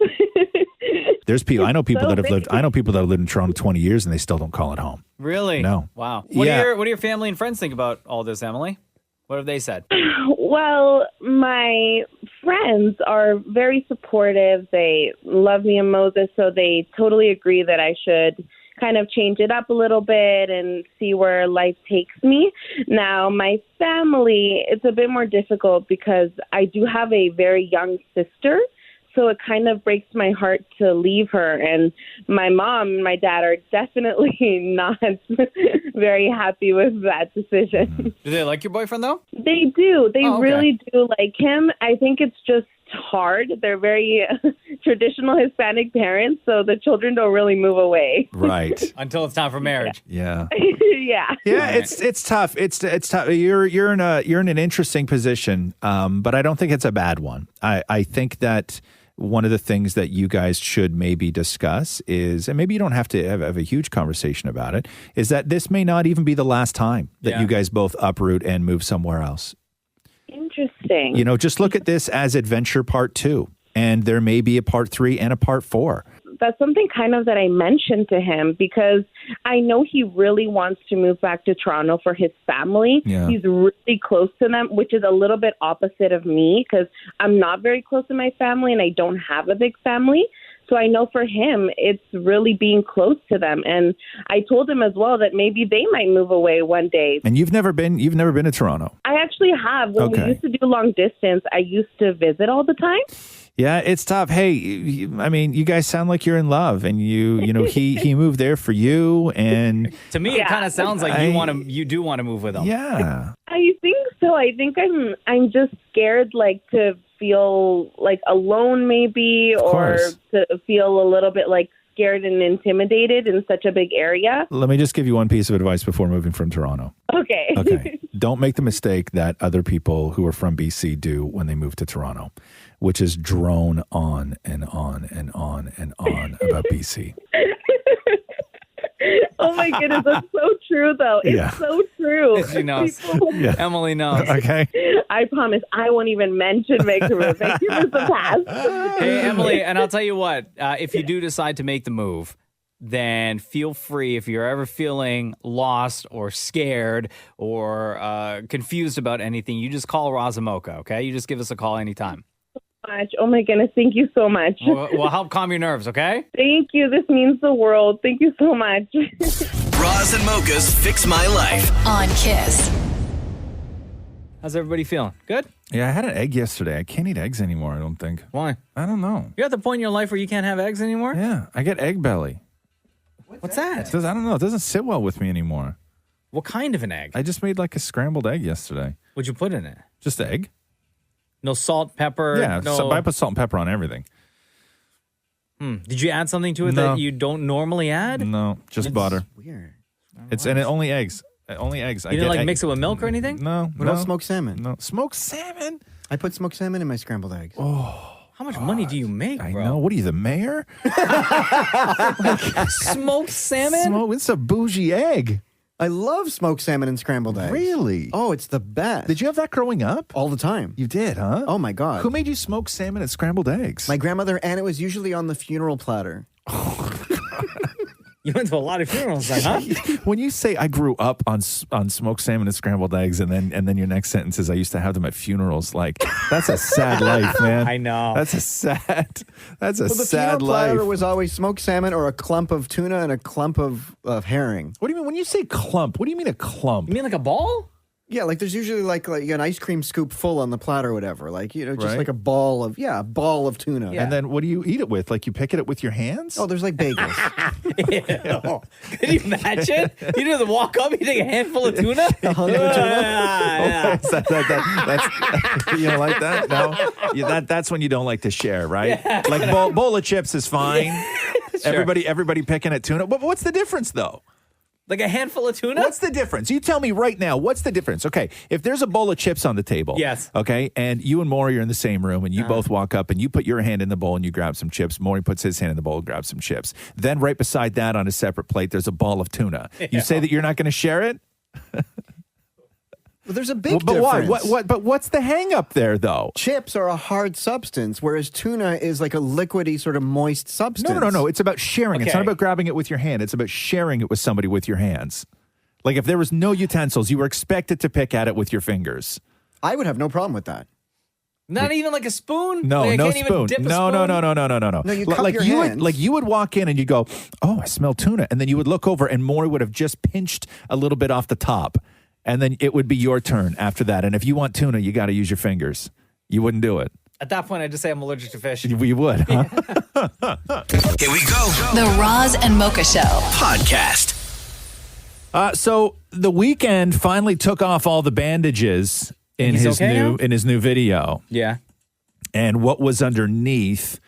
[SPEAKER 10] There's people I know people
[SPEAKER 8] so
[SPEAKER 10] that have
[SPEAKER 8] big.
[SPEAKER 10] lived. I know people that have lived in Toronto 20 years and they still don't call it home.
[SPEAKER 3] Really?
[SPEAKER 10] No.
[SPEAKER 3] Wow.
[SPEAKER 10] Yeah.
[SPEAKER 3] What do your family and friends think about all this, Emily? What have they said?
[SPEAKER 8] Well, my friends are very supportive. They love me and Moses, so they totally agree that I should kind of change it up a little bit and see where life takes me. Now, my family, it's a bit more difficult because I do have a very young sister. So it kind of breaks my heart to leave her. And my mom and my dad are definitely not very happy with that decision.
[SPEAKER 3] Do they like your boyfriend, though?
[SPEAKER 8] They do. They
[SPEAKER 3] Oh, okay.
[SPEAKER 8] really do like him. I think it's just hard. They're very traditional Hispanic parents, so the children don't really move away.
[SPEAKER 10] Right.
[SPEAKER 3] Until it's time for marriage.
[SPEAKER 10] Yeah.
[SPEAKER 8] Yeah.
[SPEAKER 10] Yeah, it's tough. It's tough. You're in an interesting position, but I don't think it's a bad one. I think that one of the things that you guys should maybe discuss is, and maybe you don't have to have a huge conversation about it, is that this may not even be the last time that you guys both uproot and move somewhere else.
[SPEAKER 8] Interesting.
[SPEAKER 10] Just look at this as adventure part 2, and there may be a part 3 and a part 4.
[SPEAKER 17] that's something kind of that I mentioned to him, because I know he really wants to move back to Toronto for his family.
[SPEAKER 10] Yeah.
[SPEAKER 17] He's really close to them, which is a little bit opposite of me, because I'm not very close to my family and I don't have a big family. So I know for him, it's really being close to them. And I told him as well that maybe they might move away one day.
[SPEAKER 10] And you've never been to Toronto?
[SPEAKER 17] I actually have. When we used to do long distance, I used to visit all the time.
[SPEAKER 10] Yeah, it's tough. Hey, I mean, you guys sound like you're in love, and you know, he moved there for you, and
[SPEAKER 3] to me, it kind of sounds like you do want to move with him.
[SPEAKER 10] Yeah,
[SPEAKER 17] I think so. I think I'm just scared, like, to feel like alone, maybe, or to feel a little bit like scared and intimidated in such a big area.
[SPEAKER 10] Let me just give you one piece of advice before moving from Toronto.
[SPEAKER 17] Okay.
[SPEAKER 10] Don't make the mistake that other people who are from BC do when they move to Toronto, which is drone on and on and on and on about BC.
[SPEAKER 17] Oh my goodness, that's so true, though. It's so true.
[SPEAKER 3] She knows. Emily knows.
[SPEAKER 10] Okay.
[SPEAKER 17] I promise I won't even mention Vancouver. Vancouver's the past.
[SPEAKER 3] Hey, Emily, and I'll tell you what, if you do decide to make the move, then feel free, if you're ever feeling lost or scared or confused about anything, you just call Roz and Mocha, okay? You just give us a call anytime.
[SPEAKER 17] Oh my goodness, thank you so much.
[SPEAKER 3] We'll help calm your nerves, okay?
[SPEAKER 17] Thank you. This means the world. Thank you so much.
[SPEAKER 1] Roz and Mocha's Fix My Life
[SPEAKER 6] on Kiss.
[SPEAKER 3] How's everybody feeling? Good?
[SPEAKER 10] Yeah, I had an egg yesterday. I can't eat eggs anymore, I don't think.
[SPEAKER 3] Why?
[SPEAKER 10] I don't know.
[SPEAKER 3] You're at the point in your life where you can't have eggs anymore?
[SPEAKER 10] Yeah, I get egg belly.
[SPEAKER 3] What's that?
[SPEAKER 10] I don't know. It doesn't sit well with me anymore.
[SPEAKER 3] What kind of an egg?
[SPEAKER 10] I just made like a scrambled egg yesterday.
[SPEAKER 3] What'd you put in it?
[SPEAKER 10] Just egg.
[SPEAKER 3] No salt, pepper?
[SPEAKER 10] Yeah,
[SPEAKER 3] no...
[SPEAKER 10] I put salt and pepper on everything.
[SPEAKER 3] Did you add something to it that you don't normally add?
[SPEAKER 10] No, just butter.
[SPEAKER 11] Weird.
[SPEAKER 10] And only eggs. Only eggs.
[SPEAKER 3] You didn't mix it with milk or anything?
[SPEAKER 10] No.
[SPEAKER 11] What about smoked salmon?
[SPEAKER 10] No. Smoked salmon?
[SPEAKER 11] I put smoked salmon in my scrambled eggs.
[SPEAKER 10] Oh.
[SPEAKER 3] How much money do you make, bro?
[SPEAKER 10] I know. What are you, the mayor?
[SPEAKER 3] Smoked salmon?
[SPEAKER 10] It's a bougie egg.
[SPEAKER 11] I love smoked salmon and scrambled eggs.
[SPEAKER 10] Really?
[SPEAKER 11] Oh, it's the best.
[SPEAKER 10] Did you have that growing up?
[SPEAKER 11] All the time.
[SPEAKER 10] You did, huh?
[SPEAKER 11] Oh, my God.
[SPEAKER 10] Who made you smoked salmon and scrambled eggs?
[SPEAKER 11] My grandmother, and it was usually on the funeral platter.
[SPEAKER 3] You went to a lot of funerals then, huh?
[SPEAKER 10] When you say I grew up on smoked salmon and scrambled eggs, and then your next sentence is I used to have them at funerals, like, that's a sad life, man.
[SPEAKER 3] I know.
[SPEAKER 10] That's a sad
[SPEAKER 11] The
[SPEAKER 10] sad
[SPEAKER 11] funeral
[SPEAKER 10] life.
[SPEAKER 11] platter was always smoked salmon or a clump of tuna and a clump of herring.
[SPEAKER 10] What do you mean? When you say clump, what do you mean a clump?
[SPEAKER 3] You mean like a ball?
[SPEAKER 11] Yeah, like there's usually like an ice cream scoop full on the platter or whatever. Like, just
[SPEAKER 10] Right.
[SPEAKER 11] like a ball of tuna.
[SPEAKER 10] And then what do you eat it with? Like you pick it up with your hands?
[SPEAKER 11] Oh, there's like bagels.
[SPEAKER 3] Could you imagine? You didn't walk up, you take a handful of tuna?
[SPEAKER 11] A hunk of tuna?
[SPEAKER 10] That's you don't like that? No, that's when you don't like to share, right?
[SPEAKER 3] Yeah.
[SPEAKER 10] Like bowl of chips is fine.
[SPEAKER 3] Sure.
[SPEAKER 10] Everybody picking at tuna. But what's the difference though?
[SPEAKER 3] Like a handful of tuna?
[SPEAKER 10] What's the difference? You tell me right now, what's the difference? Okay, if there's a bowl of chips on the table.
[SPEAKER 3] Yes.
[SPEAKER 10] Okay, and you and Maury are in the same room, and you both walk up, and you put your hand in the bowl, and you grab some chips. Maury puts his hand in the bowl and grabs some chips. Then right beside that on a separate plate, there's a ball of tuna. You say that you're not going to share it?
[SPEAKER 11] Well, there's a big
[SPEAKER 10] but
[SPEAKER 11] difference.
[SPEAKER 10] why? But what's the hang up there, though?
[SPEAKER 11] Chips are a hard substance, whereas tuna is like a liquidy, sort of moist substance.
[SPEAKER 10] No. It's about sharing. It's
[SPEAKER 3] Okay.
[SPEAKER 10] not about grabbing it with your hand. It's about sharing it with somebody with your hands. Like if there was no utensils, you were expected to pick at it with your fingers.
[SPEAKER 11] I would have no problem with that.
[SPEAKER 3] Not even like a spoon?
[SPEAKER 10] No,
[SPEAKER 3] Like I
[SPEAKER 10] no
[SPEAKER 3] can't even
[SPEAKER 10] spoon.
[SPEAKER 3] dip a
[SPEAKER 10] No.
[SPEAKER 11] No, you cup your hands.
[SPEAKER 10] You would walk in and you'd go, "Oh, I smell tuna," and then you would look over and Maury would have just pinched a little bit off the top, and then it would be your turn after that. And if you want tuna, you got to use your fingers. You wouldn't do it.
[SPEAKER 3] At that point, I'd just say I'm allergic to fish.
[SPEAKER 10] You would, huh?
[SPEAKER 1] Here we go.
[SPEAKER 6] The Roz and Mocha Show
[SPEAKER 1] podcast.
[SPEAKER 10] So the Weeknd finally took off all the bandages in
[SPEAKER 3] He's
[SPEAKER 10] his
[SPEAKER 3] okay now?
[SPEAKER 10] in his new video.
[SPEAKER 3] Yeah.
[SPEAKER 10] And what was underneath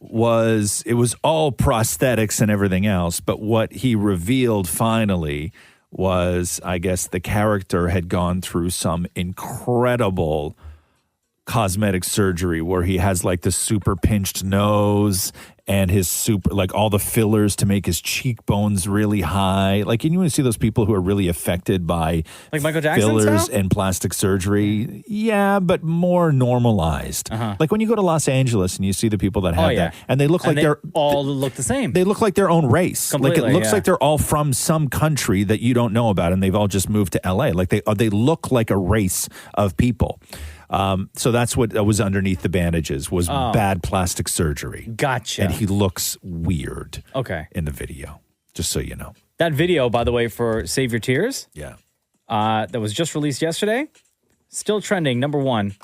[SPEAKER 10] was all prosthetics and everything else. But what he revealed finally was, I guess, the character had gone through some incredible cosmetic surgery where he has like the super pinched nose and his super, like all the fillers to make his cheekbones really high. Like, you want to see those people who are really affected by
[SPEAKER 3] like Michael Jackson
[SPEAKER 10] fillers
[SPEAKER 3] style?
[SPEAKER 10] and plastic surgery. Yeah, but more normalized. Like when you go to Los Angeles and you see the people that have that, and they look like they're
[SPEAKER 3] all look the same.
[SPEAKER 10] They look like their own race.
[SPEAKER 3] Completely,
[SPEAKER 10] like it looks
[SPEAKER 3] yeah.
[SPEAKER 10] like they're all from some country that you don't know about, and they've all just moved to LA. Like they look like a race of people. So that's what was underneath the bandages was bad plastic surgery.
[SPEAKER 3] Gotcha.
[SPEAKER 10] And he looks weird.
[SPEAKER 3] Okay.
[SPEAKER 10] In the video, just so you know.
[SPEAKER 3] That video, by the way, for Save Your Tears.
[SPEAKER 10] Yeah.
[SPEAKER 3] That was just released yesterday. Still trending #1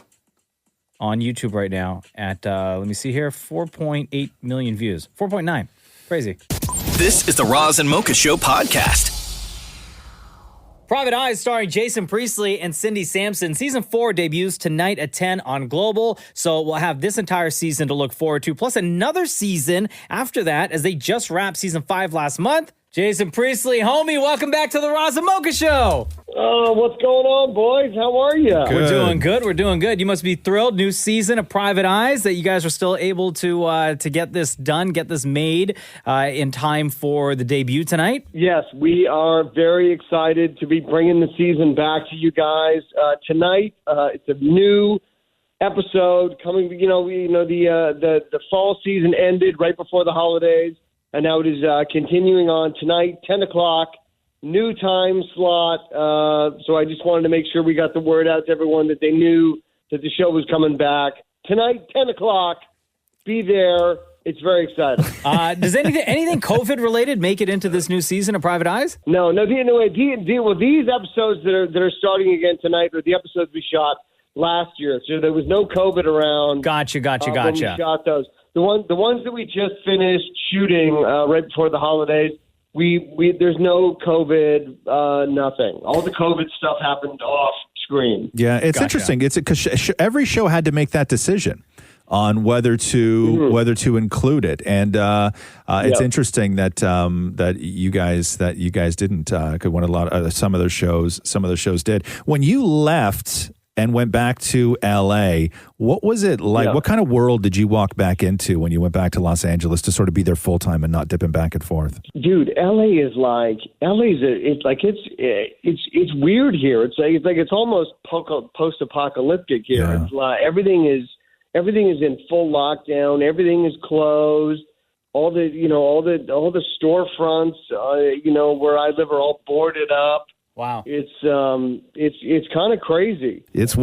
[SPEAKER 3] on YouTube right now at, let me see here, 4.8 million views. 4.9. Crazy.
[SPEAKER 1] This is the Roz and Mocha Show podcast.
[SPEAKER 3] Private Eyes starring Jason Priestley and Cindy Sampson. Season 4 debuts tonight at 10 on Global. So we'll have this entire season to look forward to, plus another season after that as they just wrapped season 5 last month. Jason Priestley, homie, welcome back to the Roz and Mocha Show.
[SPEAKER 21] What's going on, boys? How are you?
[SPEAKER 3] We're doing good. We're doing good. You must be thrilled. New season of Private Eyes that you guys are still able to get this done, get this made in time for the debut tonight.
[SPEAKER 21] Yes, we are very excited to be bringing the season back to you guys tonight. It's a new episode coming. The fall season ended right before the holidays, and now it is continuing on tonight, 10 o'clock. New time slot, so I just wanted to make sure we got the word out to everyone that they knew that the show was coming back. Tonight, 10 o'clock, be there. It's very exciting.
[SPEAKER 3] Does anything COVID-related make it into this new season of Private Eyes?
[SPEAKER 21] No. These episodes that are starting again tonight are the episodes we shot last year, so there was no COVID around.
[SPEAKER 3] Gotcha.
[SPEAKER 21] When we shot those. The ones that we just finished shooting right before the holidays, We there's no COVID, nothing. All the COVID stuff happened off screen.
[SPEAKER 10] Yeah, it's interesting. It's because every show had to make that decision on whether to include it, and it's interesting that that you guys didn't. Some of those shows did. When you left and went back to LA, what was it like? Yeah. What kind of world did you walk back into when you went back to Los Angeles to sort of be there full time and not dipping back and forth?
[SPEAKER 21] Dude, it's weird here. It's almost post-apocalyptic here. Yeah. It's like everything is in full lockdown. Everything is closed. All the storefronts, where I live are all boarded up.
[SPEAKER 3] Wow,
[SPEAKER 21] it's kind of crazy.
[SPEAKER 10] It's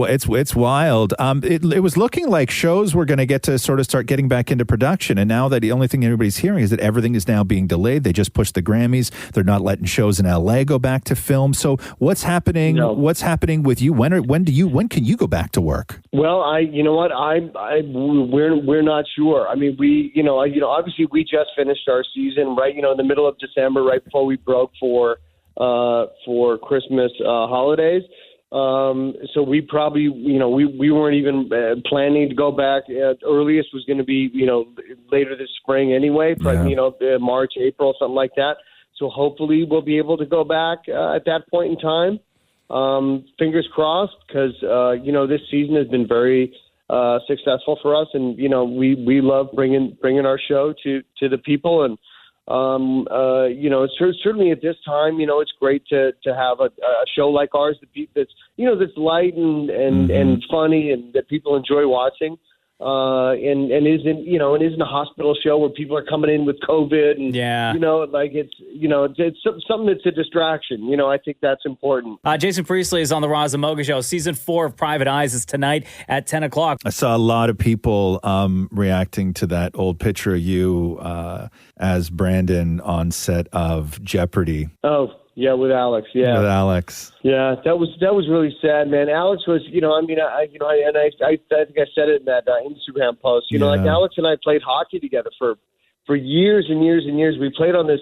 [SPEAKER 10] wild. It was looking like shows were going to get to sort of start getting back into production, and now that the only thing everybody's hearing is that everything is now being delayed. They just pushed the Grammys. They're not letting shows in LA go back to film. So what's happening? No. What's happening with you? When can you go back to work?
[SPEAKER 21] Well, we're not sure. I mean, obviously we just finished our season right, in the middle of December, right before we broke for Christmas holidays. So we probably, we weren't even planning to go back. Earliest was going to be, later this spring anyway, probably, March, April, something like that. So hopefully we'll be able to go back at that point in time. Fingers crossed, because, this season has been very successful for us. And, we love bringing our show to the people. And, certainly at this time, it's great to have a show like ours that's light and funny and that people enjoy watching. And isn't a hospital show where people are coming in with COVID and, it's something that's a distraction. I think that's important.
[SPEAKER 3] Jason Priestley is on the Roz and Mocha Show. Season 4 of Private Eyes is tonight at 10 o'clock.
[SPEAKER 10] I saw a lot of people reacting to that old picture of you as Brandon on set of Jeopardy.
[SPEAKER 21] Oh, yeah, with Alex. Yeah,
[SPEAKER 10] with Alex.
[SPEAKER 21] Yeah, that was really sad, man. Alex was, I think I said it in that Instagram post. Like Alex and I played hockey together for years and years and years. We played on this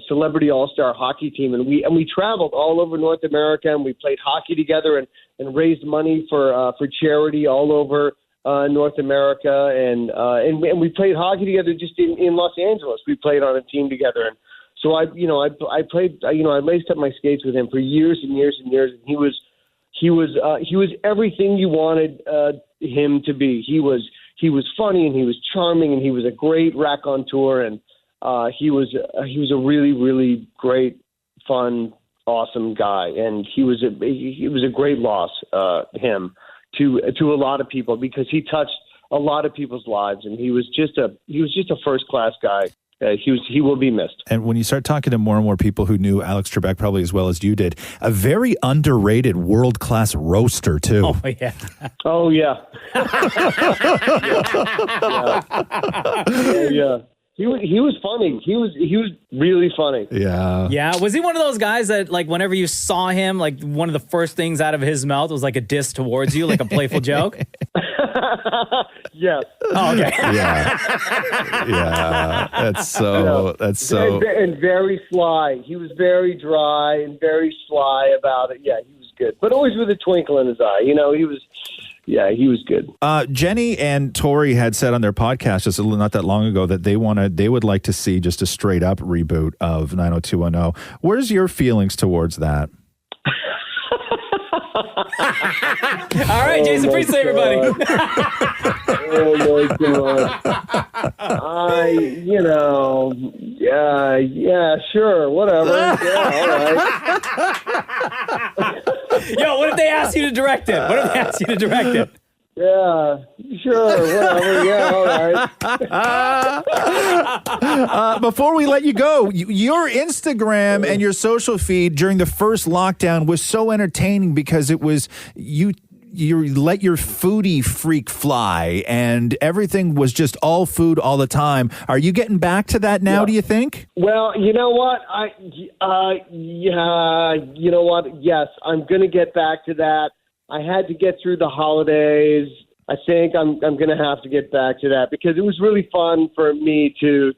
[SPEAKER 21] celebrity all-star hockey team, and we traveled all over North America, and we played hockey together and raised money for charity all over North America, and we played hockey together just in Los Angeles. We played on a team together, and so I laced up my skates with him for years and years and years, and he was everything you wanted him to be. He was he was funny and he was charming and he was a great raconteur, and he was a really, really great, fun, awesome guy, and he was a great loss, him to a lot of people, because he touched a lot of people's lives, and he was just a first class guy. He will be missed.
[SPEAKER 10] And when you start talking to more and more people who knew Alex Trebek probably as well as you did, a very underrated world class roaster too.
[SPEAKER 3] Oh yeah.
[SPEAKER 21] Oh yeah. Yeah. He was funny. He was really funny.
[SPEAKER 10] Yeah.
[SPEAKER 3] Yeah. Was he one of those guys that, like, whenever you saw him, like, one of the first things out of his mouth was like a diss towards you, like a playful joke?
[SPEAKER 21] Yes.
[SPEAKER 3] Oh, okay.
[SPEAKER 10] Yeah. That's so.
[SPEAKER 21] And very sly. He was very dry and very sly about it. Yeah, he was good, but always with a twinkle in his eye. You know, he was good.
[SPEAKER 10] Jenny and Tori had said on their podcast just not that long ago that they would like to see just a straight up reboot of 90210. Where's your feelings towards that?
[SPEAKER 3] All right, Jason Priestley, everybody.
[SPEAKER 21] Oh my God. Yeah, sure, whatever. Yeah, all right.
[SPEAKER 3] Yo, what if they asked you to direct it?
[SPEAKER 21] Yeah, sure, whatever. Yeah, all right.
[SPEAKER 10] Before we let you go, your Instagram and your social feed during the first lockdown was so entertaining because it was you let your foodie freak fly and everything was just all food all the time. Are you getting back to that now, do you think?
[SPEAKER 21] Well, you know what? You know what? Yes, I'm going to get back to that. I had to get through the holidays. I think I'm going to have to get back to that because it was really fun for me to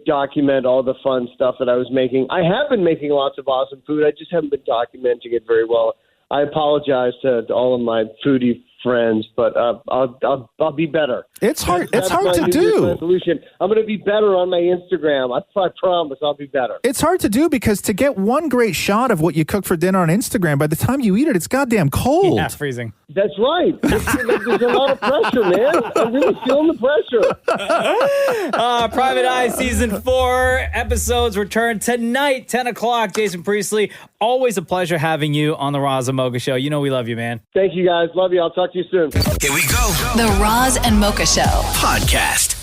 [SPEAKER 21] document all the fun stuff that I was making. I have been making lots of awesome food. I just haven't been documenting it very well. I apologize to all of my foodie friends, but I'll be better.
[SPEAKER 10] It's hard.
[SPEAKER 21] That's
[SPEAKER 10] it's hard to
[SPEAKER 21] my New
[SPEAKER 10] do.
[SPEAKER 21] Year's resolution. I'm going to be better on my Instagram. I promise I'll be better.
[SPEAKER 10] It's hard to do because to get one great shot of what you cook for dinner on Instagram, by the time you eat it, it's goddamn cold.
[SPEAKER 3] Yeah, it's freezing.
[SPEAKER 21] That's right. There's a lot of pressure, man. I'm really feeling the pressure.
[SPEAKER 3] Private Eye Season 4 episodes return tonight, 10 o'clock. Jason Priestley, always a pleasure having you on the Roz and Mocha Show. You know we love you, man.
[SPEAKER 21] Thank you, guys. Love you. I'll talk to you soon.
[SPEAKER 1] Here we go.
[SPEAKER 6] The Roz and Mocha Show
[SPEAKER 1] Podcast.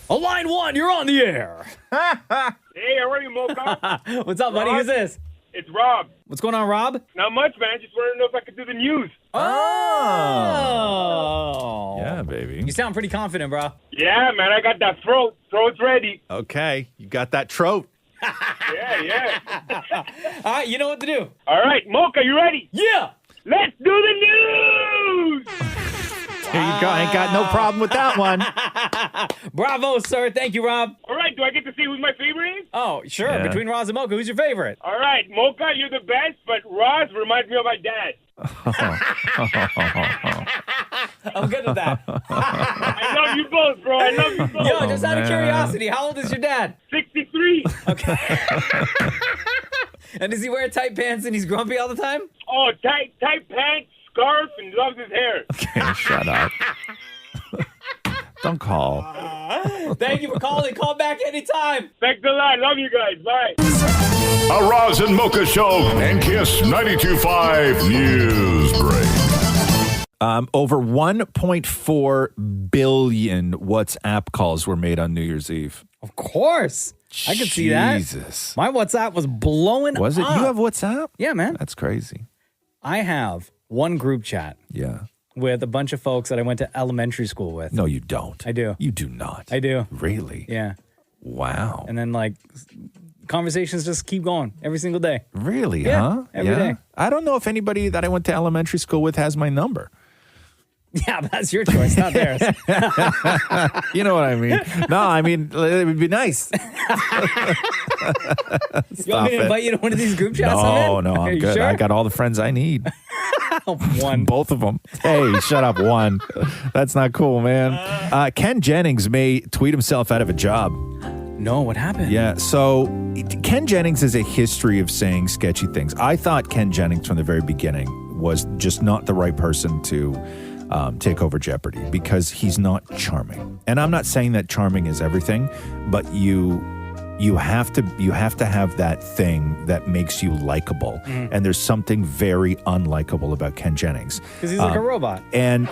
[SPEAKER 3] Line 1, you're on the air.
[SPEAKER 18] Hey, how are you, Mocha?
[SPEAKER 3] What's up, buddy? Who's this?
[SPEAKER 18] It's Rob.
[SPEAKER 3] What's going on, Rob?
[SPEAKER 18] Not much, man. Just wanted to know if I could do the news.
[SPEAKER 3] Oh.
[SPEAKER 10] Yeah, baby.
[SPEAKER 3] You sound pretty confident, bro.
[SPEAKER 18] Yeah, man. I got that throat. Throat's ready.
[SPEAKER 10] Okay, you got that trout.
[SPEAKER 18] Yeah.
[SPEAKER 3] All right, you know what to do.
[SPEAKER 18] All right, Mocha, you ready?
[SPEAKER 3] Yeah.
[SPEAKER 18] Let's do the news!
[SPEAKER 10] Here you go. I ain't got no problem with that one.
[SPEAKER 3] Bravo, sir. Thank you, Rob.
[SPEAKER 18] All right, do I get to see who's my favorite is?
[SPEAKER 3] Oh, sure.
[SPEAKER 10] Yeah.
[SPEAKER 3] Between Roz and Mocha, who's your favorite?
[SPEAKER 18] All right, Mocha, you're the best, but Roz reminds me of my dad.
[SPEAKER 3] I'm good with that.
[SPEAKER 18] I love you both, bro. I love you both.
[SPEAKER 3] Yo, just out of curiosity, how old is your dad?
[SPEAKER 18] 63.
[SPEAKER 3] Okay. And does he wear tight pants and he's grumpy all the time?
[SPEAKER 18] Oh, tight pants, scarf, and loves his hair.
[SPEAKER 10] Okay, shut up. Don't call.
[SPEAKER 3] Thank you for calling. Call back anytime.
[SPEAKER 18] Thanks a lot. Love you guys. Bye.
[SPEAKER 9] A Roz and Mocha Show and Kiss 92.5 News Break.
[SPEAKER 10] Over 1.4 billion WhatsApp calls were made on New Year's Eve.
[SPEAKER 3] Of course. I could see that.
[SPEAKER 10] Jesus.
[SPEAKER 3] My WhatsApp was blowing up.
[SPEAKER 10] Was it? You have WhatsApp?
[SPEAKER 3] Yeah, man.
[SPEAKER 10] That's crazy.
[SPEAKER 3] I have one group chat.
[SPEAKER 10] Yeah.
[SPEAKER 3] With a bunch of folks that I went to elementary school with.
[SPEAKER 10] No, you don't.
[SPEAKER 3] I do.
[SPEAKER 10] You do not.
[SPEAKER 3] I do.
[SPEAKER 10] Really?
[SPEAKER 3] Yeah.
[SPEAKER 10] Wow.
[SPEAKER 3] And then, like, conversations just keep going every single day.
[SPEAKER 10] Really,
[SPEAKER 3] Yeah,
[SPEAKER 10] huh?
[SPEAKER 3] every day.
[SPEAKER 10] I don't know if anybody that I went to elementary school with has my number.
[SPEAKER 3] Yeah, that's your choice, not theirs.
[SPEAKER 10] You know what I mean? No, I mean, it would be nice.
[SPEAKER 3] You want me to invite you to one of these group chats?
[SPEAKER 10] No,
[SPEAKER 3] Are
[SPEAKER 10] I'm
[SPEAKER 3] you
[SPEAKER 10] good.
[SPEAKER 3] Sure?
[SPEAKER 10] I got all the friends I need.
[SPEAKER 3] One.
[SPEAKER 10] Both of them. Hey, shut up, one. That's not cool, man. Ken Jennings may tweet himself out of a job.
[SPEAKER 3] No, what happened?
[SPEAKER 10] Yeah, so Ken Jennings has a history of saying sketchy things. I thought Ken Jennings from the very beginning was just not the right person to take over Jeopardy because he's not charming. And I'm not saying that charming is everything, but you have to have that thing that makes you likable. And there's something very unlikable about Ken Jennings.
[SPEAKER 3] Because he's like a robot.
[SPEAKER 10] And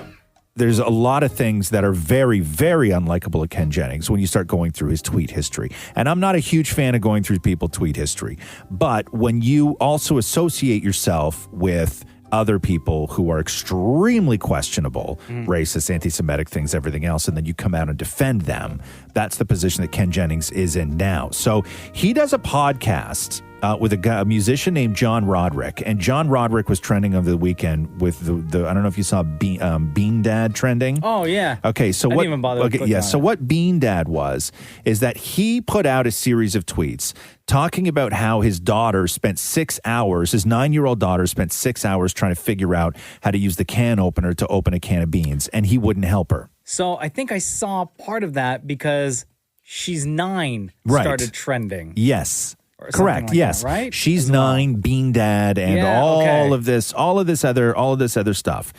[SPEAKER 10] there's a lot of things that are very, very unlikable at Ken Jennings when you start going through his tweet history. And I'm not a huge fan of going through people's tweet history. But when you also associate yourself with other people who are extremely questionable, racist, anti-Semitic things, everything else, and then you come out and defend them, that's the position that Ken Jennings is in now. So he does a podcast with a musician named John Roderick. And John Roderick was trending over the weekend with the I don't know if you saw Bean Dad trending.
[SPEAKER 3] Oh, yeah.
[SPEAKER 10] Okay, so
[SPEAKER 3] I
[SPEAKER 10] what?
[SPEAKER 3] didn't even bother
[SPEAKER 10] Okay, yeah. So what Bean Dad is that he put out a series of tweets talking about how his daughter spent 6 hours, his 9-year-old daughter spent 6 hours trying to figure out how to use the can opener to open a can of beans, and he wouldn't help her.
[SPEAKER 3] So I think I saw part of that because She's 9
[SPEAKER 10] Right.
[SPEAKER 3] started trending.
[SPEAKER 10] Yes.
[SPEAKER 3] Or something
[SPEAKER 10] Correct.
[SPEAKER 3] like
[SPEAKER 10] Yes.
[SPEAKER 3] that, right?
[SPEAKER 10] She's 9, Bean Dad, and all of this other stuff.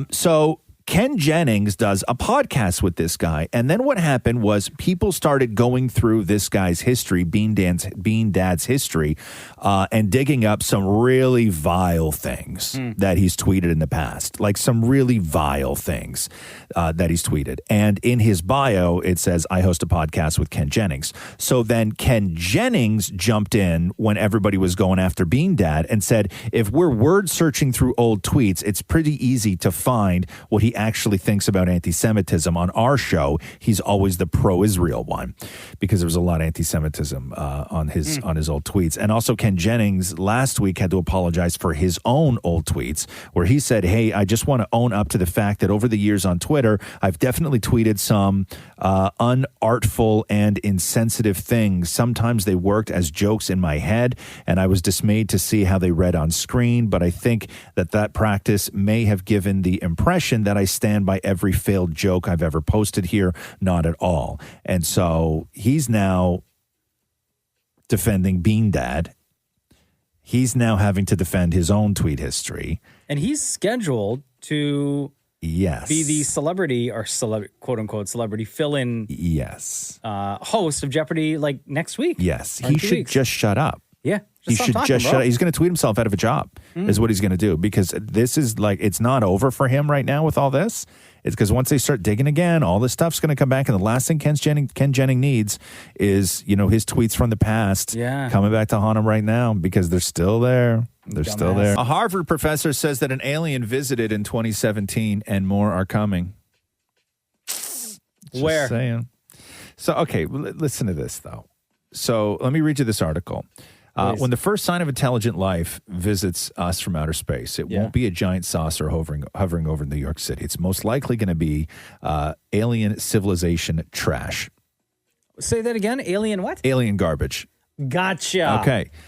[SPEAKER 10] So Ken Jennings does a podcast with this guy, and then what happened was people started going through this guy's history, Bean Dad's history, and digging up some really vile things that he's tweeted in the past, like some really vile things that he's tweeted. And in his bio, it says, "I host a podcast with Ken Jennings." So then Ken Jennings jumped in when everybody was going after Bean Dad and said, if we're word searching through old tweets, it's pretty easy to find what he actually thinks about anti-Semitism. On our show, he's always the pro-Israel one because there was a lot of anti-Semitism on his old tweets. And also Ken Jennings last week had to apologize for his own old tweets where he said, hey, I just want to own up to the fact that over the years on Twitter, I've definitely tweeted some unartful and insensitive things. Sometimes they worked as jokes in my head, and I was dismayed to see how they read on screen. But I think that practice may have given the impression that I stand by every failed joke I've ever posted here. Not at all. And so he's now defending Bean Dad. He's now having to defend his own tweet history.
[SPEAKER 3] And he's scheduled to be the celebrity or quote unquote celebrity fill-in host of Jeopardy like next week.
[SPEAKER 10] Yes. He should just shut up.
[SPEAKER 3] Yeah.
[SPEAKER 10] He should just shut up. He's going to tweet himself out of a job is what he's going to do, because this is like, it's not over for him right now with all this. It's because once they start digging again, all this stuff's going to come back. And the last thing Ken Jennings needs is, his tweets from the past coming back to haunt him right now, because they're still there. They're still there. A Harvard professor says that an alien visited in 2017 and more are coming.
[SPEAKER 3] Where?
[SPEAKER 10] Just saying. So, okay, listen to this, though. So let me read you this article. When the first sign of intelligent life visits us from outer space, it won't be a giant saucer hovering over New York City. It's most likely going to be alien civilization trash.
[SPEAKER 3] Say that again. Alien what?
[SPEAKER 10] Alien garbage.
[SPEAKER 3] Gotcha.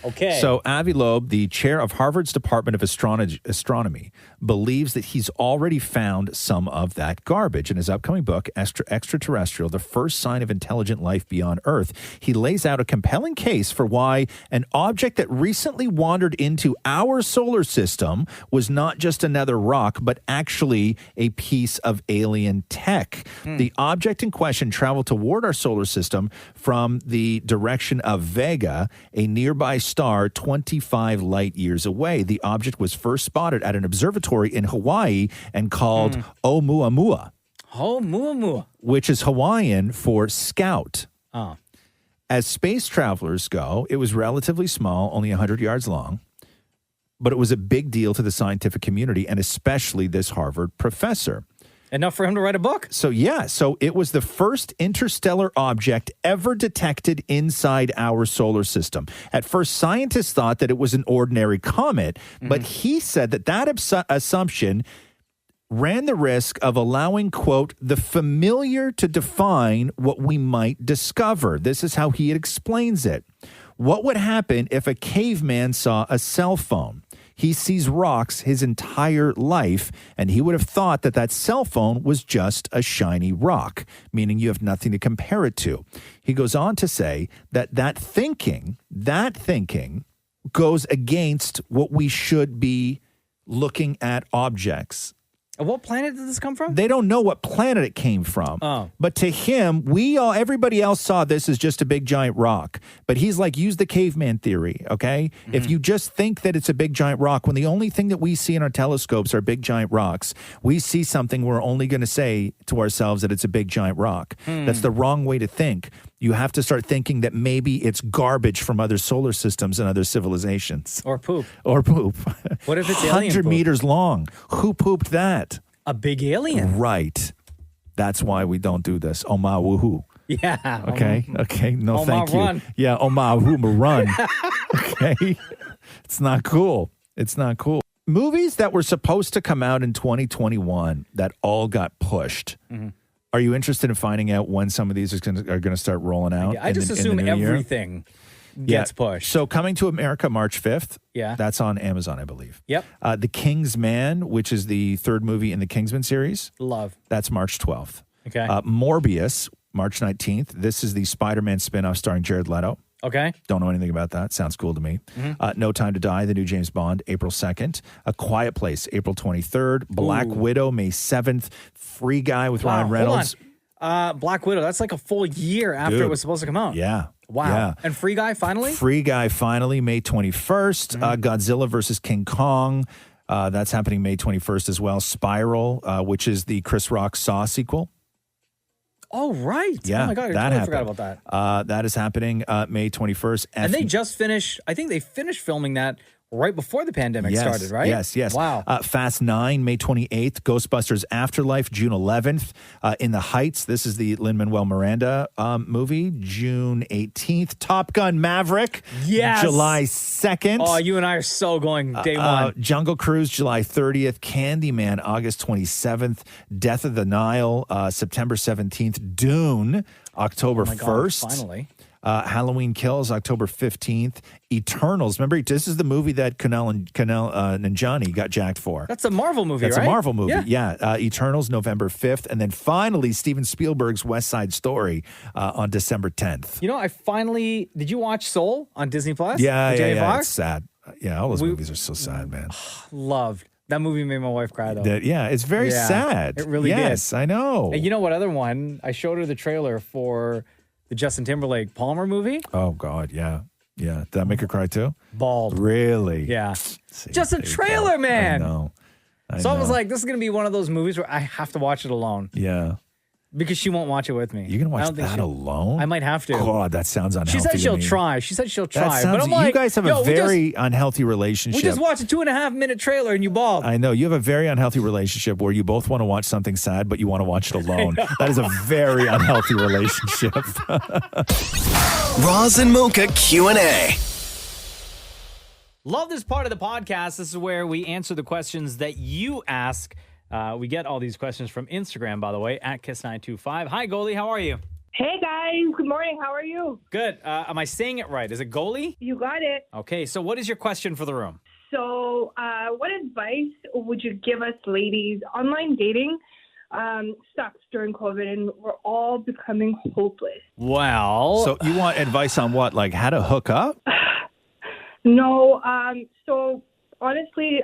[SPEAKER 10] Okay. So Avi Loeb, the chair of Harvard's Department of Astronomy, believes that he's already found some of that garbage. In his upcoming book, Extraterrestrial, The First Sign of Intelligent Life Beyond Earth, he lays out a compelling case for why an object that recently wandered into our solar system was not just another rock, but actually a piece of alien tech. The object in question traveled toward our solar system from the direction of Vega, a nearby star 25 light years away. The object was first spotted at an observatory in Hawaii and called Oumuamua.
[SPEAKER 3] Oumuamua.
[SPEAKER 10] Which is Hawaiian for scout.
[SPEAKER 3] Oh.
[SPEAKER 10] As space travelers go, it was relatively small, only 100 yards long, but it was a big deal to the scientific community and especially this Harvard professor.
[SPEAKER 3] Enough for him to write a book?
[SPEAKER 10] So it was the first interstellar object ever detected inside our solar system. At first, scientists thought that it was an ordinary comet, but he said that assumption ran the risk of allowing, quote, the familiar to define what we might discover. This is how he explains it. What would happen if a caveman saw a cell phone? He sees rocks his entire life, and he would have thought that cell phone was just a shiny rock, meaning you have nothing to compare it to. He goes on to say that thinking goes against what we should be looking at objects
[SPEAKER 3] What planet did this come from?
[SPEAKER 10] They don't know what planet it came from.
[SPEAKER 3] Oh.
[SPEAKER 10] But to him, everybody else saw this as just a big giant rock. But he's like, use the caveman theory, okay? If you just think that it's a big giant rock, when the only thing that we see in our telescopes are big giant rocks, we see something, we're only going to say to ourselves that it's a big giant rock. That's the wrong way to think. You have to start thinking that maybe it's garbage from other solar systems and other civilizations.
[SPEAKER 3] Or poop.
[SPEAKER 10] Or poop.
[SPEAKER 3] What if it's alien
[SPEAKER 10] 100
[SPEAKER 3] poop?
[SPEAKER 10] meters long. Who pooped that?
[SPEAKER 3] A big alien.
[SPEAKER 10] Right. That's why we don't do this. Oma woohoo.
[SPEAKER 3] Yeah.
[SPEAKER 10] Okay. Okay. No,
[SPEAKER 3] Oma
[SPEAKER 10] thank you.
[SPEAKER 3] run.
[SPEAKER 10] Yeah. Oma woohoo run. Okay. It's not cool. It's not cool. Movies that were supposed to come out in 2021 that all got pushed. Are you interested in finding out when some of these are going to start rolling out?
[SPEAKER 3] I just assume everything gets pushed.
[SPEAKER 10] So Coming to America, March 5th.
[SPEAKER 3] Yeah.
[SPEAKER 10] That's on Amazon, I believe.
[SPEAKER 3] Yep.
[SPEAKER 10] The King's Man, which is the third movie in the Kingsman series.
[SPEAKER 3] Love.
[SPEAKER 10] That's March 12th.
[SPEAKER 3] Okay.
[SPEAKER 10] Morbius, March 19th. This is the Spider-Man spinoff starring Jared Leto.
[SPEAKER 3] Okay.
[SPEAKER 10] Don't know anything about that. Sounds cool to me. No Time to Die, the new James Bond, April 2nd. A Quiet Place, April 23rd. Black Widow, May 7th. Free Guy with Ryan Reynolds.
[SPEAKER 3] Hold on. Black Widow, that's like a full year after it was supposed to come out.
[SPEAKER 10] Yeah.
[SPEAKER 3] Wow.
[SPEAKER 10] Yeah.
[SPEAKER 3] And Free Guy finally?
[SPEAKER 10] Free Guy finally, May 21st. Godzilla versus King Kong. That's happening May 21st as well. Spiral, which is the Chris Rock Saw sequel.
[SPEAKER 3] Oh, right.
[SPEAKER 10] Yeah,
[SPEAKER 3] Oh, my God. I totally forgot about that.
[SPEAKER 10] That is happening May 21st.
[SPEAKER 3] And they just finished, I think they finished filming that right before the pandemic started, right?
[SPEAKER 10] Yes.
[SPEAKER 3] Wow.
[SPEAKER 10] Fast 9, May 28th. Ghostbusters Afterlife, June 11th. In the Heights, this is the Lin-Manuel Miranda movie, June 18th. Top Gun Maverick,
[SPEAKER 3] Yes.
[SPEAKER 10] July 2nd.
[SPEAKER 3] Oh, you and I are so going day one.
[SPEAKER 10] Jungle Cruise, July 30th. Candyman, August 27th. Death of the Nile, September 17th. Dune, October
[SPEAKER 3] Oh my God,
[SPEAKER 10] 1st.
[SPEAKER 3] finally.
[SPEAKER 10] Halloween Kills, October 15th. Eternals. Remember, this is the movie that Kumail Nanjiani got jacked for.
[SPEAKER 3] That's a Marvel movie,
[SPEAKER 10] That's
[SPEAKER 3] right?
[SPEAKER 10] a Marvel movie,
[SPEAKER 3] Yeah.
[SPEAKER 10] yeah. Eternals, November 5th. And then finally, Steven Spielberg's West Side Story on December 10th.
[SPEAKER 3] You know, did you watch Soul on Disney Plus?
[SPEAKER 10] Yeah,
[SPEAKER 3] With Jamie
[SPEAKER 10] yeah.
[SPEAKER 3] Foxx?
[SPEAKER 10] It's sad. Yeah, all those movies are so sad, man.
[SPEAKER 3] Loved. That movie made my wife cry, though.
[SPEAKER 10] It's very sad.
[SPEAKER 3] It really did.
[SPEAKER 10] Yes, I know.
[SPEAKER 3] And you know what other one? I showed her the trailer for the Justin Timberlake Palmer movie.
[SPEAKER 10] Oh, God, yeah. Yeah. Did that make her cry, too?
[SPEAKER 3] Bald.
[SPEAKER 10] Really?
[SPEAKER 3] Yeah. Just a trailer, man.
[SPEAKER 10] I know.
[SPEAKER 3] I was like, this is going to be one of those movies where I have to watch it alone.
[SPEAKER 10] Yeah.
[SPEAKER 3] Because she won't watch it with me.
[SPEAKER 10] You're going to watch that alone?
[SPEAKER 3] I might have to.
[SPEAKER 10] God, that sounds unhealthy.
[SPEAKER 3] She said she'll
[SPEAKER 10] to me.
[SPEAKER 3] try. She said she'll try.
[SPEAKER 10] That sounds,
[SPEAKER 3] but I'm like,
[SPEAKER 10] you guys have a very unhealthy relationship.
[SPEAKER 3] We just watched a 2.5-minute trailer and you bald.
[SPEAKER 10] I know. You have a very unhealthy relationship where you both want to watch something sad, but you want to watch it alone. That is a very unhealthy relationship.
[SPEAKER 1] Roz and Mocha Q&A.
[SPEAKER 3] Love this part of the podcast. This is where we answer the questions that you ask. We get all these questions from Instagram, by the way, at Kiss925. Hi, Goalie. How are you?
[SPEAKER 4] Hey, guys. Good morning. How are you?
[SPEAKER 3] Good. Am I saying it right? Is it Goalie?
[SPEAKER 4] You got it.
[SPEAKER 3] Okay. So what is your question for the room?
[SPEAKER 4] So what advice would you give us ladies? Online dating sucks during COVID, and we're all becoming hopeless.
[SPEAKER 3] Well.
[SPEAKER 10] So you want advice on what? Like how to hook up?
[SPEAKER 4] No. So honestly,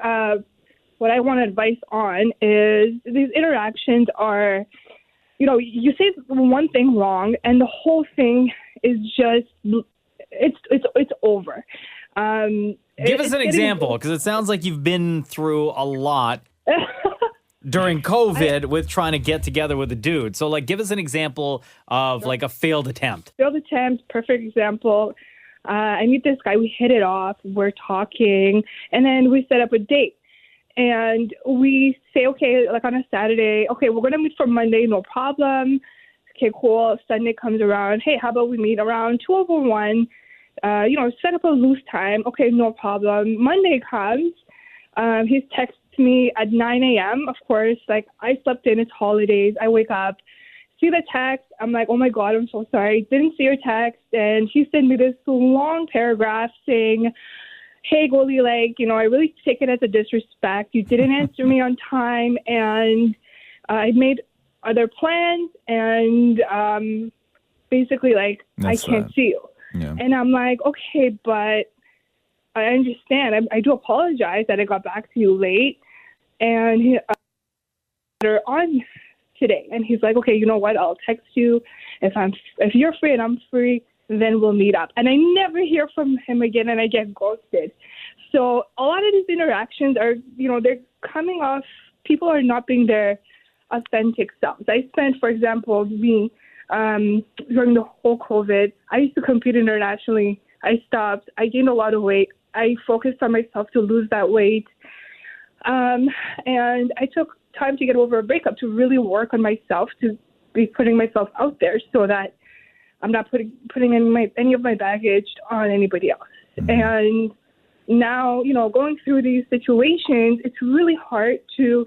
[SPEAKER 4] what I want advice on is these interactions are, you say one thing wrong and the whole thing is just, it's over.
[SPEAKER 3] Give us an example, because it sounds like you've been through a lot during COVID with trying to get together with a dude. So give us an example of a failed attempt.
[SPEAKER 4] Failed attempt, perfect example. I meet this guy, we hit it off, we're talking, and then we set up a date. And we say, okay, on a Saturday, okay, we're going to meet for Monday, no problem. Okay, cool. Sunday comes around. Hey, how about we meet around 12 or 1? Set up a loose time. Okay, no problem. Monday comes. He texts me at 9 a.m. Of course, I slept in. It's holidays. I wake up, see the text. I'm like, oh, my God, I'm so sorry. Didn't see your text. And he sent me this long paragraph saying, hey, Goalie, I really take it as a disrespect. You didn't answer me on time, and I made other plans, and basically, I can't see you. Yeah. And I'm like, okay, but I understand. I do apologize that I got back to you late. And They're on today, and he's like, okay, you know what? I'll text you if you're free and I'm free, then we'll meet up. And I never hear from him again, and I get ghosted. So a lot of these interactions are, they're coming off. People are not being their authentic selves. I spent, for example, during the whole COVID, I used to compete internationally. I stopped. I gained a lot of weight. I focused on myself to lose that weight. And I took time to get over a breakup to really work on myself, to be putting myself out there so that I'm not putting any of my baggage on anybody else. And now, going through these situations, it's really hard to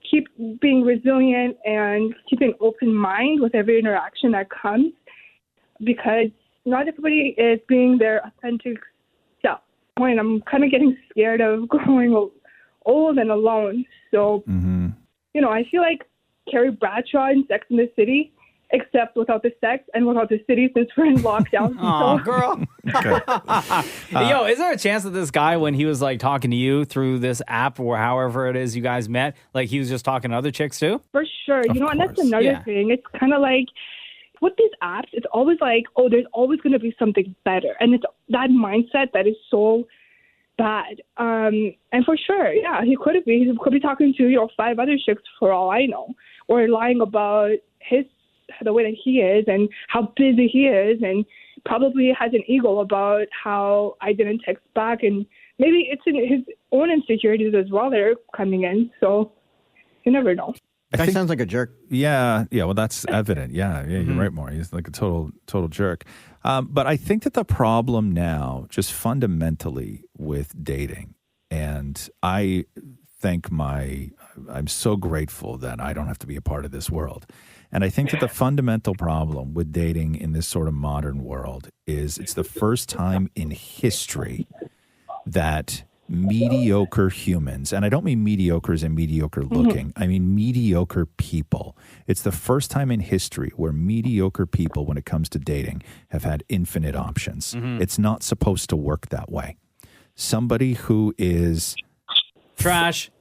[SPEAKER 4] keep being resilient and keep an open mind with every interaction that comes, because not everybody is being their authentic self. I'm kind of getting scared of growing old and alone. So, I feel like Carrie Bradshaw in Sex and the City, except without the sex and without the city, since we're in lockdown.
[SPEAKER 3] Oh, girl. Yo, is there a chance that this guy, when he was like talking to you through this app or however it is you guys met, like he was just talking to other chicks too?
[SPEAKER 4] For sure. And that's another thing. It's kind of like with these apps, it's always like, oh, there's always going to be something better. And it's that mindset that is so bad. And for sure, yeah, he could be talking to, 5 other chicks for all I know, or lying about the way that he is and how busy he is, and probably has an ego about how I didn't text back, and maybe it's in his own insecurities as well that are coming in. So you never know.
[SPEAKER 11] Guy sounds like a jerk.
[SPEAKER 10] Yeah. Well, that's evident. Yeah, you're right, Maury. He's like a total jerk. But I think that the problem now, just fundamentally with dating, and I think I'm so grateful that I don't have to be a part of this world. And I think that the fundamental problem with dating in this sort of modern world is it's the first time in history that mediocre humans, and I don't mean mediocre as in mediocre looking, I mean mediocre people. It's the first time in history where mediocre people, when it comes to dating, have had infinite options. It's not supposed to work that way. Somebody who is trash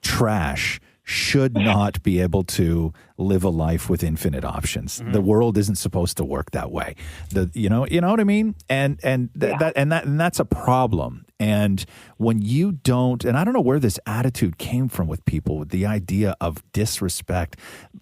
[SPEAKER 10] should not be able to live a life with infinite options. The world isn't supposed to work that way. You know what I mean? And that's a problem. And when you don't, and I don't know where this attitude came from with people, with the idea of disrespect,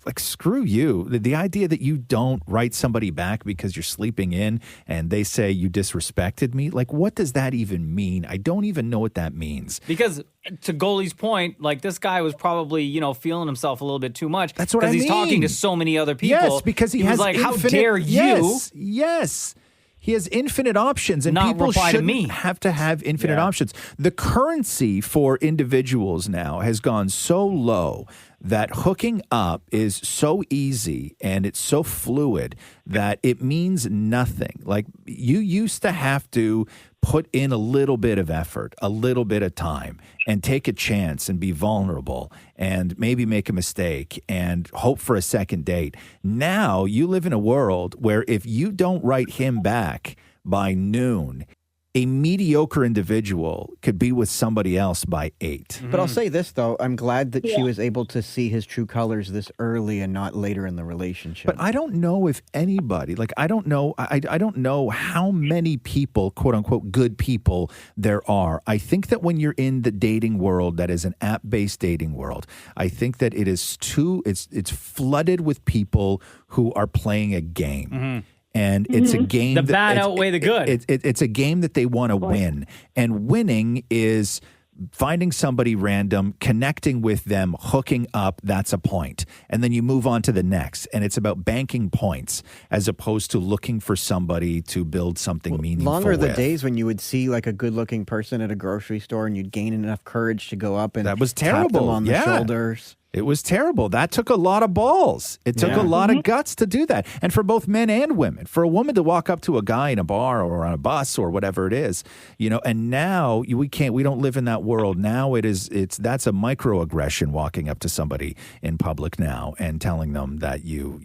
[SPEAKER 10] like screw you. The idea that you don't write somebody back because you're sleeping in and they say you disrespected me, like what does that even mean? I don't even know what that means.
[SPEAKER 3] Because to Goalie's point, like this guy was probably, feeling himself a little bit too much.
[SPEAKER 10] That's what I mean.
[SPEAKER 3] Because he's talking to so many other people.
[SPEAKER 10] Yes, because he has
[SPEAKER 3] was like,
[SPEAKER 10] infinite,
[SPEAKER 3] how dare you?
[SPEAKER 10] Yes. He has infinite options, and
[SPEAKER 3] Not
[SPEAKER 10] people
[SPEAKER 3] reply to
[SPEAKER 10] shouldn't
[SPEAKER 3] me.
[SPEAKER 10] have to have infinite options. The currency for individuals now has gone so low that hooking up is so easy and it's so fluid that it means nothing. Like you used to have to put in a little bit of effort, a little bit of time, and take a chance and be vulnerable and maybe make a mistake and hope for a second date. Now you live in a world where if you don't write him back by noon, a mediocre individual could be with somebody else by 8.
[SPEAKER 11] But I'll say this, though. I'm glad that she was able to see his true colors this early and not later in the relationship.
[SPEAKER 10] But I don't know if anybody, like, I don't know how many people, quote unquote, good people there are. I think that when you're in the dating world, that is an app-based dating world, I think that it is it's flooded with people who are playing a game. And it's a game.
[SPEAKER 3] The bad outweigh the good.
[SPEAKER 10] It's a game that they want to win. And winning is finding somebody random, connecting with them, hooking up. That's a point. And then you move on to the next. And it's about banking points as opposed to looking for somebody to build something meaningful
[SPEAKER 11] Longer the
[SPEAKER 10] with.
[SPEAKER 11] days when you would see like a good-looking person at a grocery store and you'd gain enough courage to go up and
[SPEAKER 10] that was
[SPEAKER 11] tap
[SPEAKER 10] terrible.
[SPEAKER 11] them on the shoulders.
[SPEAKER 10] It was terrible. That took a lot of balls. It took a lot of guts to do that. And for both men and women, for a woman to walk up to a guy in a bar or on a bus or whatever it is, and now we don't live in that world. Now that's a microaggression, walking up to somebody in public now and telling them that you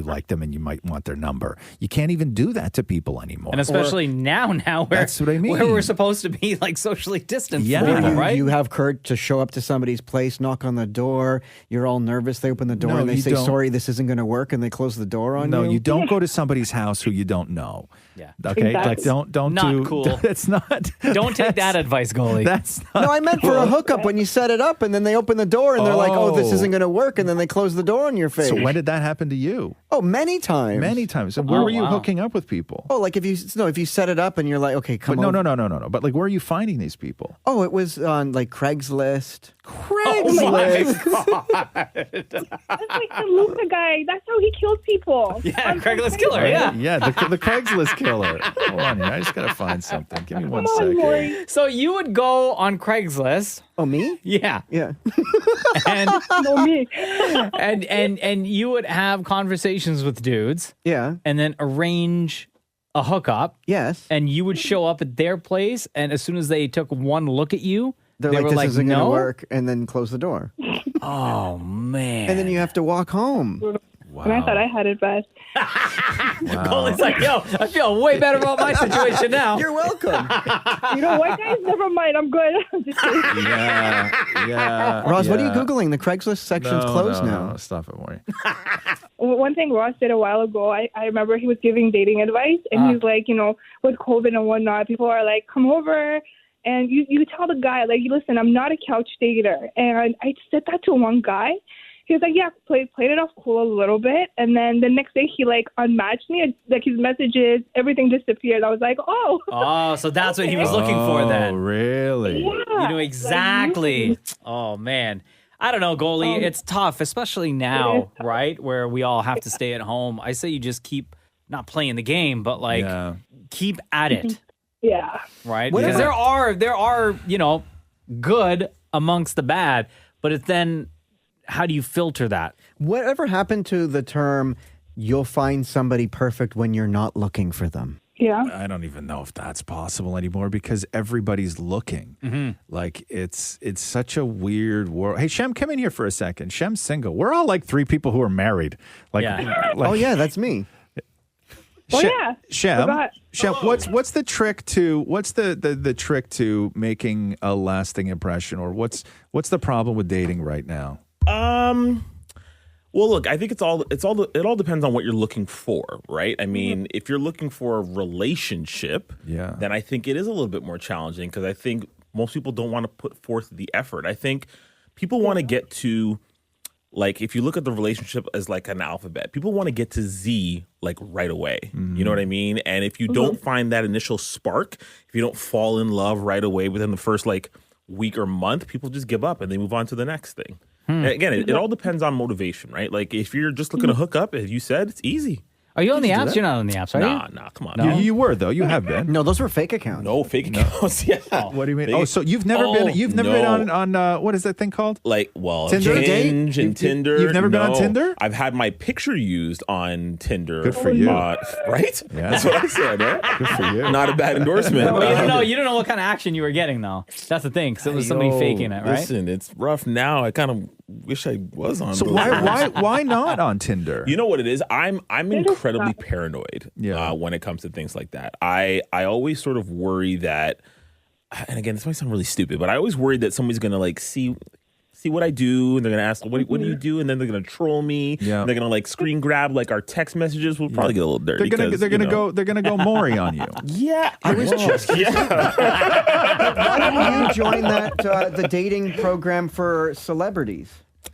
[SPEAKER 10] like them and you might want their number. You can't even do that to people anymore.
[SPEAKER 3] And especially now where
[SPEAKER 10] that's what I mean.
[SPEAKER 3] Where we're supposed to be like socially distanced from people, right?
[SPEAKER 11] You have courage to show up to somebody's place, knock on the door, you're all nervous. They open the door
[SPEAKER 10] No,
[SPEAKER 11] and they
[SPEAKER 10] you
[SPEAKER 11] say,
[SPEAKER 10] don't.
[SPEAKER 11] "Sorry, this isn't going to work," and they close the door on you.
[SPEAKER 10] No, you don't go to somebody's house who you don't know.
[SPEAKER 3] Yeah.
[SPEAKER 10] Okay.
[SPEAKER 3] Exactly.
[SPEAKER 10] Like don't
[SPEAKER 3] Not
[SPEAKER 10] do.
[SPEAKER 3] cool.
[SPEAKER 10] That's not.
[SPEAKER 3] Don't take that advice, goalie.
[SPEAKER 10] That's
[SPEAKER 11] No, I meant for a hookup when you set it up and then they open the door and they're like, "Oh, this isn't going to work," and then they close the door on your face.
[SPEAKER 10] So when did that happen to you?
[SPEAKER 11] Oh, many times.
[SPEAKER 10] Many times. And where were you hooking up with people?
[SPEAKER 11] Oh, like if you set it up and you're like, "Okay, come
[SPEAKER 10] But
[SPEAKER 11] on."
[SPEAKER 10] no. But like, where are you finding these people?
[SPEAKER 11] Oh, it was on like Craigslist.
[SPEAKER 4] That's like the Mocha guy. That's how he kills people.
[SPEAKER 3] Yeah, Craigslist killer.
[SPEAKER 10] Right?
[SPEAKER 3] Yeah.
[SPEAKER 10] Yeah, the Craigslist killer. Hold on here. I just got to find something. Give me one second.
[SPEAKER 3] So you would go on Craigslist.
[SPEAKER 11] Oh, me?
[SPEAKER 3] Yeah.
[SPEAKER 11] Yeah.
[SPEAKER 3] And
[SPEAKER 4] no, me.
[SPEAKER 3] and you would have conversations with dudes.
[SPEAKER 11] Yeah.
[SPEAKER 3] And then arrange a hookup.
[SPEAKER 11] Yes.
[SPEAKER 3] And you would show up at their place, and as soon as they took one look at you,
[SPEAKER 11] They're
[SPEAKER 3] they
[SPEAKER 11] like,
[SPEAKER 3] were
[SPEAKER 11] "This
[SPEAKER 3] like,
[SPEAKER 11] isn't going to
[SPEAKER 3] no.
[SPEAKER 11] work," and then close the door.
[SPEAKER 3] Oh man.
[SPEAKER 11] And then you have to walk home.
[SPEAKER 4] And I thought I had it best.
[SPEAKER 3] Goalie's like, yo, I feel way better about my situation now.
[SPEAKER 11] You're welcome.
[SPEAKER 4] You know what, guys? Never mind. I'm good. I'm just kidding.
[SPEAKER 10] Yeah.
[SPEAKER 11] Roz, what are you Googling? The Craigslist section's closed now.
[SPEAKER 10] No, stop it, Maury.
[SPEAKER 4] One thing Ross did a while ago, I remember he was giving dating advice, and he's like, with COVID and whatnot, people are like, come over, and you tell the guy, like, listen, I'm not a couch dater. And I said that to one guy. He was like, yeah, played it off cool a little bit. And then the next day he like unmatched me. And, like his messages, everything disappeared. I was like, oh.
[SPEAKER 3] Oh, so that's what he was looking for then.
[SPEAKER 10] Oh, really?
[SPEAKER 4] Yeah.
[SPEAKER 3] You knew exactly. Oh, man. I don't know, goalie. It's tough, especially now, right? Where we all have to stay at home. I say you just keep not playing the game, but like keep at it.
[SPEAKER 4] Yeah.
[SPEAKER 3] Right?
[SPEAKER 11] Whatever.
[SPEAKER 3] Because there are, good amongst the bad, but it's then how do you filter that?
[SPEAKER 11] Whatever happened to the term, "You'll find somebody perfect when you're not looking for them"?
[SPEAKER 4] Yeah.
[SPEAKER 10] I don't even know if that's possible anymore because everybody's looking. Like it's such a weird world. Hey, Shem, come in here for a second. Shem's single. We're all like three people who are married. Like,
[SPEAKER 11] Oh yeah, that's me.
[SPEAKER 4] Oh, yeah.
[SPEAKER 10] Shem,
[SPEAKER 4] Forgot.
[SPEAKER 10] Shem, what's the trick to the trick to making a lasting impression, or what's the problem with dating right now?
[SPEAKER 7] Well, look, I think it all depends on what you're looking for, right? I mean, if you're looking for a relationship, then I think it is a little bit more challenging because I think most people don't want to put forth the effort. I think people want to get to, like, if you look at the relationship as like an alphabet, people want to get to Z like right away. You know what I mean? And if you don't find that initial spark, if you don't fall in love right away within the first like week or month, people just give up and they move on to the next thing. And again, it all depends on motivation, right? Like if you're just looking to hook up, as you said, it's easy.
[SPEAKER 3] Are you on the
[SPEAKER 7] Just do
[SPEAKER 3] apps?
[SPEAKER 7] that.
[SPEAKER 3] You're not on the apps, are you?
[SPEAKER 7] Nah, come on.
[SPEAKER 3] No?
[SPEAKER 10] You were though. You have been.
[SPEAKER 11] No, those were fake accounts.
[SPEAKER 7] No fake accounts. Yeah.
[SPEAKER 10] What do you mean?
[SPEAKER 7] They-
[SPEAKER 10] Oh, so you've never been on what is that thing called?
[SPEAKER 7] Like, well,
[SPEAKER 10] Tinder?
[SPEAKER 7] Hinge and Tinder.
[SPEAKER 10] You've never been on
[SPEAKER 7] No.
[SPEAKER 10] Tinder?
[SPEAKER 7] I've had my picture used on Tinder.
[SPEAKER 10] Good for you.
[SPEAKER 7] Right?
[SPEAKER 10] Yeah.
[SPEAKER 7] That's what I said, eh?
[SPEAKER 10] Good for you.
[SPEAKER 7] Not a bad endorsement.
[SPEAKER 3] But you don't know what kind of action you were getting though. That's the thing. So it was somebody faking it, right?
[SPEAKER 7] Listen, it's rough now. I kind of wish I was on.
[SPEAKER 10] So
[SPEAKER 7] those
[SPEAKER 10] why not on Tinder?
[SPEAKER 7] You know what it is? I'm incredibly paranoid when it comes to things like that. I always sort of worry that, and again, this might sound really stupid, but I always worry that somebody's gonna like see what I do, and they're gonna ask, what do you do? And then they're gonna troll me.
[SPEAKER 10] Yeah.
[SPEAKER 7] And they're gonna like screen grab like our text messages. We'll probably get a little dirty.
[SPEAKER 10] They're gonna go Maury on you.
[SPEAKER 7] Yeah,
[SPEAKER 11] I was just. Why don't you join that the dating program for celebrities?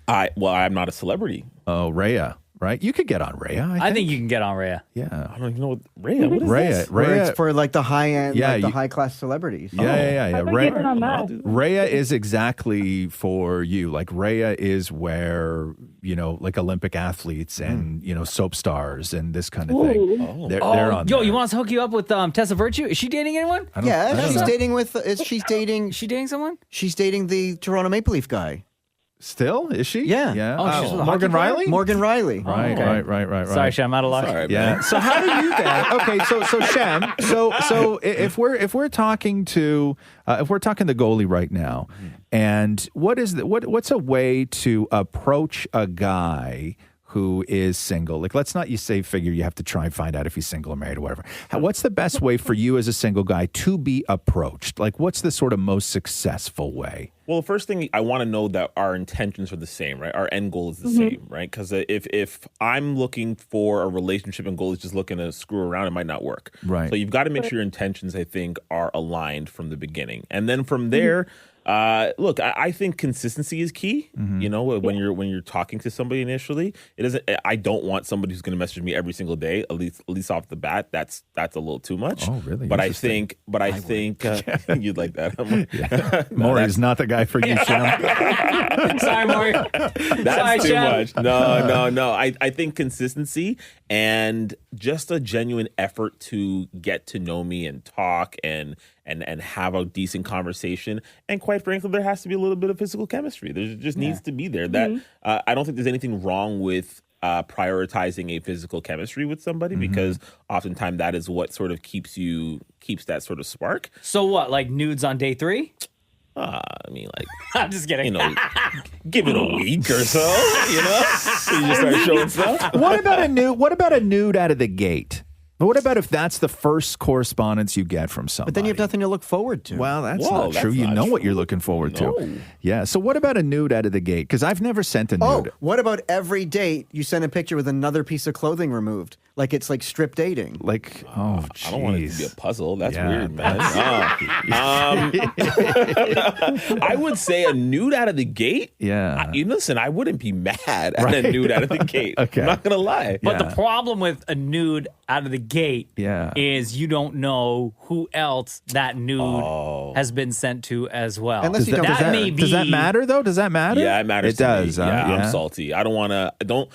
[SPEAKER 7] I'm not a celebrity.
[SPEAKER 10] Oh, Rhea, right? You could get on Rhea.
[SPEAKER 3] I think you can get on Rhea.
[SPEAKER 10] Yeah.
[SPEAKER 7] I don't even know what Rhea. What is this?
[SPEAKER 11] Where it's for like the high end,
[SPEAKER 10] Yeah,
[SPEAKER 11] like the
[SPEAKER 10] you-
[SPEAKER 11] high class celebrities.
[SPEAKER 10] Yeah.
[SPEAKER 4] Get on that.
[SPEAKER 10] Rhea is exactly for you. Like Rhea is where, like Olympic athletes and, soap stars and this kind of thing. They're on
[SPEAKER 3] Yo,
[SPEAKER 10] there.
[SPEAKER 3] you want us to hook you up with Tessa Virtue? Is she dating anyone?
[SPEAKER 11] Yeah, she's dating with.
[SPEAKER 3] She dating someone?
[SPEAKER 11] She's dating the Toronto Maple Leaf guy.
[SPEAKER 10] Still? Is she?
[SPEAKER 11] Yeah.
[SPEAKER 10] Yeah.
[SPEAKER 3] Oh, she's with a
[SPEAKER 10] Morgan
[SPEAKER 3] hockey player?
[SPEAKER 10] Riley?
[SPEAKER 11] Morgan Riley.
[SPEAKER 10] Right,
[SPEAKER 3] okay.
[SPEAKER 10] right.
[SPEAKER 3] Sorry, Shem, I'm out of luck.
[SPEAKER 7] Sorry,
[SPEAKER 10] Yeah.
[SPEAKER 7] man.
[SPEAKER 10] So how do you get? Okay, so Shem, so if we're talking to the goalie right now, and what's a way to approach a guy who is single? Like, let's not figure you have to try and find out if he's single or married or whatever. What's the best way for you as a single guy to be approached? Like, what's the sort of most successful way?
[SPEAKER 7] Well, the first thing I want to know that our intentions are the same, right? Our end goal is the same, right? Because if I'm looking for a relationship and goal is just looking to screw around, it might not work.
[SPEAKER 10] Right.
[SPEAKER 7] So you've got to make sure your intentions, I think, are aligned from the beginning, and then from there. Look, I think consistency is key. You know, when you're talking to somebody initially, it isn't. I don't want somebody who's going to message me every single day. At least off the bat, that's a little too much.
[SPEAKER 10] Oh, really?
[SPEAKER 7] But I think you'd like that.
[SPEAKER 10] Maury is not the guy for you, Shem.
[SPEAKER 3] Sorry, Maury.
[SPEAKER 7] That's too much. No. I think consistency and just a genuine effort to get to know me and talk and have a decent conversation. And quite frankly, there has to be a little bit of physical chemistry. There just needs to be there. That I don't think there's anything wrong with prioritizing a physical chemistry with somebody because oftentimes that is what sort of keeps that sort of spark.
[SPEAKER 3] So what, like nudes on day 3?
[SPEAKER 7] I mean, like,
[SPEAKER 3] I'm just kidding.
[SPEAKER 7] You know, give it a week or so. You know, so you just start showing stuff.
[SPEAKER 10] What about a nude out of the gate? What about if that's the first correspondence you get from somebody?
[SPEAKER 11] But then you have nothing to look forward to.
[SPEAKER 10] Well, that's not true. You know what you're looking forward to. Yeah. So what about a nude out of the gate? Because I've never sent a nude.
[SPEAKER 11] Oh, what about every date you send a picture with another piece of clothing removed? Like it's like strip dating.
[SPEAKER 10] Like,
[SPEAKER 7] I don't want it to be a puzzle. That's weird, man. I would say a nude out of the gate.
[SPEAKER 10] Yeah.
[SPEAKER 7] Listen, I wouldn't be mad at a nude out of the gate.
[SPEAKER 10] Okay.
[SPEAKER 7] I'm not going to lie.
[SPEAKER 3] But the problem with a nude out of the gate
[SPEAKER 10] Yeah.
[SPEAKER 3] is you don't know who else that nude has been sent to as well.
[SPEAKER 11] Unless you don't-
[SPEAKER 10] Does that matter though? Does that matter?
[SPEAKER 7] Yeah, it matters.
[SPEAKER 10] It does.
[SPEAKER 7] To me. I'm salty. I don't want to. Don't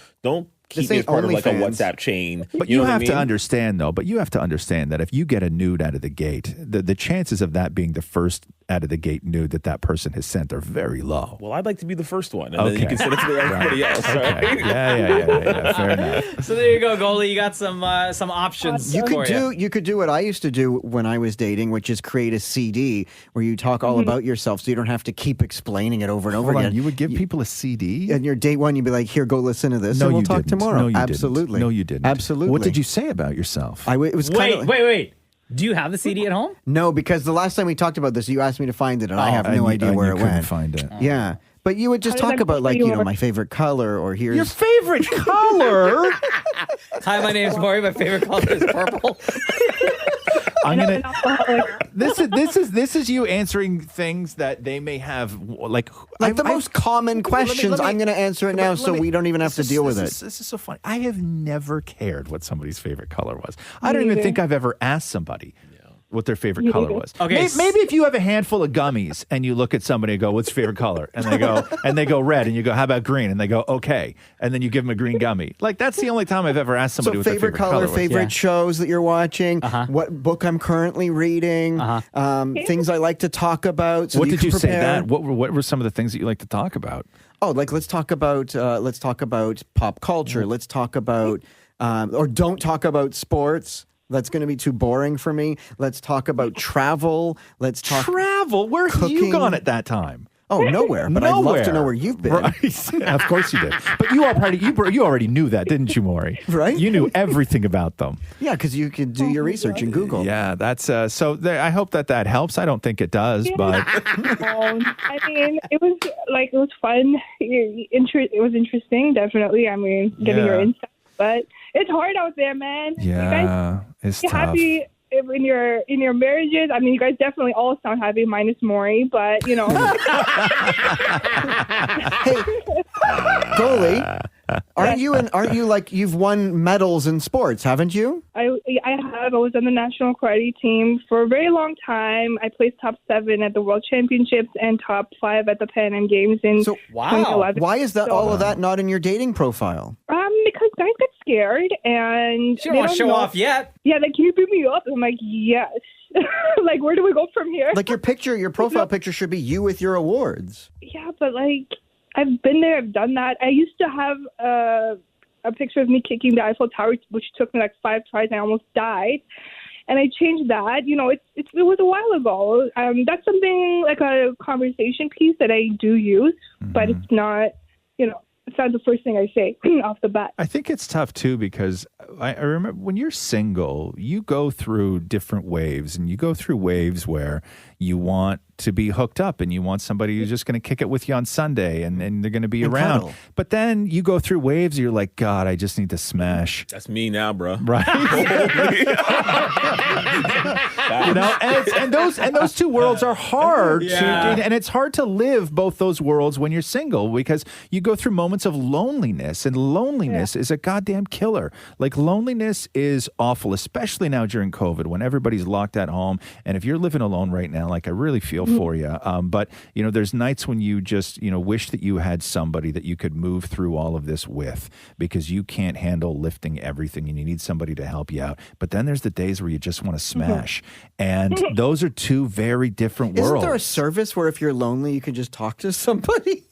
[SPEAKER 7] keep me as
[SPEAKER 11] ain't
[SPEAKER 7] part of like a
[SPEAKER 11] OnlyFans.
[SPEAKER 7] WhatsApp chain.
[SPEAKER 10] But you
[SPEAKER 7] know what
[SPEAKER 10] have
[SPEAKER 7] I
[SPEAKER 10] to
[SPEAKER 7] mean?
[SPEAKER 10] understand, though. But you have to understand that if you get a nude out of the gate, the chances of that being the first out of the gate nude that person has sent are very low.
[SPEAKER 7] Well, I'd like to be the first one, and then you can send it to everybody else.
[SPEAKER 10] Okay.
[SPEAKER 7] Right?
[SPEAKER 10] Yeah. Fair enough.
[SPEAKER 3] So there you go, Goalie. You got some options.
[SPEAKER 11] You
[SPEAKER 3] for
[SPEAKER 11] could do what I used to do when I was dating, which is create a CD where you talk all about yourself, so you don't have to keep explaining it over and over
[SPEAKER 10] Hold on,
[SPEAKER 11] again.
[SPEAKER 10] you would give people a CD?
[SPEAKER 11] And your date one, you'd be like, "Here, go listen to this,
[SPEAKER 10] No,
[SPEAKER 11] and we'll
[SPEAKER 10] you
[SPEAKER 11] talk
[SPEAKER 10] didn't.
[SPEAKER 11] tomorrow."
[SPEAKER 10] No, you
[SPEAKER 11] Absolutely.
[SPEAKER 10] didn't. No, you didn't.
[SPEAKER 11] Absolutely.
[SPEAKER 10] What did you say about yourself?
[SPEAKER 11] It was kind of
[SPEAKER 3] Wait. Do you have the CD at home?
[SPEAKER 11] No, because the last time we talked about this, you asked me to find it, and I have no idea where it
[SPEAKER 10] couldn't
[SPEAKER 11] went.
[SPEAKER 10] find it.
[SPEAKER 11] Yeah, but you would just
[SPEAKER 4] How did
[SPEAKER 11] talk
[SPEAKER 4] I
[SPEAKER 11] about like
[SPEAKER 4] figure you
[SPEAKER 11] my favorite color, or here's
[SPEAKER 10] Your favorite color?
[SPEAKER 3] Hi, my name's Maury. My favorite color is purple.
[SPEAKER 10] I'm gonna. This is you answering things that they may have like
[SPEAKER 11] the most common questions. I'm going to answer it now, so we don't even have to deal with it.
[SPEAKER 10] This is so funny. I have never cared what somebody's favorite color was. I don't even think I've ever asked somebody what their favorite color was.
[SPEAKER 3] Okay,
[SPEAKER 10] maybe if you have a handful of gummies and you look at somebody and go, "What's your favorite color?" and they go red, and you go, "How about green?" and they go, "Okay," and then you give them a green gummy. Like that's the only time I've ever asked somebody
[SPEAKER 11] So
[SPEAKER 10] what their
[SPEAKER 11] favorite color,
[SPEAKER 10] was.
[SPEAKER 11] favorite shows that you're watching, what book I'm currently reading, things I like to talk about. So
[SPEAKER 10] What did you say
[SPEAKER 11] prepare.
[SPEAKER 10] that? What were some of the things that you like to talk about?
[SPEAKER 11] Oh, like let's talk about pop culture. Let's talk about or don't talk about sports. That's going to be too boring for me. Let's talk about travel. Let's talk
[SPEAKER 10] travel. Where have you gone at that time?
[SPEAKER 11] Oh, nowhere. But I'd love to know where you've been.
[SPEAKER 10] Right. Of course you did. But you already knew that, didn't you, Maury?
[SPEAKER 11] Right.
[SPEAKER 10] You knew everything about them.
[SPEAKER 11] Yeah, because you could do your research in Google.
[SPEAKER 10] Yeah, that's so. I hope that helps. I don't think it does, but
[SPEAKER 4] I mean, it was fun. It was interesting, definitely. I mean, getting your insight, but it's hard out there, man.
[SPEAKER 10] Yeah,
[SPEAKER 4] you guys,
[SPEAKER 10] it's
[SPEAKER 4] you
[SPEAKER 10] tough.
[SPEAKER 4] happy in your marriages? I mean, you guys definitely all sound happy, minus Maury, but you know.
[SPEAKER 11] Hey, goalie, aren't you like you've won medals in sports, haven't you?
[SPEAKER 4] I have. I was on the national karate team for a very long time. I placed top 7 at the World Championships and top 5 at the Pan Am Games in 2011.
[SPEAKER 11] Why is that all of that not in your dating profile?
[SPEAKER 4] Because guys get scared and
[SPEAKER 3] she don't want to show off yet.
[SPEAKER 4] Yeah, like, can you beat me up? I'm like, yes. Like, where do we go from here?
[SPEAKER 11] Like your profile picture should be you with your awards.
[SPEAKER 4] Yeah, but like, I've been there, I've done that. I used to have a picture of me kicking the Eiffel Tower, which took me like 5 tries, and I almost died. And I changed that. You know, it was a while ago. That's something like a conversation piece that I do use, but it's not, it's not the first thing I say off the bat.
[SPEAKER 10] I think it's tough too because I remember when you're single, you go through different waves, and you go through waves where you want to be hooked up and you want somebody who's just going to kick it with you on Sunday and they're going to be around.
[SPEAKER 11] cuddle.
[SPEAKER 10] But then you go through waves. You're like, God, I just need to smash.
[SPEAKER 7] That's me now, bro.
[SPEAKER 10] Right. and those two worlds are hard and it's hard to live both those worlds when you're single because you go through moments of loneliness, and loneliness is a goddamn killer. Like, loneliness is awful, especially now during COVID when everybody's locked at home. And if you're living alone right now, like, I really feel for you. But there's nights when you just wish that you had somebody that you could move through all of this with, because you can't handle lifting everything and you need somebody to help you out. But then there's the days where you just want to smash. And those are two very different worlds.
[SPEAKER 11] Isn't there a service where if you're lonely, you can just talk to somebody?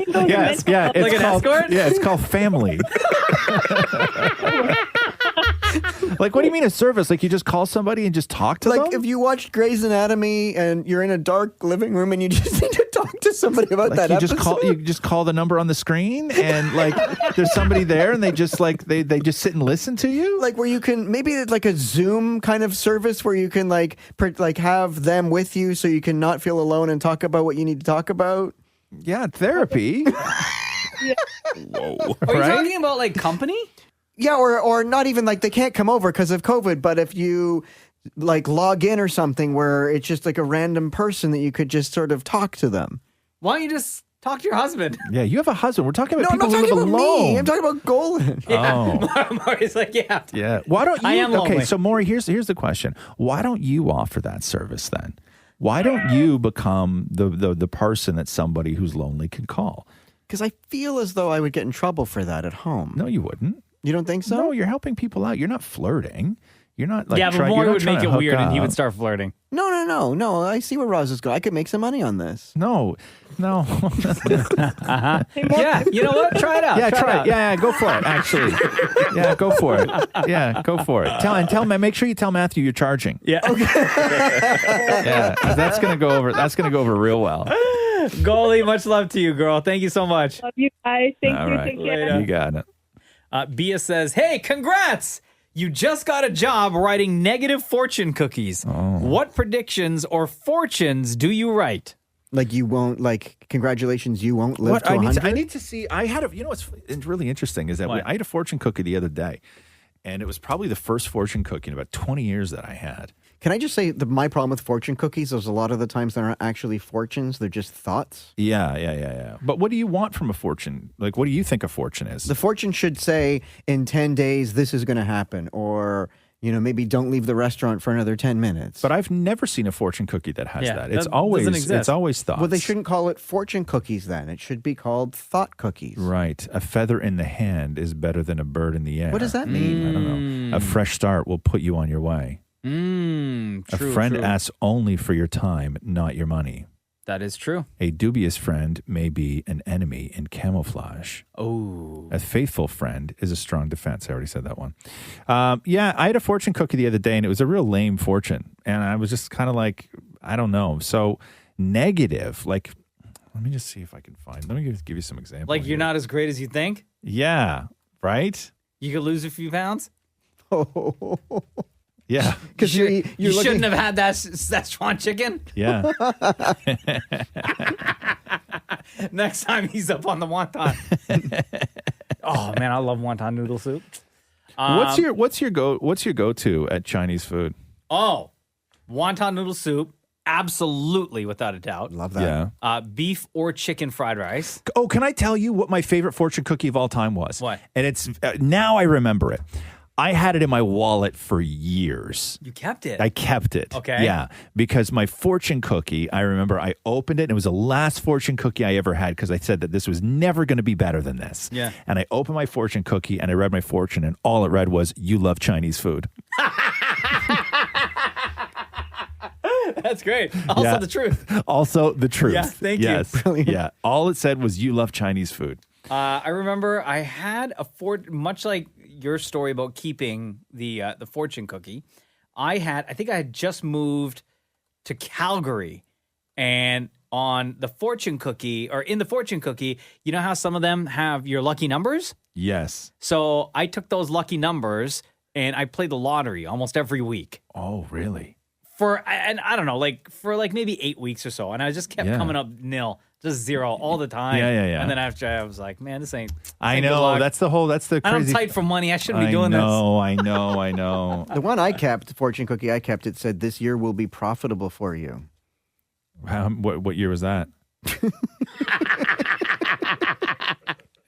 [SPEAKER 10] Yes, yeah. It's
[SPEAKER 3] Like an
[SPEAKER 10] called,
[SPEAKER 3] escort?
[SPEAKER 10] Yeah, it's called family. Like, what do you mean a service? Like, you just call somebody and just talk to them?
[SPEAKER 11] Like, if you watched Grey's Anatomy and you're in a dark living room and you just need to talk to somebody about that episode.
[SPEAKER 10] You just call the number on the screen and like there's somebody there and they just like they just sit and listen to you?
[SPEAKER 11] Like, where you can maybe like a Zoom kind of service where you can like have them with you so you can not feel alone and talk about what you need to talk about.
[SPEAKER 10] Yeah, therapy.
[SPEAKER 7] Whoa.
[SPEAKER 3] Are you talking about like company?
[SPEAKER 11] Yeah, or not even like they can't come over because of COVID, but if you like log in or something where it's just like a random person that you could just sort of talk to them.
[SPEAKER 3] Why don't you just talk to your husband?
[SPEAKER 10] Yeah, you have a husband. We're talking about
[SPEAKER 11] No, I'm
[SPEAKER 10] people
[SPEAKER 11] not
[SPEAKER 10] who
[SPEAKER 11] talking
[SPEAKER 10] live
[SPEAKER 11] about
[SPEAKER 10] alone.
[SPEAKER 11] me. I'm talking about Golan.
[SPEAKER 3] Yeah.
[SPEAKER 10] Oh.
[SPEAKER 3] Maury's like, yeah.
[SPEAKER 10] Yeah. Why don't you?
[SPEAKER 3] I am lonely.
[SPEAKER 10] Okay, so Maury, here's the question. Why don't you offer that service then? Why don't you become the person that somebody who's lonely can call?
[SPEAKER 11] Because I feel as though I would get in trouble for that at home.
[SPEAKER 10] No, you wouldn't.
[SPEAKER 11] You don't think so?
[SPEAKER 10] No, you're helping people out. You're not flirting. You're not like
[SPEAKER 3] but Maury would make it
[SPEAKER 10] hook
[SPEAKER 3] weird and he
[SPEAKER 10] up.
[SPEAKER 3] would start flirting.
[SPEAKER 11] No. I see where Roz is going. I could make some money on this.
[SPEAKER 10] No.
[SPEAKER 3] Uh-huh. Yeah, you know what? Try it out.
[SPEAKER 10] Yeah, try it.
[SPEAKER 3] out.
[SPEAKER 10] Yeah, go for it. Actually, yeah, go for it. Yeah, go for it. Tell make sure you tell Matthew you're charging.
[SPEAKER 3] Yeah.
[SPEAKER 11] Okay.
[SPEAKER 10] Yeah, 'cause that's gonna go over. That's gonna go over real well.
[SPEAKER 3] Goalie, much love to you, girl. Thank you so much.
[SPEAKER 4] Love you guys. Thank
[SPEAKER 10] All
[SPEAKER 4] you.
[SPEAKER 10] right.
[SPEAKER 4] Take care.
[SPEAKER 10] You got it.
[SPEAKER 3] Bia says, hey, congrats! You just got a job writing negative fortune cookies.
[SPEAKER 10] Oh.
[SPEAKER 3] What predictions or fortunes do you write?
[SPEAKER 11] Like you won't, like, congratulations, you won't live
[SPEAKER 10] What
[SPEAKER 11] to
[SPEAKER 10] I
[SPEAKER 11] 100?
[SPEAKER 10] need to see. I had a. You know what's really interesting is that
[SPEAKER 3] What?
[SPEAKER 10] I had a fortune cookie the other day, and it was probably the first fortune cookie in about 20 years that I had.
[SPEAKER 11] Can I just say my problem with fortune cookies is a lot of the times they're not actually fortunes, they're just thoughts.
[SPEAKER 10] Yeah. But what do you want from a fortune? Like, what do you think a fortune is?
[SPEAKER 11] The fortune should say, in 10 days, this is going to happen. Or, maybe don't leave the restaurant for another 10 minutes.
[SPEAKER 10] But I've never seen a fortune cookie that has
[SPEAKER 3] Yeah,
[SPEAKER 10] that. It's
[SPEAKER 3] that
[SPEAKER 10] always
[SPEAKER 3] doesn't exist.
[SPEAKER 10] it's always thoughts.
[SPEAKER 11] Well, they shouldn't call it fortune cookies then. It should be called thought cookies.
[SPEAKER 10] Right. A feather in the hand is better than a bird in the air.
[SPEAKER 11] What does that mean?
[SPEAKER 10] I don't know. A fresh start will put you on your way.
[SPEAKER 3] True,
[SPEAKER 10] A friend
[SPEAKER 3] true.
[SPEAKER 10] asks only for your time, not your money.
[SPEAKER 3] That is true.
[SPEAKER 10] A dubious friend may be an enemy in camouflage.
[SPEAKER 3] Oh.
[SPEAKER 10] A faithful friend is a strong defense. I already said that one. Yeah, I had a fortune cookie the other day, and it was a real lame fortune. And I was just kind of like, I don't know. So negative, like, let me just see if I can find. Let me just give you some examples.
[SPEAKER 3] Like you're not as great as you think?
[SPEAKER 10] Yeah, right?
[SPEAKER 3] You could lose a few pounds?
[SPEAKER 10] Yeah.
[SPEAKER 11] Because
[SPEAKER 3] you shouldn't have had that Szechuan chicken?
[SPEAKER 10] Yeah.
[SPEAKER 3] Next time he's up on the wonton. Oh man, I love wonton noodle soup.
[SPEAKER 10] What's your go-to at Chinese food?
[SPEAKER 3] Oh, wonton noodle soup, absolutely without a doubt.
[SPEAKER 11] Love that.
[SPEAKER 10] Yeah.
[SPEAKER 3] Beef or chicken fried rice.
[SPEAKER 10] Oh, can I tell you what my favorite fortune cookie of all time was?
[SPEAKER 3] What?
[SPEAKER 10] And it's now I remember it. I had it in my wallet for years.
[SPEAKER 3] You kept it?
[SPEAKER 10] I kept it.
[SPEAKER 3] Okay.
[SPEAKER 10] Yeah, because my fortune cookie, I remember I opened it, and it was the last fortune cookie I ever had because I said that this was never going to be better than this.
[SPEAKER 3] Yeah.
[SPEAKER 10] And I opened my fortune cookie, and I read my fortune, and all it read was, you love Chinese food.
[SPEAKER 3] That's great. Also
[SPEAKER 10] Yeah.
[SPEAKER 3] the truth.
[SPEAKER 10] Also the truth.
[SPEAKER 3] Yeah, thank you.
[SPEAKER 10] Yes.
[SPEAKER 11] Brilliant.
[SPEAKER 10] Yeah. All it said was, you love Chinese food.
[SPEAKER 3] I remember I had much like your story about keeping the fortune cookie. I think I had just moved to Calgary, and on the fortune cookie, or in the fortune cookie, you know how some of them have your lucky numbers?
[SPEAKER 10] Yes.
[SPEAKER 3] So I took those lucky numbers and I played the lottery almost every week.
[SPEAKER 10] Oh, really?
[SPEAKER 3] and I don't know, like for like maybe 8 weeks or so, and I just kept coming up nil, just zero all the time.
[SPEAKER 10] Yeah.
[SPEAKER 3] And then after I was like, man, this ain't.
[SPEAKER 10] I
[SPEAKER 3] good
[SPEAKER 10] know.
[SPEAKER 3] luck.
[SPEAKER 10] That's the crazy.
[SPEAKER 3] And I'm tight for money. I shouldn't be doing
[SPEAKER 10] I know.
[SPEAKER 11] The one I kept, the fortune cookie I kept, it said, "This year will be profitable for you."
[SPEAKER 10] What year was that?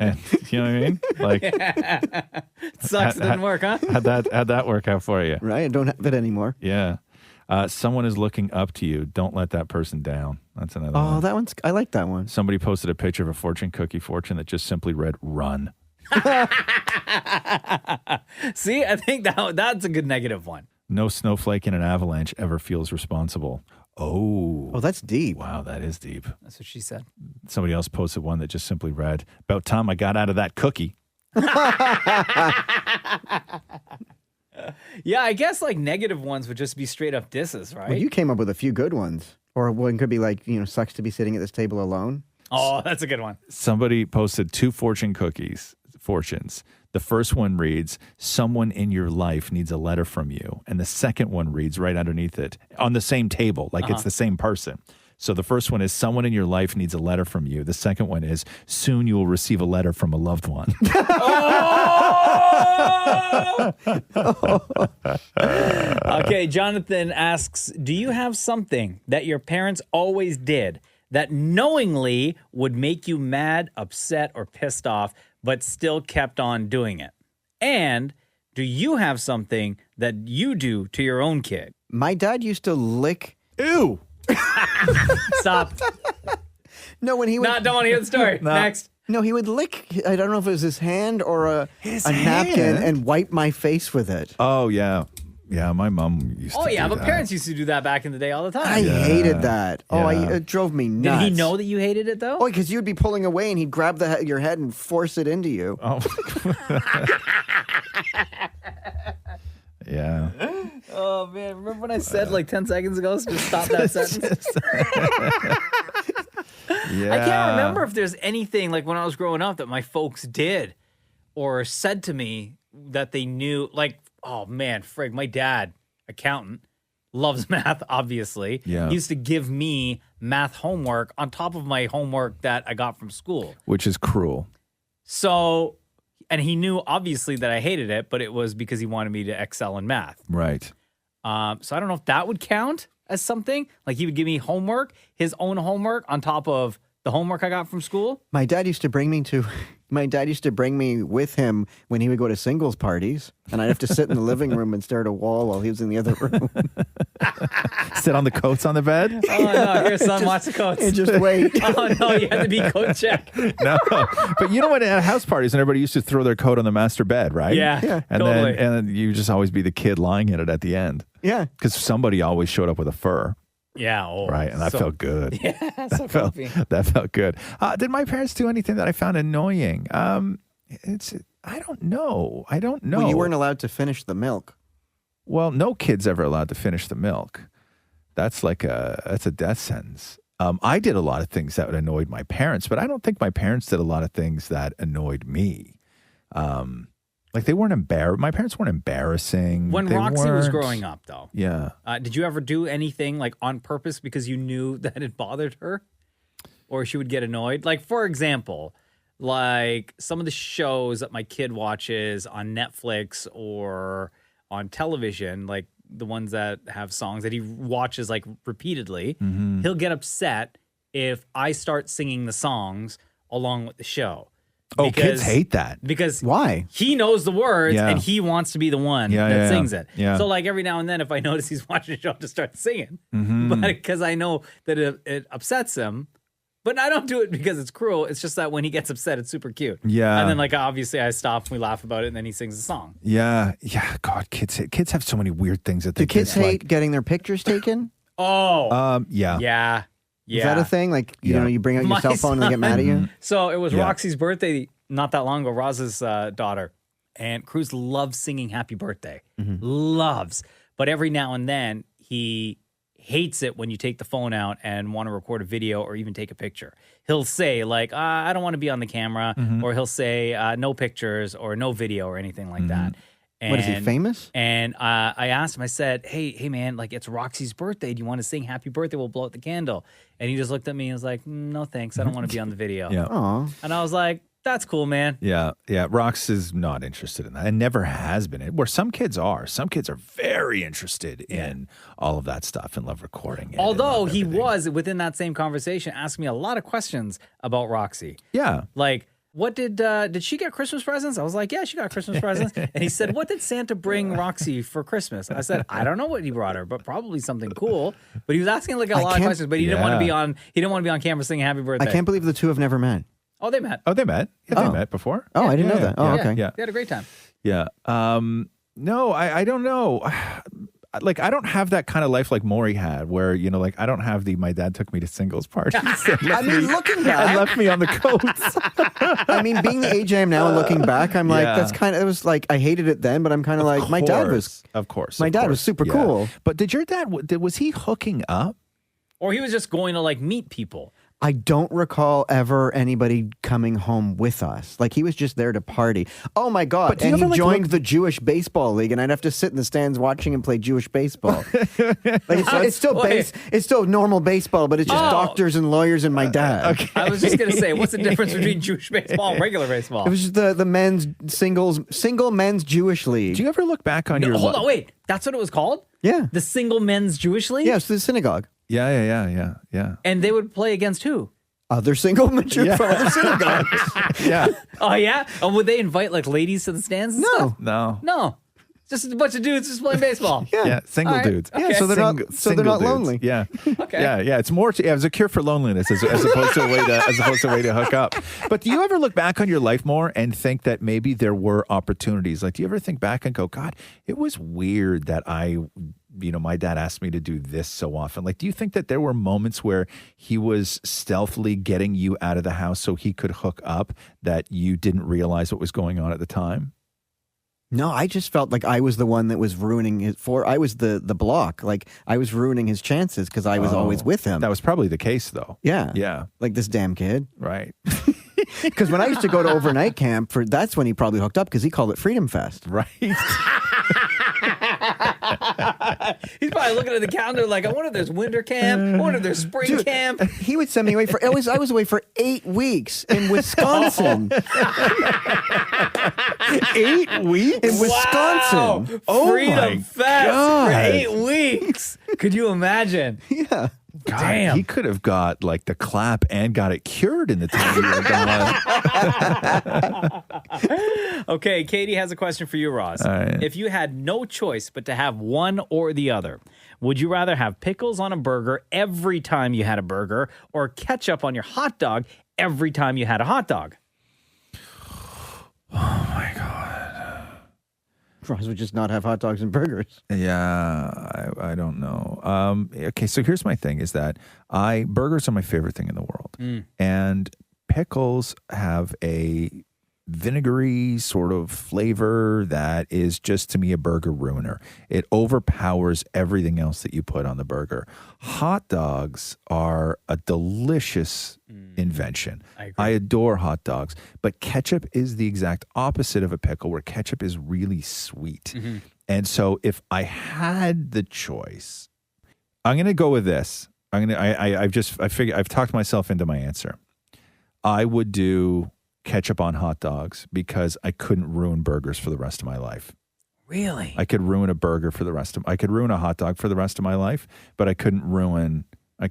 [SPEAKER 10] And, you know what I mean? Like,
[SPEAKER 3] It sucks. It didn't work, huh?
[SPEAKER 10] How'd that work out for you?
[SPEAKER 11] Right? I don't have it anymore.
[SPEAKER 10] Yeah. Someone is looking up to you. Don't let that person down. That's another
[SPEAKER 11] Oh,
[SPEAKER 10] one.
[SPEAKER 11] that one's. I like that one.
[SPEAKER 10] Somebody posted a picture of a fortune cookie fortune that just simply read "run."
[SPEAKER 3] See, I think that's a good negative one.
[SPEAKER 10] No snowflake in an avalanche ever feels responsible. Oh,
[SPEAKER 11] that's deep.
[SPEAKER 10] Wow, that is deep.
[SPEAKER 3] That's what she said.
[SPEAKER 10] Somebody else posted one that just simply read, "About time I got out of that cookie."
[SPEAKER 3] Yeah, I guess like negative ones would just be straight up disses, right?
[SPEAKER 11] Well, you came up with a few good ones. Or one could be like, sucks to be sitting at this table alone.
[SPEAKER 3] Oh, that's a good one.
[SPEAKER 10] Somebody posted 2 fortunes. The first one reads, "Someone in your life needs a letter from you." And the second one reads right underneath it on the same table, like it's the same person. So the first one is, "Someone in your life needs a letter from you." The second one is, "Soon you will receive a letter from a loved one."
[SPEAKER 3] Okay, Jonathan asks, do you have something that your parents always did that knowingly would make you mad, upset, or pissed off, but still kept on doing it? And do you have something that you do to your own kid?
[SPEAKER 11] My dad used to lick.
[SPEAKER 10] Ew.
[SPEAKER 3] Stop.
[SPEAKER 11] No, when he would.
[SPEAKER 3] No, don't want to hear the story.
[SPEAKER 11] No.
[SPEAKER 3] Next.
[SPEAKER 11] No, he would lick. I don't know if it was his hand or a napkin
[SPEAKER 10] hand?
[SPEAKER 11] and wipe my face with it.
[SPEAKER 10] Oh, yeah. Yeah, my mom used to
[SPEAKER 3] Oh, yeah,
[SPEAKER 10] do
[SPEAKER 3] but
[SPEAKER 10] that.
[SPEAKER 3] parents used to do that back in the day all the time.
[SPEAKER 11] I hated that. Oh,
[SPEAKER 10] Yeah.
[SPEAKER 11] it drove me
[SPEAKER 3] Did
[SPEAKER 11] nuts.
[SPEAKER 3] he know that you hated it, though?
[SPEAKER 11] Oh, because you'd be pulling away and he'd grab your head and force it into you.
[SPEAKER 10] Oh. Yeah.
[SPEAKER 3] Oh, man. Remember when I said like 10 seconds ago, so just stop that sentence?
[SPEAKER 10] Yeah.
[SPEAKER 3] I can't remember if there's anything like when I was growing up that my folks did or said to me that they knew. Like, oh, man, frig, my dad, accountant, loves math, obviously.
[SPEAKER 10] Yeah.
[SPEAKER 3] He used to give me math homework on top of my homework that I got from school.
[SPEAKER 10] Which is cruel.
[SPEAKER 3] So, and he knew obviously that I hated it, but it was because he wanted me to excel in math.
[SPEAKER 10] Right.
[SPEAKER 3] So I don't know if that would count as something. Like he would give me homework, his own homework on top of the homework I got from school.
[SPEAKER 11] My dad used to bring me with him when he would go to singles parties, and I'd have to sit in the living room and stare at a wall while he was in the other room.
[SPEAKER 10] Sit on the coats on the bed?
[SPEAKER 3] Oh, no, here, son, watch the coats.
[SPEAKER 11] And just wait.
[SPEAKER 3] Oh, no, you had to be coat check.
[SPEAKER 10] No. But you know what? At house parties, and everybody used to throw their coat on the master bed, right?
[SPEAKER 3] Yeah,
[SPEAKER 10] and
[SPEAKER 3] totally.
[SPEAKER 10] then you just always be the kid lying in it at the end.
[SPEAKER 11] Yeah.
[SPEAKER 10] Because somebody always showed up with a fur.
[SPEAKER 3] Yeah. Oh,
[SPEAKER 10] Right. And that felt good.
[SPEAKER 3] Yeah, so comfy.
[SPEAKER 10] That felt good. Did my parents do anything that I found annoying? I don't know.
[SPEAKER 11] Well, you weren't allowed to finish the milk.
[SPEAKER 10] Well, no kid's ever allowed to finish the milk. That's a death sentence. I did a lot of things that annoyed my parents, but I don't think my parents did a lot of things that annoyed me. Like they weren't embarrassed. My parents weren't embarrassing.
[SPEAKER 3] When
[SPEAKER 10] They
[SPEAKER 3] Roxy was
[SPEAKER 10] weren't-
[SPEAKER 3] growing up, though,
[SPEAKER 10] Yeah.
[SPEAKER 3] did you ever do anything like on purpose because you knew that it bothered her, or she would get annoyed? Like, for example, like some of the shows that my kid watches on Netflix or on television, like the ones that have songs that he watches like repeatedly,
[SPEAKER 10] Mm-hmm.
[SPEAKER 3] he'll get upset if I start singing the songs along with the show.
[SPEAKER 10] Oh, kids hate that.
[SPEAKER 3] Because
[SPEAKER 11] why?
[SPEAKER 3] He knows the words
[SPEAKER 10] Yeah.
[SPEAKER 3] and he wants to be the one
[SPEAKER 10] Yeah,
[SPEAKER 3] that
[SPEAKER 10] yeah,
[SPEAKER 3] sings it.
[SPEAKER 10] yeah.
[SPEAKER 3] So like every now and then, if I notice he's watching a show, I'll just start singing.
[SPEAKER 10] Mhm.
[SPEAKER 3] But because I know that it upsets him. But I don't do it because it's cruel. It's just that when he gets upset, it's super cute.
[SPEAKER 10] Yeah.
[SPEAKER 3] And then like obviously I stop and we laugh about it and then he sings the song.
[SPEAKER 10] Yeah. God, kids have so many weird things that
[SPEAKER 11] Do
[SPEAKER 10] they
[SPEAKER 11] kids
[SPEAKER 10] dislike.
[SPEAKER 11] hate getting their pictures taken?
[SPEAKER 3] Oh.
[SPEAKER 10] Yeah.
[SPEAKER 3] Yeah.
[SPEAKER 11] Is that a thing? Like, you know, you bring out your
[SPEAKER 3] My
[SPEAKER 11] cell phone and they get mad at you?
[SPEAKER 10] Mm-hmm.
[SPEAKER 3] So it was
[SPEAKER 11] Yeah.
[SPEAKER 3] Roxy's birthday not that long ago, Roz's daughter. And Cruz loves singing happy birthday. Loves. But every now and then he hates it when you take the phone out and want to record a video or even take a picture. He'll say like, I don't want to be on the camera. Or he'll say no pictures or no video or anything like that.
[SPEAKER 11] What is he, famous?
[SPEAKER 3] And I asked him, I said, hey, man, like it's Roxy's birthday. Do you want to sing happy birthday? We'll blow out the candle. And he just looked at me and was like, no, thanks. I don't want to be on the video.
[SPEAKER 10] Yeah.
[SPEAKER 11] Aw.
[SPEAKER 3] And I was like, that's cool, man.
[SPEAKER 10] Yeah. Rox is not interested in that and never has been. Where some kids are. Some kids are very interested in all of that stuff and love recording it.
[SPEAKER 3] Although he was, within that same conversation, asking me a lot of questions about Roxy.
[SPEAKER 10] Yeah.
[SPEAKER 3] Like, what did she get Christmas presents? I was like, yeah, she got Christmas presents. And he said, what did Santa bring Roxy for Christmas? I said, I don't know what he brought her, but probably something cool. But he was asking like a lot of questions, but he didn't want to be on. He didn't want to be on camera singing happy birthday.
[SPEAKER 11] I can't believe the two have never met.
[SPEAKER 3] Oh, they met.
[SPEAKER 10] Oh, they met. Yeah, they met before.
[SPEAKER 11] Oh, I didn't know that. Oh, okay.
[SPEAKER 10] Yeah.
[SPEAKER 3] They had a great time.
[SPEAKER 10] Yeah. No, I don't know. Like, I don't have that kind of life like Maury had, where, you know, like, I don't have my dad took me to singles parties.
[SPEAKER 11] I mean, looking back.
[SPEAKER 10] And left me on the coats.
[SPEAKER 11] I mean, being the age I am now and looking back, I'm like, that's kind of, it was like, I hated it then, but I'm kind of like, my dad was.
[SPEAKER 10] Of course.
[SPEAKER 11] My dad was super cool.
[SPEAKER 10] But did your dad, was he hooking up?
[SPEAKER 3] Or he was just going to like meet people.
[SPEAKER 11] I don't recall ever anybody coming home with us. Like, he was just there to party. Oh, my God. And he joined the Jewish Baseball League, and I'd have to sit in the stands watching him play Jewish baseball. It's still normal baseball, but it's just doctors and lawyers and my dad.
[SPEAKER 3] Okay. I was just going to say, what's the difference between Jewish baseball and regular baseball?
[SPEAKER 11] It was just the men's single men's Jewish league.
[SPEAKER 10] Do you ever look back on your
[SPEAKER 3] Hold on, wait. That's what it was called?
[SPEAKER 11] Yeah.
[SPEAKER 3] The single men's Jewish league?
[SPEAKER 11] Yeah, it's the synagogue.
[SPEAKER 10] Yeah.
[SPEAKER 3] And they would play against who?
[SPEAKER 11] Other single men from other synagogues.
[SPEAKER 10] Yeah.
[SPEAKER 3] Oh, yeah? And would they invite like ladies to the stands and stuff? No. Just a bunch of dudes just playing baseball.
[SPEAKER 10] Yeah, single dudes.
[SPEAKER 3] Okay.
[SPEAKER 11] Yeah, so they're not
[SPEAKER 10] dudes.
[SPEAKER 11] lonely.
[SPEAKER 10] Yeah.
[SPEAKER 3] Okay.
[SPEAKER 10] Yeah. It's more. It was a cure for loneliness as opposed to a way to hook up. But do you ever look back on your life more and think that maybe there were opportunities? Like, do you ever think back and go, God, it was weird that my dad asked me to do this so often. Like, do you think that there were moments where he was stealthily getting you out of the house so he could hook up that you didn't realize what was going on at the time?
[SPEAKER 11] No, I just felt like I was the one that was ruining I was the block. Like, I was ruining his chances because I was always with him.
[SPEAKER 10] That was probably the case, though.
[SPEAKER 11] Yeah.
[SPEAKER 10] Yeah.
[SPEAKER 11] Like this damn kid.
[SPEAKER 10] Right.
[SPEAKER 11] Because when I used to go to overnight camp, that's when he probably hooked up because he called it Freedom Fest.
[SPEAKER 10] Right.
[SPEAKER 3] He's probably looking at the calendar like, I wonder if there's winter camp. I wonder if there's spring camp.
[SPEAKER 11] He would send me away I was away for 8 weeks in Wisconsin.
[SPEAKER 10] 8 weeks?
[SPEAKER 11] In Wisconsin.
[SPEAKER 3] Wow.
[SPEAKER 10] Oh,
[SPEAKER 3] Freedom
[SPEAKER 10] my
[SPEAKER 3] Fest
[SPEAKER 10] God.
[SPEAKER 3] for 8 weeks. Could you imagine?
[SPEAKER 11] Yeah.
[SPEAKER 10] God,
[SPEAKER 3] Damn.
[SPEAKER 10] he could have got like the clap and got it cured in the time you were gone.
[SPEAKER 3] Okay, Katie has a question for you, Ross.
[SPEAKER 10] All right.
[SPEAKER 3] If you had no choice but to have one or the other, would you rather have pickles on a burger every time you had a burger or ketchup on your hot dog every time you had a hot dog?
[SPEAKER 10] Oh, my God.
[SPEAKER 11] Ross would just not have hot dogs and burgers.
[SPEAKER 10] Yeah, I don't know. Okay, so here's my thing is that burgers are my favorite thing in the world. And pickles have a vinegary sort of flavor that is just, to me, a burger ruiner. It overpowers everything else that you put on the burger. Hot dogs are a delicious invention. I adore hot dogs, but ketchup is the exact opposite of a pickle, where ketchup is really sweet.
[SPEAKER 3] Mm-hmm.
[SPEAKER 10] And so if I had the choice, I'm going to go with this. I've talked myself into my answer. I would do ketchup on hot dogs because I couldn't ruin burgers for the rest of my life.
[SPEAKER 3] Really?
[SPEAKER 10] I could ruin a burger for the rest of I could ruin a hot dog for the rest of my life, but I couldn't ruin a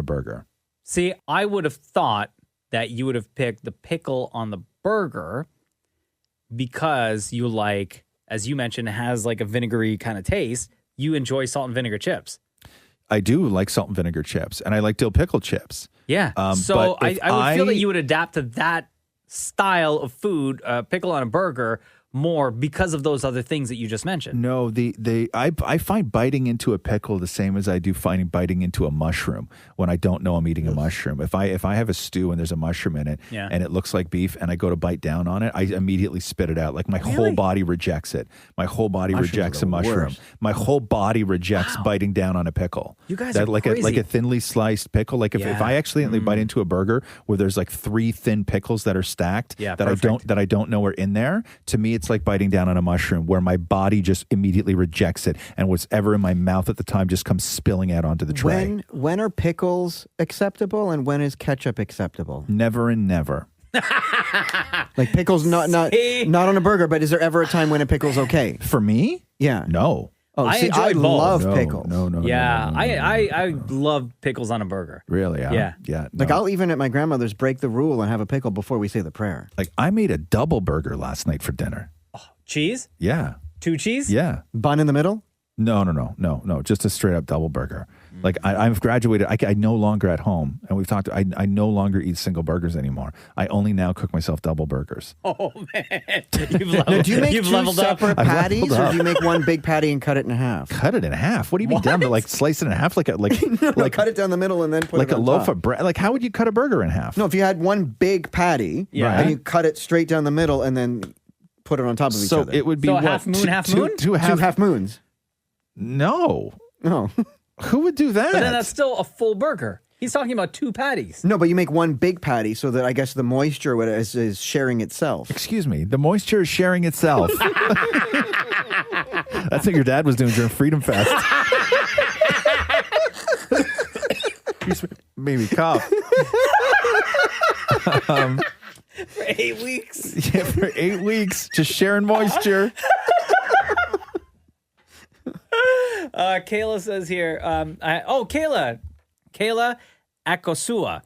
[SPEAKER 10] burger.
[SPEAKER 3] See, I would have thought that you would have picked the pickle on the burger because you like, as you mentioned, it has like a vinegary kind of taste. You enjoy salt and vinegar chips.
[SPEAKER 10] I do like salt and vinegar chips, and I like dill pickle chips.
[SPEAKER 3] Yeah. So I would feel that you would adapt to that style of food, pickle on a burger, more because of those other things that you just mentioned.
[SPEAKER 10] No, I find biting into a pickle the same as I do finding biting into a mushroom when I don't know I'm eating a mushroom. If I have a stew and there's a mushroom in it and it looks like beef and I go to bite down on it, I immediately spit it out. Like my whole body rejects it. My whole body rejects a mushroom.
[SPEAKER 11] Worst.
[SPEAKER 10] My whole body rejects biting down on a pickle.
[SPEAKER 3] You guys are
[SPEAKER 10] like
[SPEAKER 3] crazy.
[SPEAKER 10] a thinly sliced pickle. Like if I accidentally bite into a burger where there's like 3 thin pickles that are stacked that I don't know are in there, to me it's like biting down on a mushroom where my body just immediately rejects it and whatever in my mouth at the time just comes spilling out onto the tray.
[SPEAKER 11] When are pickles acceptable and when is ketchup acceptable?
[SPEAKER 10] Never and never.
[SPEAKER 11] Like pickles not on a burger, but is there ever a time when a pickle's okay?
[SPEAKER 10] For me?
[SPEAKER 11] Yeah.
[SPEAKER 10] No.
[SPEAKER 11] Oh,
[SPEAKER 3] I
[SPEAKER 11] I
[SPEAKER 3] enjoy both.
[SPEAKER 11] love
[SPEAKER 10] No,
[SPEAKER 11] pickles.
[SPEAKER 10] no.
[SPEAKER 3] Yeah, I love pickles on a burger.
[SPEAKER 10] Really?
[SPEAKER 3] Yeah.
[SPEAKER 10] Yeah.
[SPEAKER 11] Like
[SPEAKER 10] no.
[SPEAKER 11] I'll even at my grandmother's break the rule and have a pickle before we say the prayer.
[SPEAKER 10] Like I made a double burger last night for dinner.
[SPEAKER 3] Cheese?
[SPEAKER 10] Yeah.
[SPEAKER 3] 2 cheese?
[SPEAKER 10] Yeah.
[SPEAKER 11] Bun in the middle?
[SPEAKER 10] No. Just a straight up double burger. Like I've graduated. I no longer at home, and we've talked. I no longer eat single burgers anymore. I only now cook myself double burgers.
[SPEAKER 3] Oh man, you've leveled,
[SPEAKER 11] Now, do you make
[SPEAKER 3] you've
[SPEAKER 11] two
[SPEAKER 3] leveled up.
[SPEAKER 11] separate
[SPEAKER 10] I've
[SPEAKER 11] patties,
[SPEAKER 10] leveled
[SPEAKER 11] or
[SPEAKER 10] up.
[SPEAKER 11] do you make one big patty and cut it in half?
[SPEAKER 10] Cut it in half. What do you mean down to like slice it in half like
[SPEAKER 11] No, cut it down the middle and then put
[SPEAKER 10] like
[SPEAKER 11] it
[SPEAKER 10] a
[SPEAKER 11] on
[SPEAKER 10] loaf
[SPEAKER 11] top.
[SPEAKER 10] of bread? Like how would you cut a burger in half?
[SPEAKER 11] No, if you had one big patty and you cut it straight down the middle and then put it on top of each
[SPEAKER 10] So
[SPEAKER 11] other.
[SPEAKER 10] it would be
[SPEAKER 3] So
[SPEAKER 10] what?
[SPEAKER 3] half moon, half moon?
[SPEAKER 10] Two half,
[SPEAKER 11] Two half moons.
[SPEAKER 10] No.
[SPEAKER 11] No.
[SPEAKER 10] Who would do that?
[SPEAKER 3] But then that's still a full burger. He's talking about 2 patties.
[SPEAKER 11] No, but you make one big patty so that I guess the moisture is sharing itself.
[SPEAKER 10] Excuse me. The moisture is sharing itself. That's what your dad was doing during Freedom Fest. He's maybe cough.
[SPEAKER 3] For 8 weeks.
[SPEAKER 10] Yeah, for 8 weeks, just sharing moisture.
[SPEAKER 3] Kayla says here, Kayla Akosua.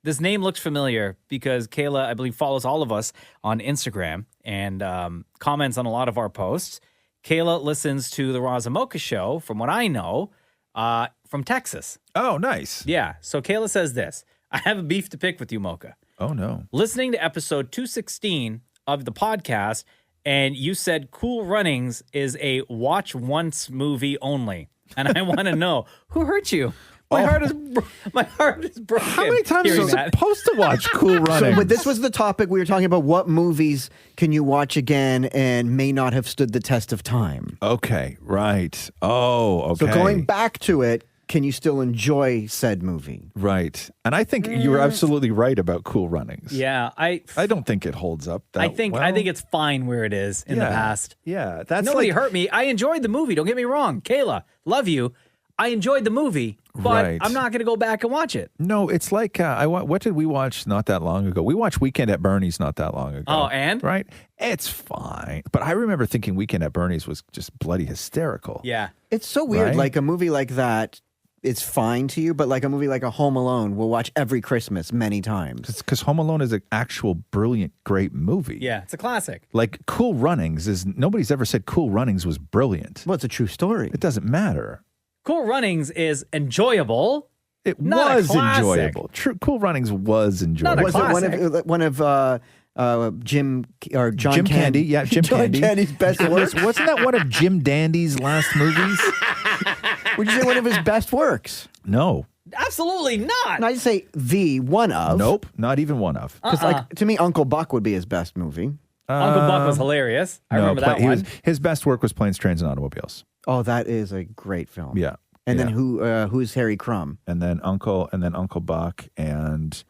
[SPEAKER 3] This name looks familiar because Kayla, I believe, follows all of us on Instagram and comments on a lot of our posts. Kayla listens to the Roz and Mocha show, from what I know, from Texas.
[SPEAKER 10] Oh, nice.
[SPEAKER 3] Yeah. So Kayla says this. I have a beef to pick with you, Mocha.
[SPEAKER 10] Oh, no.
[SPEAKER 3] Listening to episode 216 of the podcast, and you said Cool Runnings is a watch once movie only. And I want to know, who hurt you? My heart is broken.
[SPEAKER 10] How many times are you
[SPEAKER 3] hearing that.
[SPEAKER 10] supposed to watch Cool Runnings?
[SPEAKER 11] But this was the topic we were talking about. What movies can you watch again and may not have stood the test of time?
[SPEAKER 10] Okay, right. Oh, okay.
[SPEAKER 11] So going back to it, can you still enjoy said movie?
[SPEAKER 10] Right. And I think you were absolutely right about Cool Runnings.
[SPEAKER 3] Yeah, I
[SPEAKER 10] don't think it holds up that
[SPEAKER 3] I think it's fine where it is in the past.
[SPEAKER 10] Yeah, that's
[SPEAKER 3] nobody
[SPEAKER 10] like,
[SPEAKER 3] hurt me. I enjoyed the movie. Don't get me wrong, Kayla, love you. I enjoyed the movie, but
[SPEAKER 10] Right.
[SPEAKER 3] I'm not going to go back and watch it.
[SPEAKER 10] No, it's like what did we watch not that long ago? We watched Weekend at Bernie's not that long ago.
[SPEAKER 3] Oh, and?
[SPEAKER 10] Right? It's fine. But I remember thinking Weekend at Bernie's was just bloody hysterical.
[SPEAKER 3] Yeah.
[SPEAKER 11] It's so weird.
[SPEAKER 10] Right?
[SPEAKER 11] Like a movie like that, it's fine to you, but like a movie like a Home Alone, we'll watch every Christmas many times.
[SPEAKER 10] Because Home Alone is an actual brilliant, great movie.
[SPEAKER 3] Yeah, it's a classic.
[SPEAKER 10] Like Cool Runnings is nobody's ever said Cool Runnings was brilliant.
[SPEAKER 11] Well, it's a true story.
[SPEAKER 10] It doesn't matter.
[SPEAKER 3] Cool Runnings is enjoyable.
[SPEAKER 10] It
[SPEAKER 3] Not a
[SPEAKER 10] was
[SPEAKER 3] classic.
[SPEAKER 10] enjoyable. True, Cool Runnings was enjoyable.
[SPEAKER 11] Was it one of Jim or John
[SPEAKER 10] Jim Candy? Yeah, Jim
[SPEAKER 11] John
[SPEAKER 10] Candy.
[SPEAKER 11] Candy's best work?
[SPEAKER 10] Wasn't that one of Jim Dandy's last movies?
[SPEAKER 11] Would you say one of his best works?
[SPEAKER 10] No.
[SPEAKER 3] Absolutely not.
[SPEAKER 11] No, I'd say the one of.
[SPEAKER 10] Nope, not even one of.
[SPEAKER 11] Because like to me, Uncle Buck would be his best movie.
[SPEAKER 3] Uncle Buck was hilarious. I remember that one.
[SPEAKER 10] His best work was Planes, Trains, and Automobiles.
[SPEAKER 11] Oh, that is a great film.
[SPEAKER 10] Yeah.
[SPEAKER 11] And then
[SPEAKER 10] yeah.
[SPEAKER 11] who's Harry Crumb?
[SPEAKER 10] And then Uncle Buck and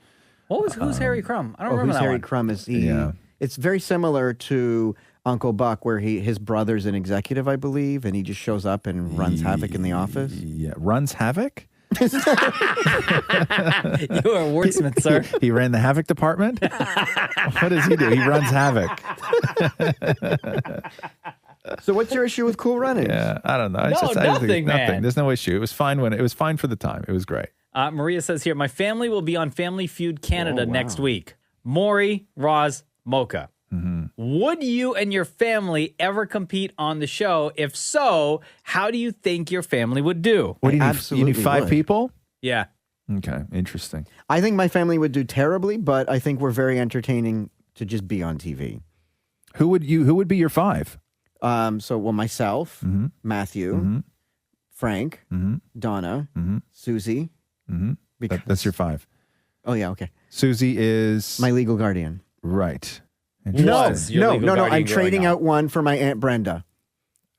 [SPEAKER 3] What was who's Harry Crumb? I don't remember
[SPEAKER 11] who's
[SPEAKER 3] that
[SPEAKER 11] Harry
[SPEAKER 3] one.
[SPEAKER 11] Crumb is he?
[SPEAKER 10] Yeah.
[SPEAKER 11] It's very similar to Uncle Buck, where his brother's an executive, I believe, and he just shows up and runs havoc in the office.
[SPEAKER 10] Yeah, runs havoc.
[SPEAKER 3] You are a wordsmith, sir.
[SPEAKER 10] He ran the havoc department. What does he do? He runs havoc.
[SPEAKER 11] So what's your issue with Cool Runnings?
[SPEAKER 10] Yeah, I don't know.
[SPEAKER 3] No,
[SPEAKER 10] I think
[SPEAKER 3] nothing,
[SPEAKER 10] it's
[SPEAKER 3] man.
[SPEAKER 10] nothing. There's no issue. It was fine for the time. It was great.
[SPEAKER 3] Maria says here, my family will be on Family Feud Canada
[SPEAKER 11] Oh, wow.
[SPEAKER 3] next week. Maury, Roz, Mocha.
[SPEAKER 10] Mm-hmm.
[SPEAKER 3] Would you and your family ever compete on the show? If so, how do you think your family would do?
[SPEAKER 10] What do you need? You
[SPEAKER 11] absolutely
[SPEAKER 10] need 5
[SPEAKER 11] would.
[SPEAKER 10] people?
[SPEAKER 3] Yeah.
[SPEAKER 10] Okay, interesting.
[SPEAKER 11] I think my family would do terribly, but I think we're very entertaining to just be on TV.
[SPEAKER 10] Who would be your 5?
[SPEAKER 11] Myself,
[SPEAKER 10] Mm-hmm.
[SPEAKER 11] Matthew, Frank, Donna, Susie. Because-
[SPEAKER 10] That's your 5.
[SPEAKER 11] Oh yeah, okay.
[SPEAKER 10] Susie is
[SPEAKER 11] My legal guardian.
[SPEAKER 10] right.
[SPEAKER 11] No,
[SPEAKER 3] Was your
[SPEAKER 11] no,
[SPEAKER 3] legal
[SPEAKER 11] no, no.
[SPEAKER 3] guardian
[SPEAKER 11] I'm
[SPEAKER 3] growing
[SPEAKER 11] trading
[SPEAKER 3] up?
[SPEAKER 11] out one for my Aunt Brenda.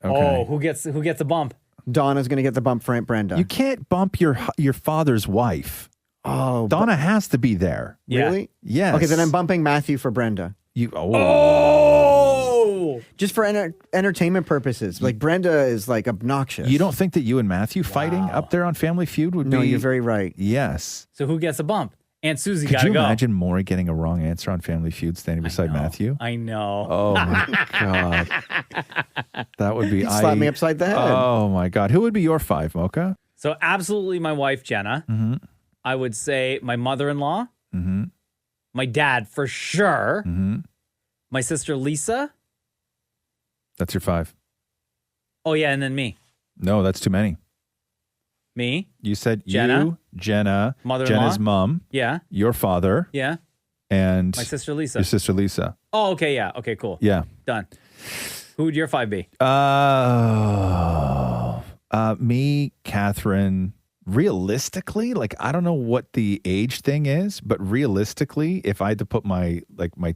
[SPEAKER 3] Oh, who gets a bump?
[SPEAKER 11] Donna's going to get the bump for Aunt Brenda.
[SPEAKER 10] You can't bump your father's wife.
[SPEAKER 11] Oh,
[SPEAKER 10] Donna has to be there.
[SPEAKER 3] Yeah.
[SPEAKER 11] really?
[SPEAKER 10] Yes.
[SPEAKER 11] Okay, then I'm bumping Matthew for Brenda.
[SPEAKER 10] You.
[SPEAKER 3] Oh!
[SPEAKER 11] Just for entertainment purposes. Like Brenda is like obnoxious.
[SPEAKER 10] You don't think that you and Matthew fighting up there on Family Feud would be?
[SPEAKER 11] No, you're very right.
[SPEAKER 10] Yes.
[SPEAKER 3] So who gets a bump? Aunt Susie
[SPEAKER 10] Could
[SPEAKER 3] gotta
[SPEAKER 10] you
[SPEAKER 3] go.
[SPEAKER 10] imagine Maury getting a wrong answer on Family Feud standing beside Matthew?
[SPEAKER 3] I know.
[SPEAKER 10] Oh my God. That would be.
[SPEAKER 11] He'd slap me upside the head.
[SPEAKER 10] Oh my God. Who would be your 5, Mocha?
[SPEAKER 3] So absolutely my wife, Jenna.
[SPEAKER 10] Mm-hmm.
[SPEAKER 3] I would say my mother-in-law.
[SPEAKER 10] Mm-hmm.
[SPEAKER 3] My dad, for sure.
[SPEAKER 10] Mm-hmm.
[SPEAKER 3] My sister, Lisa.
[SPEAKER 10] That's your 5.
[SPEAKER 3] Oh, yeah, and then me.
[SPEAKER 10] No, that's too many.
[SPEAKER 3] Me.
[SPEAKER 10] You said
[SPEAKER 3] Jenna.
[SPEAKER 10] you, Jenna,
[SPEAKER 3] Mother-in-law.
[SPEAKER 10] Jenna's mom.
[SPEAKER 3] Yeah.
[SPEAKER 10] Your father.
[SPEAKER 3] Yeah.
[SPEAKER 10] And
[SPEAKER 3] My sister, Lisa.
[SPEAKER 10] Your sister Lisa.
[SPEAKER 3] Oh, okay, yeah. Okay, cool.
[SPEAKER 10] Yeah.
[SPEAKER 3] Done. Who would your 5 be?
[SPEAKER 10] Me, Catherine. Realistically, like I don't know what the age thing is, but realistically, if I had to put my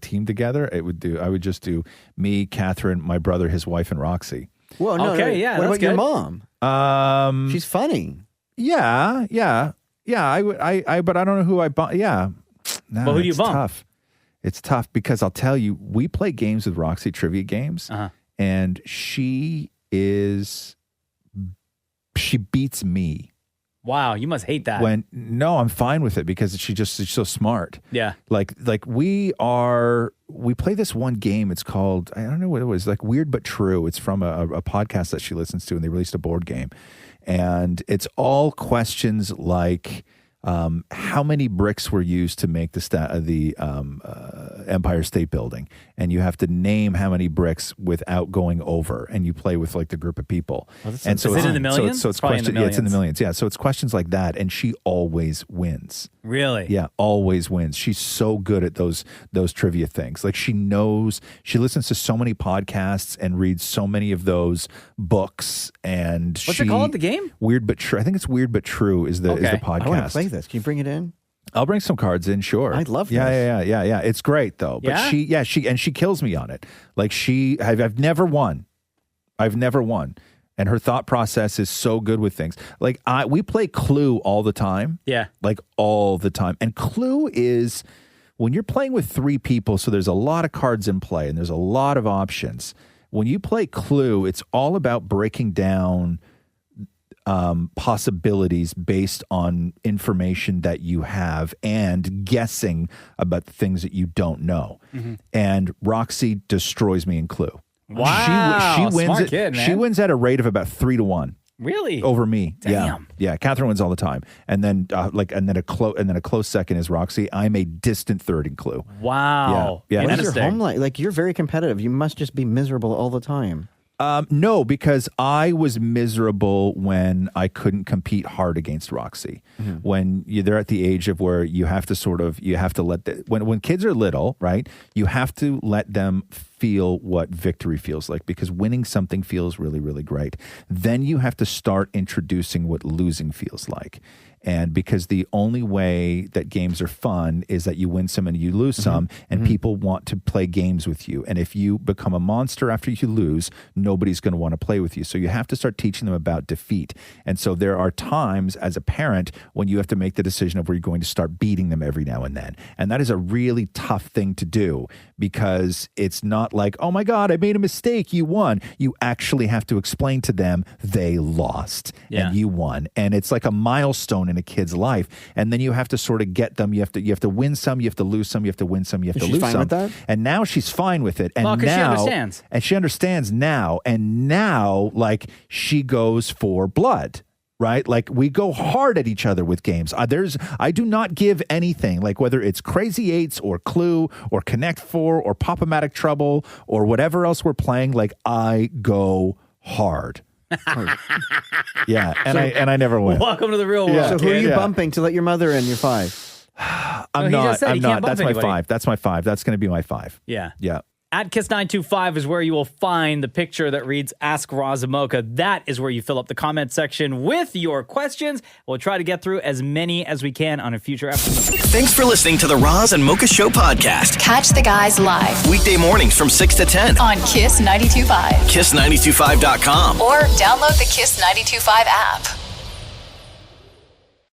[SPEAKER 10] team together, I would just do me, Catherine, my brother, his wife, and Roxy.
[SPEAKER 11] Well, no,
[SPEAKER 3] Okay, yeah,
[SPEAKER 11] What
[SPEAKER 3] that's
[SPEAKER 11] about your
[SPEAKER 3] good.
[SPEAKER 11] mom? She's funny.
[SPEAKER 10] Yeah. I would. But I don't know who I bump. Yeah. No,
[SPEAKER 3] Well, who do you
[SPEAKER 10] it's
[SPEAKER 3] bump?
[SPEAKER 10] Tough. It's tough because I'll tell you, we play games with Roxy, trivia games, and she beats me.
[SPEAKER 3] Wow, you must hate that.
[SPEAKER 10] No, I'm fine with it because she's so smart.
[SPEAKER 3] Yeah.
[SPEAKER 10] Like we play this one game. It's called, I don't know what it was, like Weird But True. It's from a podcast that she listens to, and they released a board game. And it's all questions like how many bricks were used to make the Empire State Building, and you have to name how many bricks without going over, and you play with like the group of people. And so
[SPEAKER 3] is it in the millions?
[SPEAKER 10] So it's
[SPEAKER 3] Probably in the
[SPEAKER 10] yeah, it's in the
[SPEAKER 3] millions.
[SPEAKER 10] millions. Yeah, so it's questions like that, and she always wins.
[SPEAKER 3] Really?
[SPEAKER 10] Yeah, always wins. She's so good at those trivia things. Like she listens to so many podcasts and reads so many of those books. And
[SPEAKER 3] What's it called, the game?
[SPEAKER 10] Weird But True. I think it's Weird But True is the podcast.
[SPEAKER 11] I want to play this. Can you bring it in?
[SPEAKER 10] I'll bring some cards in, sure.
[SPEAKER 11] I'd love
[SPEAKER 10] Yeah,
[SPEAKER 11] this.
[SPEAKER 10] yeah. It's great though. But
[SPEAKER 11] Yeah?
[SPEAKER 10] she kills me on it. Like I've never won. And her thought process is so good with things. Like we play Clue all the time.
[SPEAKER 3] Yeah.
[SPEAKER 10] Like all the time. And Clue is when you're playing with 3 people, so there's a lot of cards in play and there's a lot of options. When you play Clue, it's all about breaking down possibilities based on information that you have and guessing about the things that you don't know.
[SPEAKER 3] Mm-hmm.
[SPEAKER 10] And Roxy destroys me in Clue.
[SPEAKER 3] Wow,
[SPEAKER 10] she wins
[SPEAKER 3] smart
[SPEAKER 10] it.
[SPEAKER 3] kid, man.
[SPEAKER 10] She wins at a rate of about 3-1.
[SPEAKER 3] Really?
[SPEAKER 10] Over me.
[SPEAKER 3] Damn.
[SPEAKER 10] Yeah. Catherine wins all the time. And then a close second is Roxy. I'm a distant third in Clue.
[SPEAKER 3] Wow.
[SPEAKER 10] Yeah.
[SPEAKER 11] What is your home life? Like, you're very competitive. You must just be miserable all the time.
[SPEAKER 10] No, because I was miserable when I couldn't compete hard against Roxy.
[SPEAKER 11] Mm-hmm.
[SPEAKER 10] When they're at the age of where you have to let when kids are little, right? You have to let them feel what victory feels like, because winning something feels really, really great. Then you have to start introducing what losing feels like. And because the only way that games are fun is that you win some and you lose some, and people want to play games with you. And if you become a monster after you lose, nobody's going to want to play with you. So you have to start teaching them about defeat. And so there are times as a parent when you have to make the decision of where you're going to start beating them every now and then. And that is a really tough thing to do, because it's not like, oh my God, I made a mistake, you won. You actually have to explain to them they lost and you won. And it's like a milestone in a kid's life. And then you have to sort of get them, you have to win some, you have to lose some, you have to win some, you have to lose some.
[SPEAKER 11] She's fine with that?
[SPEAKER 10] And now she's fine with it. And
[SPEAKER 3] Well, 'cause she
[SPEAKER 10] now,
[SPEAKER 3] understands.
[SPEAKER 10] and she understands now. And now, like, she goes for blood. Right? Like, we go hard at each other with games. I do not give anything, like whether it's Crazy Eights or Clue or Connect 4 or Pop-O-Matic Trouble or whatever else we're playing. Like, I go hard. Yeah, and I never win.
[SPEAKER 3] Welcome to the real world.
[SPEAKER 11] So who are
[SPEAKER 3] kid.
[SPEAKER 11] you bumping to let your mother in your 5?
[SPEAKER 10] I'm
[SPEAKER 3] No, he just said
[SPEAKER 10] not.
[SPEAKER 3] he can't bump
[SPEAKER 10] That's my
[SPEAKER 3] anybody.
[SPEAKER 10] 5. That's my 5. That's going to be my 5.
[SPEAKER 3] Yeah.
[SPEAKER 10] Yeah.
[SPEAKER 3] At Kiss925 is where you will find the picture that reads Ask Roz and Mocha. That is where you fill up the comment section with your questions. We'll try to get through as many as we can on a future episode.
[SPEAKER 1] Thanks for listening to the Roz and Mocha Show podcast.
[SPEAKER 6] Catch the guys live
[SPEAKER 1] Weekday mornings from 6 to 10
[SPEAKER 6] on Kiss 92.5
[SPEAKER 1] Kiss925.com.
[SPEAKER 6] or download the Kiss 92.5 app.